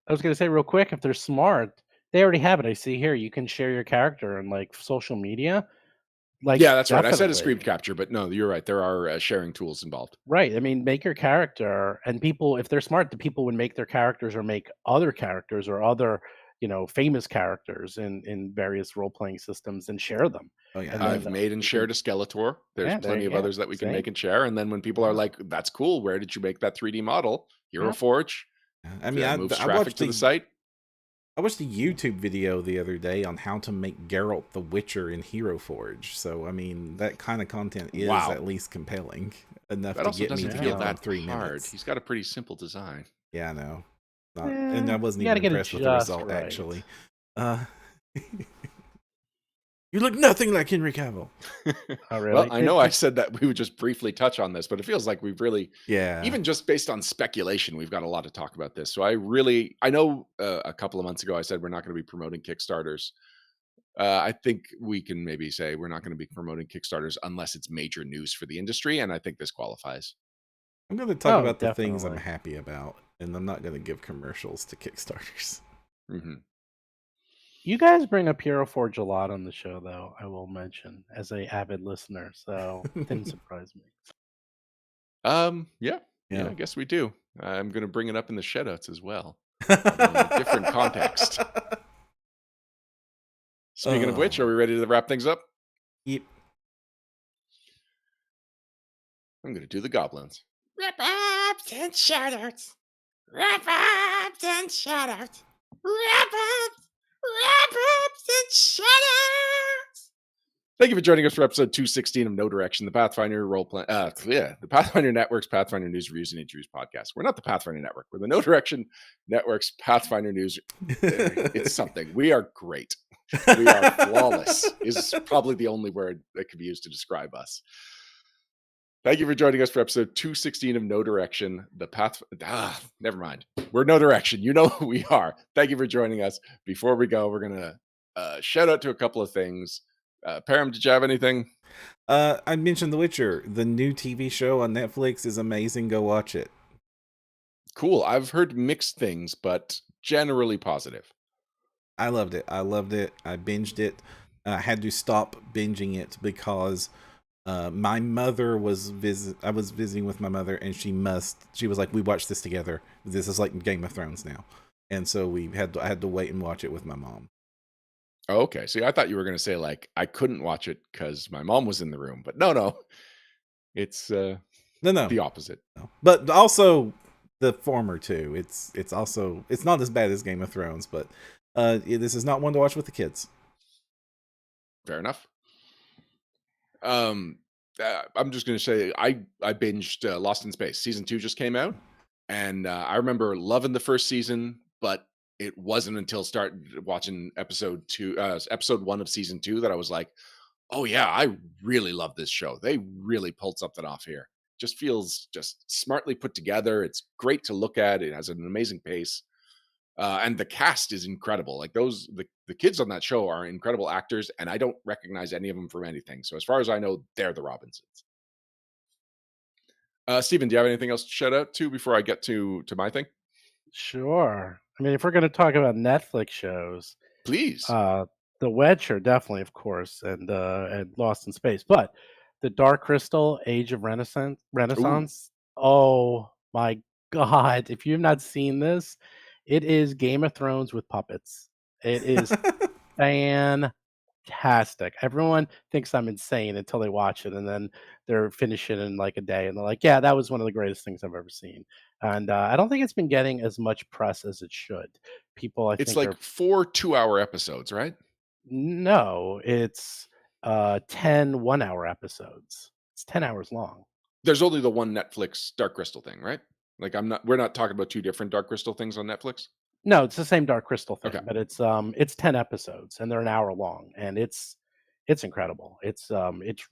I was going to say real quick, if they're smart, they already have it. I see here you can share your character on like social media. Like Yeah, that's right. I said a screen definitely. capture, but no, you're right. There are sharing tools involved. Right. I mean, make your character, and people, if they're smart, the people would make their characters or make other characters or other, famous characters in various role playing systems and share them. Oh yeah, And I've then made and you can, shared a Skeletor. There's yeah, there, plenty of yeah, others that we can see, make and share. And then when people are yeah, like, that's cool, where did you make that 3D model? Hero yeah. Forge I mean, moves I traffic watched to the site. I watched a YouTube video the other day on how to make Geralt the Witcher in Hero Forge. So I mean, that kind of content is Wow. at least compelling enough That to also get me doesn't to feel get that through 3 hard. minutes. He's got a pretty simple design. Yeah, I know. And I wasn't You got to even get it impressed with the just result, right. actually. You look nothing like Henry Cavill. Oh, really? Well, I know I said that we would just briefly touch on this, but it feels like we've really, Yeah. even just based on speculation, we've got a lot to talk about this. So I know a couple of months ago I said we're not going to be promoting Kickstarters. I think we can maybe say we're not going to be promoting Kickstarters unless it's major news for the industry, and I think this qualifies. I'm going to talk Oh, about the things I'm definitely. happy about, and I'm not going to give commercials to Kickstarters. hmm You guys bring up Hero Forge a lot on the show, though, I will mention, as a avid listener, so it didn't surprise me. Yeah, Yeah. I guess we do. I'm going to bring it up in the shoutouts as well, although in a different context. Speaking of which, are we ready to wrap things up? Yep. I'm gonna do the goblins. Wrap-ups and shoutouts. Wrap-ups and shoutouts. Wrap-ups. Wrap-ups and shoutouts. Thank you for joining us for episode 216 of No Direction, the Pathfinder the Pathfinder Network's Pathfinder News Reviews and Interviews podcast. We're not the Pathfinder Network. We're the No Direction Network's Pathfinder News. It's something. We are great. We are flawless. Is probably the only word that could be used to describe us. Thank you for joining us for episode 216 of No Direction, the never mind. We're No Direction. You know who we are. Thank you for joining us. Before we go, we're going to shout out to a couple of things. Perram, did you have anything? I mentioned The Witcher. The new TV show on Netflix is amazing. Go watch it. Cool. I've heard mixed things, but generally positive. I loved it. I binged it. I had to stop binging it because my mother was I was visiting with my mother, and she was like, we watched this together. This is like Game of Thrones now. And so I had to wait and watch it with my mom. Oh, okay. See, I thought you were going to say like I couldn't watch it because my mom was in the room, but no, it's no, the opposite. No. But also the former too. It's not as bad as Game of Thrones, but this is not one to watch with the kids. Fair enough. I'm just going to say I binged Lost in Space. Season 2 just came out, and I remember loving the first season, but it wasn't until started watching episode 1 of season 2 that I was like, oh yeah, I really love this show. They really pulled something off here. Just feels just smartly put together. It's great to look at. It has an amazing pace. And the cast is incredible. Like the kids on that show are incredible actors, and I don't recognize any of them from anything. So as far as I know, they're the Robinsons. Steven, do you have anything else to shout out to before I get to my thing? Sure. I mean, if we're going to talk about Netflix shows, Please. The Witcher, definitely, of course, and Lost in Space. But the Dark Crystal: Age of Renaissance. Oh my God! If you've not seen this, it is Game of Thrones with puppets. It is fantastic. Everyone thinks I'm insane until they watch it, and then they're finishing in like a day, and they're like, "Yeah, that was one of the greatest things I've ever seen." And I don't think it's been getting as much press as it should. People, I It's think, like 4 2-hour episodes, right? no, it's 10 1-hour episodes. It's 10 hours long. There's only the one Netflix Dark Crystal thing, right? Like we're not talking about 2 different Dark Crystal things on Netflix. No, it's the same Dark Crystal thing, Okay. but it's 10 episodes, and they're an hour long, and it's incredible. It's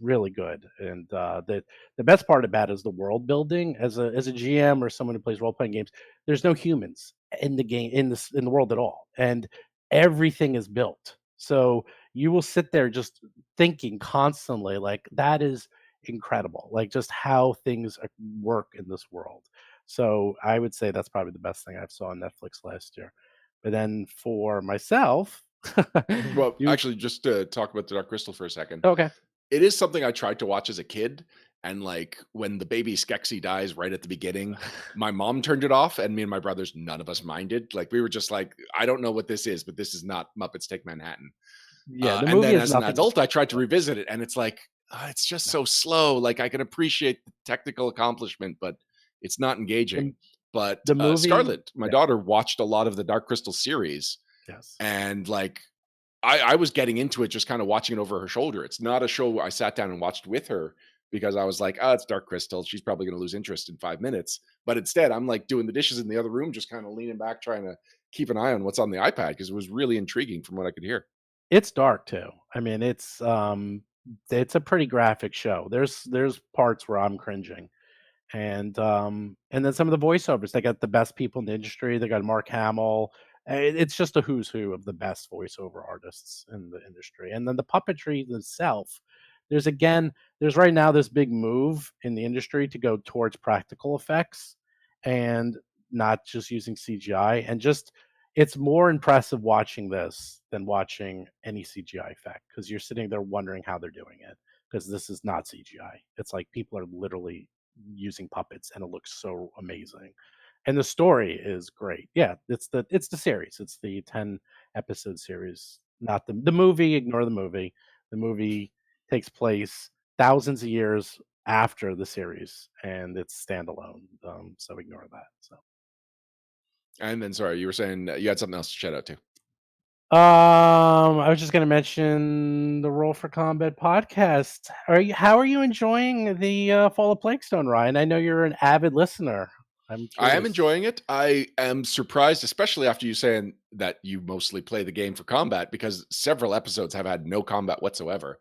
really good, and the best part about it is the world building. As a GM or someone who plays role playing games, there's no humans in the game in the world at all, and everything is built. So you will sit there just thinking constantly, like, that is incredible, like just how things work in this world. So I would say that's probably the best thing I saw on Netflix last year. But then for myself, Well, you actually, just to talk about the Dark Crystal for a second. okay. It is something I tried to watch as a kid, and like when the baby Skeksis dies right at the beginning, my mom turned it off, and me and my brothers, none of us minded. Like we were just like, I don't know what this is, but this is not Muppets Take Manhattan. Yeah, the And movie then is as an nothing. adult, I tried to revisit it, and it's like, it's just so slow. Like I can appreciate the technical accomplishment, but it's not engaging. But the movie, Scarlett, my daughter, watched a lot of the Dark Crystal series, yes, and like I was getting into it just kind of watching it over her shoulder. It's not a show I sat down and watched with her because I was like, oh, it's Dark Crystal. She's probably going to lose interest in 5 minutes. But instead, I'm like doing the dishes in the other room, just kind of leaning back, trying to keep an eye on what's on the iPad because it was really intriguing from what I could hear. it's dark too. I mean, it's a pretty graphic show. There's parts where I'm cringing. And then some of the voiceovers, they got the best people in the industry. They got Mark Hamill. It's just a who's who of the best voiceover artists in the industry. And then the puppetry itself, there's right now this big move in the industry to go towards practical effects and not just using CGI. And just it's more impressive watching this than watching any CGI effect because you're sitting there wondering how they're doing it because this is not CGI. It's like people are literally using puppets and it looks so amazing, and the story is great. Yeah, it's the series. It's the 10 episode series, not the movie. Ignore the movie. The movie takes place thousands of years after the series, and it's standalone. So ignore that. So. And then, sorry, you were saying you had something else to shout out to. I was just going to mention the Roll for Combat podcast. How are you enjoying the Fall of Plaguestone, Ryan? I know you're an avid listener. I'm curious. I am enjoying it. I am surprised, especially after you saying that you mostly play the game for combat, because several episodes have had no combat whatsoever.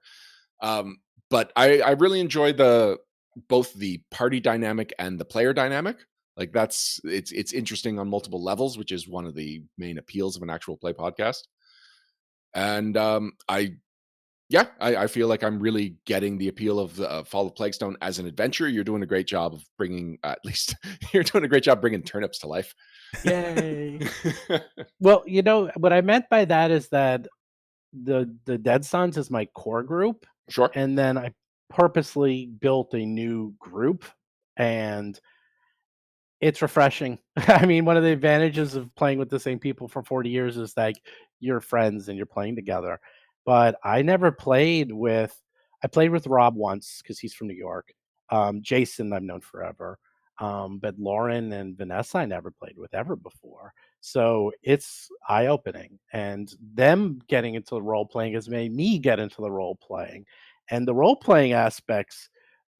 But I really enjoy both the party dynamic and the player dynamic. Like it's interesting on multiple levels, which is one of the main appeals of an actual play podcast. And I feel like I'm really getting the appeal of the Fall of Plaguestone as an adventure. You're doing a great job of bringing, at least you're doing a great job bringing turnips to life. Yay. Well, what I meant by that is that the Dead Sons is my core group. Sure. And then I purposely built a new group, and it's refreshing. I mean, one of the advantages of playing with the same people for 40 years is like you're friends and you're playing together. But I played with Rob once because he's from New York. Jason, I've known forever. But Lauren and Vanessa, I never played with ever before. So it's eye opening. And them getting into the role playing has made me get into the role playing. And the role playing aspects,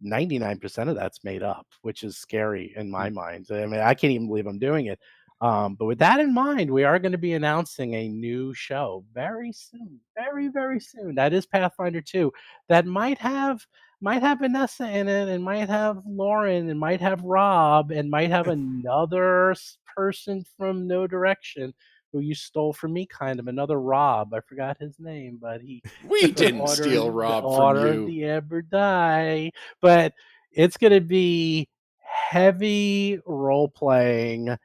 99% of that's made up, which is scary in my mind. I mean, I can't even believe I'm doing it. But with that in mind, we are going to be announcing a new show very soon, very, very soon. That is Pathfinder 2. That might have Vanessa in it, and might have Lauren, and might have Rob, and might have another person from No Direction who you stole from me, kind of another Rob. I forgot his name, but we didn't steal Rob from Order you. of the Ever Die. But it's going to be heavy role playing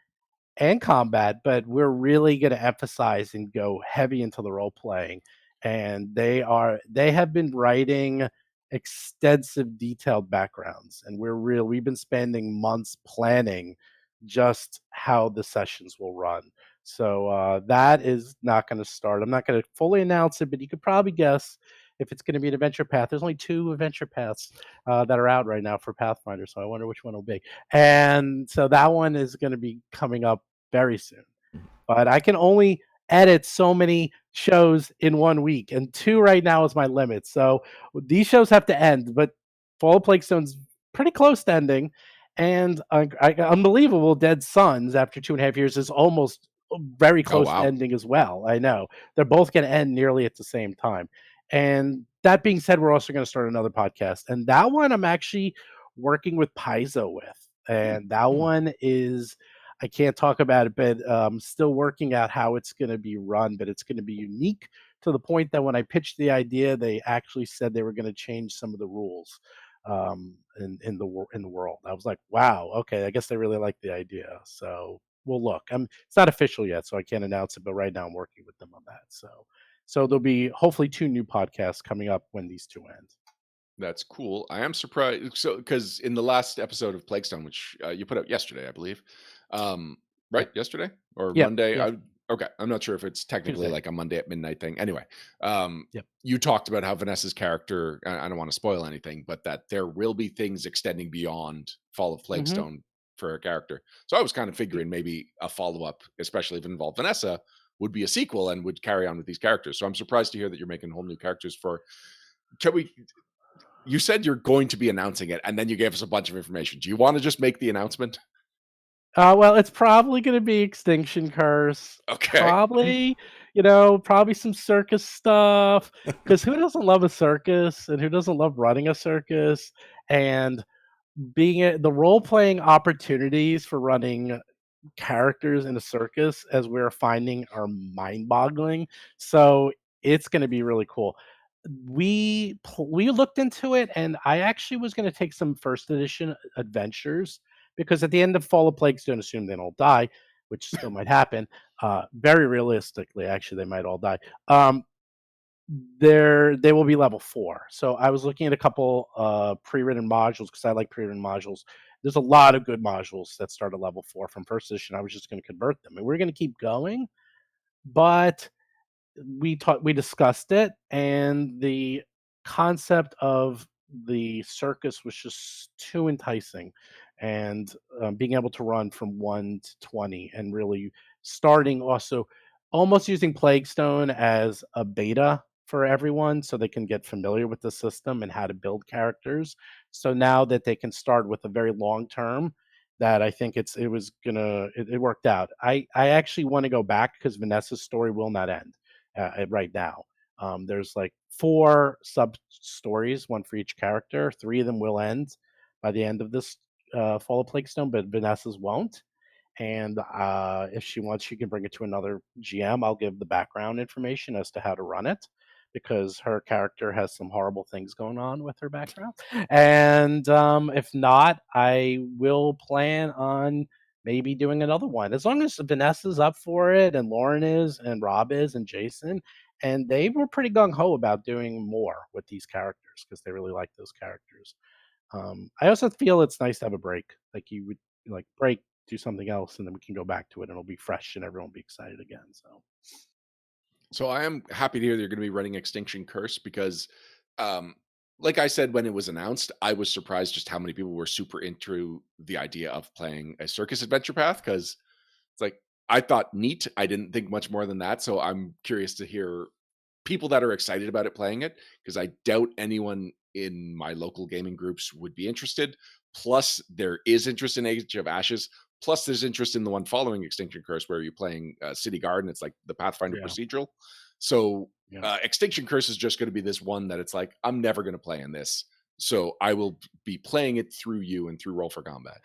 and combat, but we're really going to emphasize and go heavy into the role playing. And they have been writing extensive detailed backgrounds, and we've been spending months planning just how the sessions will run. So that is not going to start. I'm not going to fully announce it, but you could probably guess if it's going to be an adventure path. There's only 2 adventure paths that are out right now for Pathfinder, so I wonder which one will be. And so that one is going to be coming up very soon. But I can only edit so many shows in 1 week, and 2 right now is my limit. So these shows have to end, but Fall of Plaguestone's pretty close to ending. And Unbelievable Dead Sons, after 2.5 years, is almost very close to ending as well. I know. They're both going to end nearly at the same time. And that being said, we're also going to start another podcast. And that one I'm actually working with Paizo with. And that one is, I can't talk about it, but still working out how it's going to be run. But it's going to be unique to the point that when I pitched the idea, they actually said they were going to change some of the rules in the world. I was like, wow, okay, I guess they really like the idea. So we'll look. It's not official yet, so I can't announce it. But right now, I'm working with them on that. So there'll be hopefully 2 new podcasts coming up when these 2 end. That's cool. I am surprised. So, because in the last episode of Plaguestone, which you put out yesterday, I believe, right? Yesterday or Monday? Yeah. Okay. I'm not sure if it's technically Tuesday. like a Monday at midnight thing. Anyway, Yep. you talked about how Vanessa's character, I don't want to spoil anything, but that there will be things extending beyond Fall of Plaguestone for her character. So I was kind of figuring maybe a follow-up, especially if it involved Vanessa, would be a sequel and would carry on with these characters. So I'm surprised to hear that you're making whole new characters for. You said you're going to be announcing it, and then you gave us a bunch of information. Do you want to just make the announcement? Well, it's probably going to be Extinction Curse. Okay. Probably, probably some circus stuff. Because who doesn't love a circus, and who doesn't love running a circus, and being the role-playing opportunities for running characters in a circus, as we're finding, are mind-boggling. So it's going to be really cool. We looked into it, and I actually was going to take some first edition adventures, because at the end of Fall of Plagues, don't assume they don't die, which still might happen. Very realistically, actually, they might all die. They will be level 4. So I was looking at a couple pre-written modules, because I like pre-written modules. There's a lot of good modules that start at level 4 from first edition. I was just going to convert them, and we're going to keep going. But we discussed it, and the concept of the circus was just too enticing, and being able to run from 1 to 20 and really starting also almost using Plague Stone as a beta for everyone so they can get familiar with the system and how to build characters. So now that they can start with a very long term, that I think it worked out. I actually want to go back because Vanessa's story will not end right now. There's like 4 sub stories, one for each character. 3 of them will end by the end of this Fall of Plaguestone, but Vanessa's won't. And if she wants, she can bring it to another GM. I'll give the background information as to how to run it because her character has some horrible things going on with her background. And if not, I will plan on maybe doing another one as long as Vanessa's up for it, and Lauren is, and Rob is, and Jason. And they were pretty gung ho about doing more with these characters because they really like those characters. I also feel it's nice to have a break. Like you would like break, do something else, and then we can go back to it, and it'll be fresh, and everyone will be excited again. So I am happy to hear you're going to be running Extinction Curse because, um, like I said when it was announced, I was surprised just how many people were super into the idea of playing a circus adventure path because it's like I thought neat. I didn't think much more than that. So I'm curious to hear people that are excited about it playing it because I doubt anyone in my local gaming groups would be interested. Plus, there is interest in Age of Ashes. Plus, there's interest in the one following Extinction Curse where you're playing City Guard and it's like the Pathfinder Yeah, procedural. So, yeah. Extinction Curse is just going to be this one that it's like, I'm never going to play in this. So, I will be playing it through you and through Roll for Combat.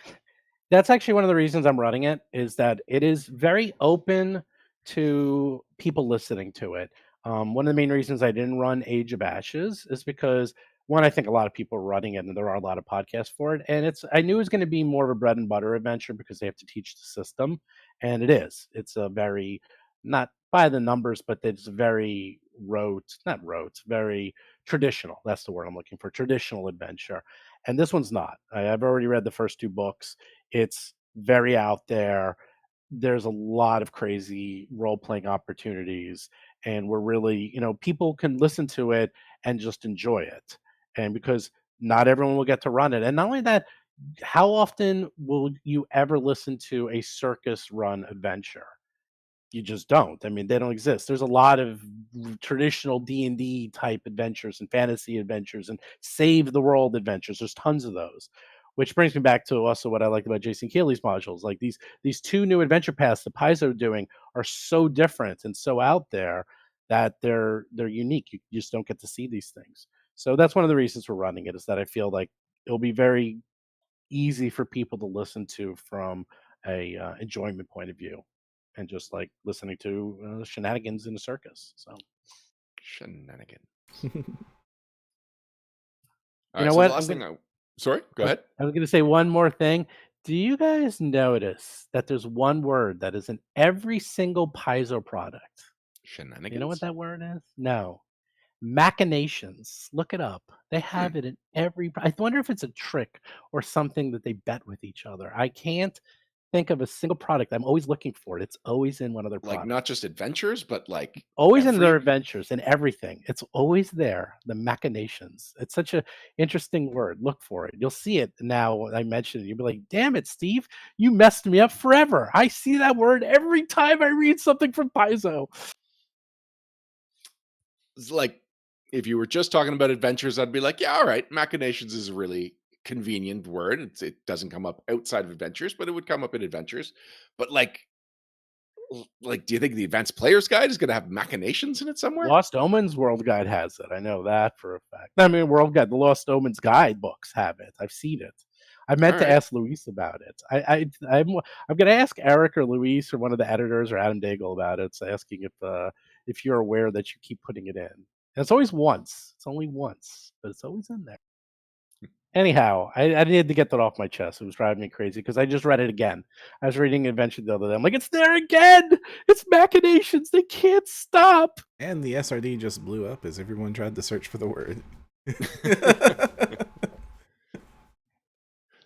That's actually one of the reasons I'm running it, is that it is very open to people listening to it. One of the main reasons I didn't run Age of Ashes is because one, I think a lot of people are running it, and there are a lot of podcasts for it. And I knew it was going to be more of a bread and butter adventure because they have to teach the system, and it is. It's a very not by the numbers, but it's very not rote, very traditional. That's the word I'm looking for. Traditional adventure, and this one's not. I've already read the first 2 books. It's very out there. There's a lot of crazy role playing opportunities, and we're really, people can listen to it and just enjoy it. And because not everyone will get to run it. And not only that, how often will you ever listen to a circus run adventure? You just don't. I mean, they don't exist. There's a lot of traditional D&D type adventures and fantasy adventures and save the world adventures. There's tons of those. Which brings me back to also what I liked about Jason Keeley's modules. Like these 2 new adventure paths the Paizo are doing are so different and so out there that they're unique. You just don't get to see these things. So that's one of the reasons we're running it, is that I feel like it'll be very easy for people to listen to from a enjoyment point of view, and just like listening to shenanigans in a circus. So Shenanigan. you All right. know So the what? last thing sorry, go ahead. I was going to say one more thing. Do you guys notice that there's one word that is in every single Paizo product? Shenanigans. You know what that word is? No. Machinations. Look it up. They have it in every. I wonder if it's a trick or something that they bet with each other. I can't think of a single product. I'm always looking for it. It's always in one of their Like products. not just adventures, but like Always in their adventures and everything. It's always there. The machinations. It's such a interesting word. Look for it. You'll see it now. I mentioned it. You'll be like, "Damn it, Steve! You messed me up forever." I see that word every time I read something from Paizo. It's like if you were just talking about adventures, I'd be like, yeah, all right. Machinations is a really convenient word. It doesn't come up outside of adventures, but it would come up in adventures. But do you think the advanced player's guide is going to have machinations in it somewhere? Lost Omens World Guide has it. I know that for a fact. I mean, World Guide, the Lost Omens Guide books have it. I've seen it. I meant to ask Luis about it. I'm going to ask Eric or Luis or one of the editors or Adam Daigle about it. So asking if you're aware that you keep putting it in. And it's always once. It's only once, but it's always in there. Anyhow, I needed to get that off my chest. It was driving me crazy because I just read it again. I was reading Adventure the other day. I'm like, it's there again! It's machinations! They can't stop! And the SRD just blew up as everyone tried to search for the word.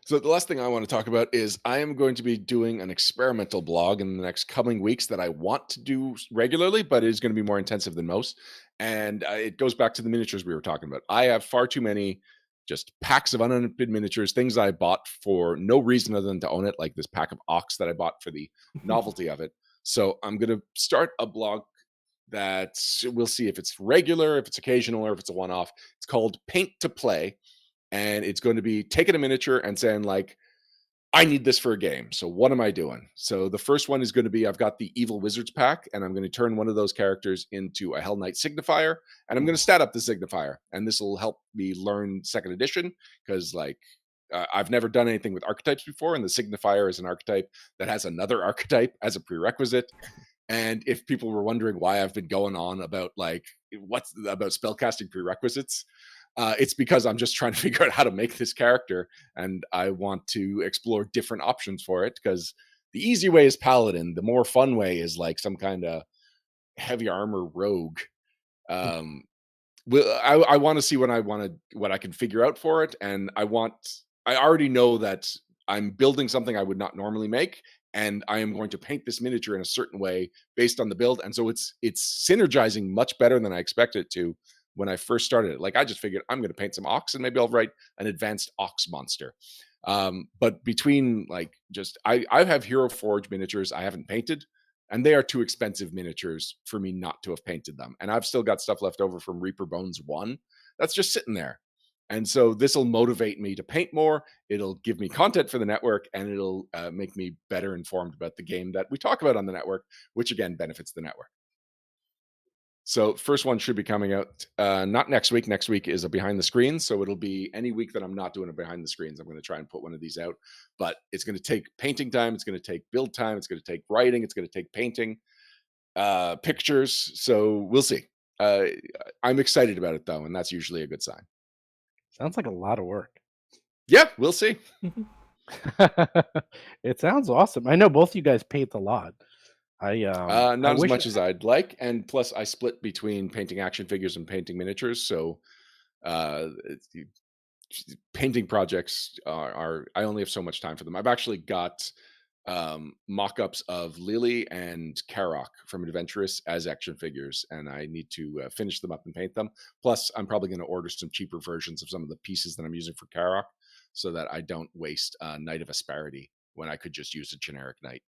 So the last thing I want to talk about is I am going to be doing an experimental blog in the next coming weeks that I want to do regularly, but it is going to be more intensive than most. And it goes back to the miniatures we were talking about. I have far too many just packs of unopened miniatures, things I bought for no reason other than to own it, like this pack of Ox that I bought for the novelty of it. So I'm going to start a blog that we'll see if it's regular, if it's occasional, or if it's a one-off. It's called Paint to Play, and it's going to be taking a miniature and saying like, I need this for a game. So what am I doing? So the first one is going to be I've got the Evil Wizards pack, and I'm going to turn one of those characters into a Hell Knight signifier, and I'm going to stat up the signifier. And this will help me learn second edition because like I've never done anything with archetypes before, and the signifier is an archetype that has another archetype as a prerequisite. And if people were wondering why I've been going on about like what's about spellcasting prerequisites, it's because I'm just trying to figure out how to make this character, and I want to explore different options for it. Because the easy way is paladin, the more fun way is like some kind of heavy armor rogue. Um, I want to see what I can figure out for it, and I already know that I'm building something I would not normally make, and I am going to paint this miniature in a certain way based on the build, and so it's synergizing much better than I expected it to when I first started it. Like I just figured I'm going to paint some Ox, and maybe I'll write an advanced Ox monster. But between like just I have Hero Forge miniatures I haven't painted, and they are too expensive miniatures for me not to have painted them. And I've still got stuff left over from Reaper Bones 1 that's just sitting there. And so this will motivate me to paint more. It'll give me content for the network, and it'll make me better informed about the game that we talk about on the network, which again benefits the network. So first one should be coming out not next week. Next week is a behind the screens, so it'll be any week that I'm not doing a behind the screens. I'm going to try and put one of these out, but it's going to take painting time. It's going to take build time. It's going to take writing. It's going to take painting, pictures. So we'll see. I'm excited about it though, and that's usually a good sign. Sounds like a lot of work. Yeah, we'll see. It sounds awesome. I know both you guys paint a lot. Not I as wish much as I'd like, and plus I split between painting action figures and painting miniatures. So painting projects are I only have so much time for them. I've actually got mock-ups of Lily and Karok from Adventurous as action figures, and I need to finish them up and paint them. Plus, I'm probably going to order some cheaper versions of some of the pieces that I'm using for Karok, so that I don't waste Knight of Asparity when I could just use a generic knight.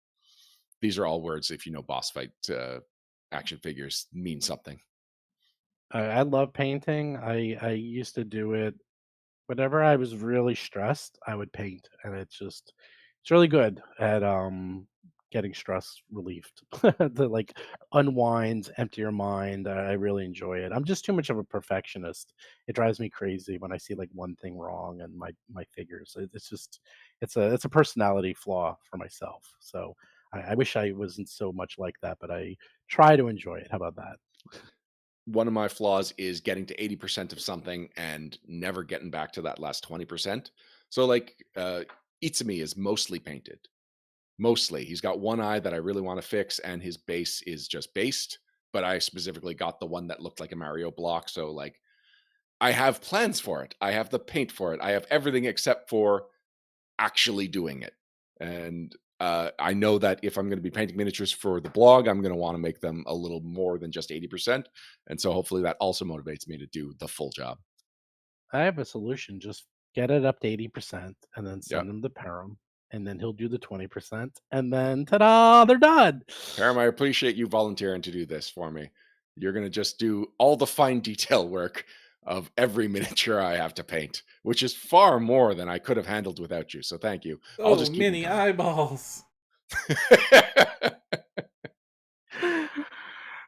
These are all words, if you know boss fight action figures, mean something. I love painting. I used to do it whenever I was really stressed. I would paint, and it's really good at getting stress relieved to like unwind, empty your mind. I really enjoy it. I'm just too much of a perfectionist. It drives me crazy when I see like one thing wrong in my figures. It's just it's a personality flaw for myself. So I wish I wasn't so much like that, but I try to enjoy it. How about that? One of my flaws is getting to 80% of something and never getting back to that last 20%. So like Itsumi is mostly painted. Mostly. He's got one eye that I really want to fix, and his base is just based, but I specifically got the one that looked like a Mario block. So like I have plans for it. I have the paint for it. I have everything except for actually doing it. And I know that if I'm going to be painting miniatures for the blog, I'm going to want to make them a little more than just 80%. And so hopefully that also motivates me to do the full job. I have a solution. Just get it up to 80% and then Yeah. send them to Perram, and then he'll do the 20%, and then ta-da, they're done. Perram, I appreciate you volunteering to do this for me. You're going to just do all the fine detail work of every miniature I have to paint, which is far more than I could have handled without you. So thank you. I'll just keep them many coming. eyeballs.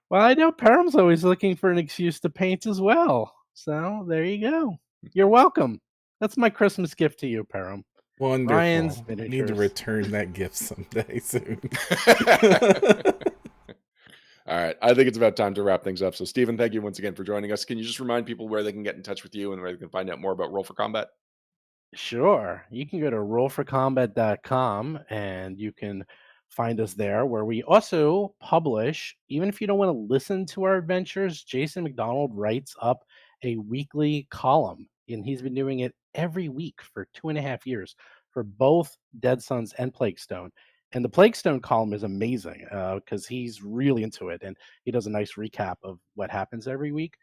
Well, I know Perram's always looking for an excuse to paint as well. So there you go. You're welcome. That's my Christmas gift to you, Perram. Wonderful. Ryan's Need to miniatures. return that gift someday soon. All right. I think it's about time to wrap things up. So, Stephen, thank you once again for joining us. Can you just remind people where they can get in touch with you and where they can find out more about Roll for Combat? Sure. You can go to rollforcombat.com and you can find us there, where we also publish, even if you don't want to listen to our adventures, Jason McDonald writes up a weekly column, and he's been doing it every week for 2.5 years for both Dead Sons and Plaguestone. And the Plaguestone column is amazing because he's really into it, and he does a nice recap of what happens every week.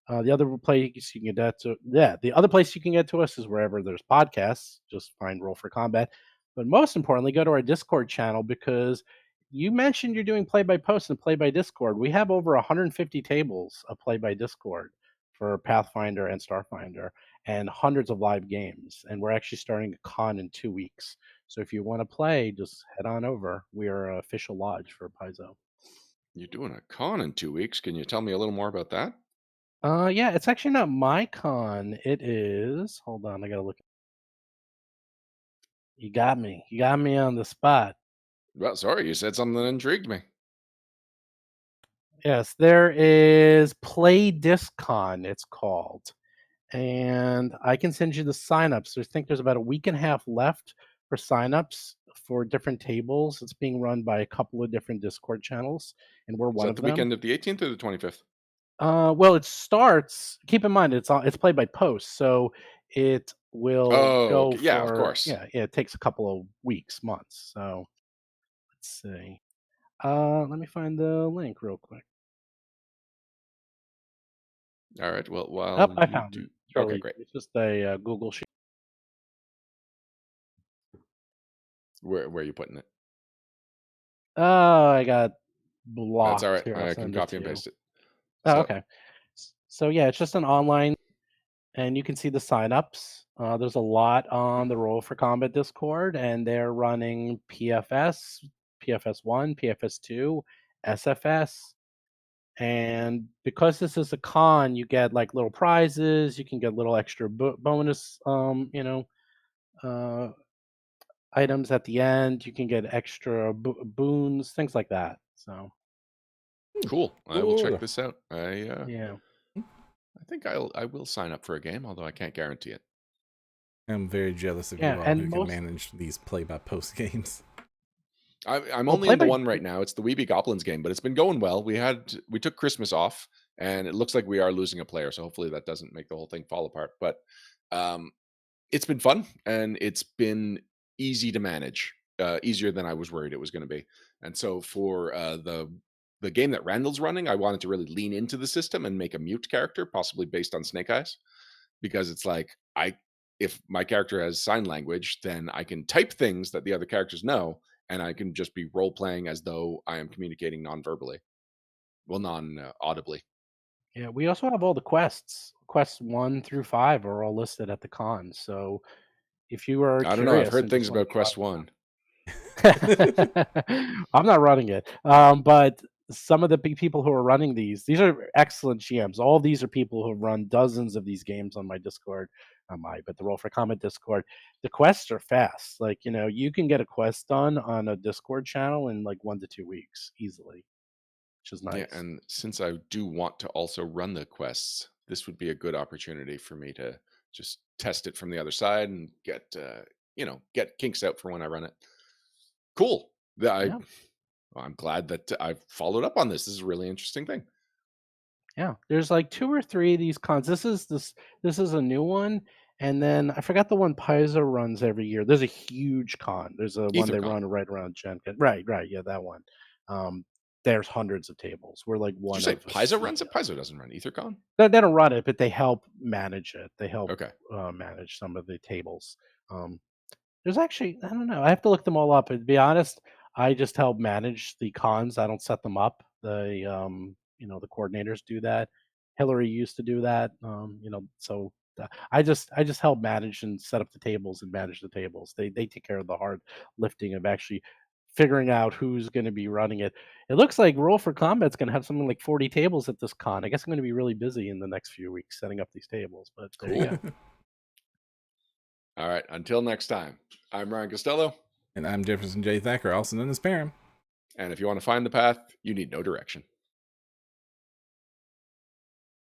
The other place you can get the other place you can get to us is wherever there's podcasts. Just find Roll for Combat. But most importantly, go to our Discord channel because you mentioned you're doing play by post and play by Discord. We have over 150 tables of play by Discord for Pathfinder and Starfinder, and hundreds of live games. And we're actually starting a con in 2 weeks. So if you want to play, just head on over. We are an official lodge for Paizo. You're doing a con in 2 weeks. Can you tell me a little more about that? Yeah, it's actually not my con. It is. Hold on, I gotta look. You got me. You got me on the spot. Well, sorry, you said something that intrigued me. Yes, there is Play DiscCon, it's called. And I can send you the signups. I think there's about a week and a half left for signups for different tables. It's being run by a couple of different Discord channels, and we're Is one that of the them. weekend of the 18th or the 25th? Well, it starts. Keep in mind, it's played by post, so it will Oh, go okay. Yeah, of for course. yeah. It takes a couple of weeks, months. So let's see. Let me find the link real quick. All right. Well, while Oh, I you found do, it. okay, Really, great. it's just a Google sheet. Where are you putting it? Oh, I got That's all blocked right. here. I'll I can send it copy to and you. paste it. Oh, So, okay. So yeah, it's just an online, and you can see the signups. There's a lot on the Roll for Combat Discord, and they're running PFS, PFS1, PFS2, SFS. And because this is a con, you get like little prizes. You can get little extra bonus, uh, items at the end. You can get extra boons, things like that. So cool. I will check Cool. this out. yeah, I think I will sign up for a game, although I can't guarantee it. I'm very jealous of yeah, you all and who can most manage these play-by-post games. I'm well, only play in the by one right now. It's the Weeby Goblins game, but it's been going well. We took Christmas off, and it looks like we are losing a player, so hopefully that doesn't make the whole thing fall apart. But um, it's been fun, and it's been easy to manage, easier than I was worried it was going to be. And so for the game that Randall's running, I wanted to really lean into the system and make a mute character, possibly based on Snake Eyes, because it's like if my character has sign language, then I can type things that the other characters know, and I can just be role playing as though I am communicating non-verbally, well, non-audibly. yeah, we also have all the quests. Quests 1 through 5 are all listed at the con. So if you are I don't know. I've curious heard and things just want about to try Quest One. I'm not running it. But some of the big people who are running these are excellent GMs. All these are people who have run dozens of these games on my Discord, but the Roll for Comment Discord. The quests are fast. Like, you can get a quest done on a Discord channel in like 1 to 2 weeks easily, which is Yeah, nice. and since I do want to also run the quests, this would be a good opportunity for me to just test it from the other side and get kinks out for when I run it. Cool. Yeah. I'm glad that I've followed up on this. This is a really interesting thing. Yeah, there's like 2 or 3 of these cons. This is a new one, and then I forgot the one Paizo runs every year. There's a huge con. There's a one they EtherCon. run right around Gen Con. Right, yeah, that one. Um, there's hundreds of tables. We're like Did you one say of a Paizo runs sea it? Paizo doesn't run EtherCon. they don't run it, but they help manage it. They help Okay. manage some of the tables. Um, there's actually I don't know. I have to look them all up. And to be honest, I just help manage the cons. I don't set them up. The coordinators do that. Hillary used to do that. So I just help manage and set up the tables and manage the tables. They take care of the hard lifting of actually figuring out who's going to be running it. It looks like Roll for Combat's going to have something like 40 tables at this con. I guess I'm going to be really busy in the next few weeks setting up these tables. But there you Cool. go. All right. Until next time, I'm Ryan Costello. And I'm Jefferson J. Thacker, also known as Perram. And if you want to find the path, you need no direction.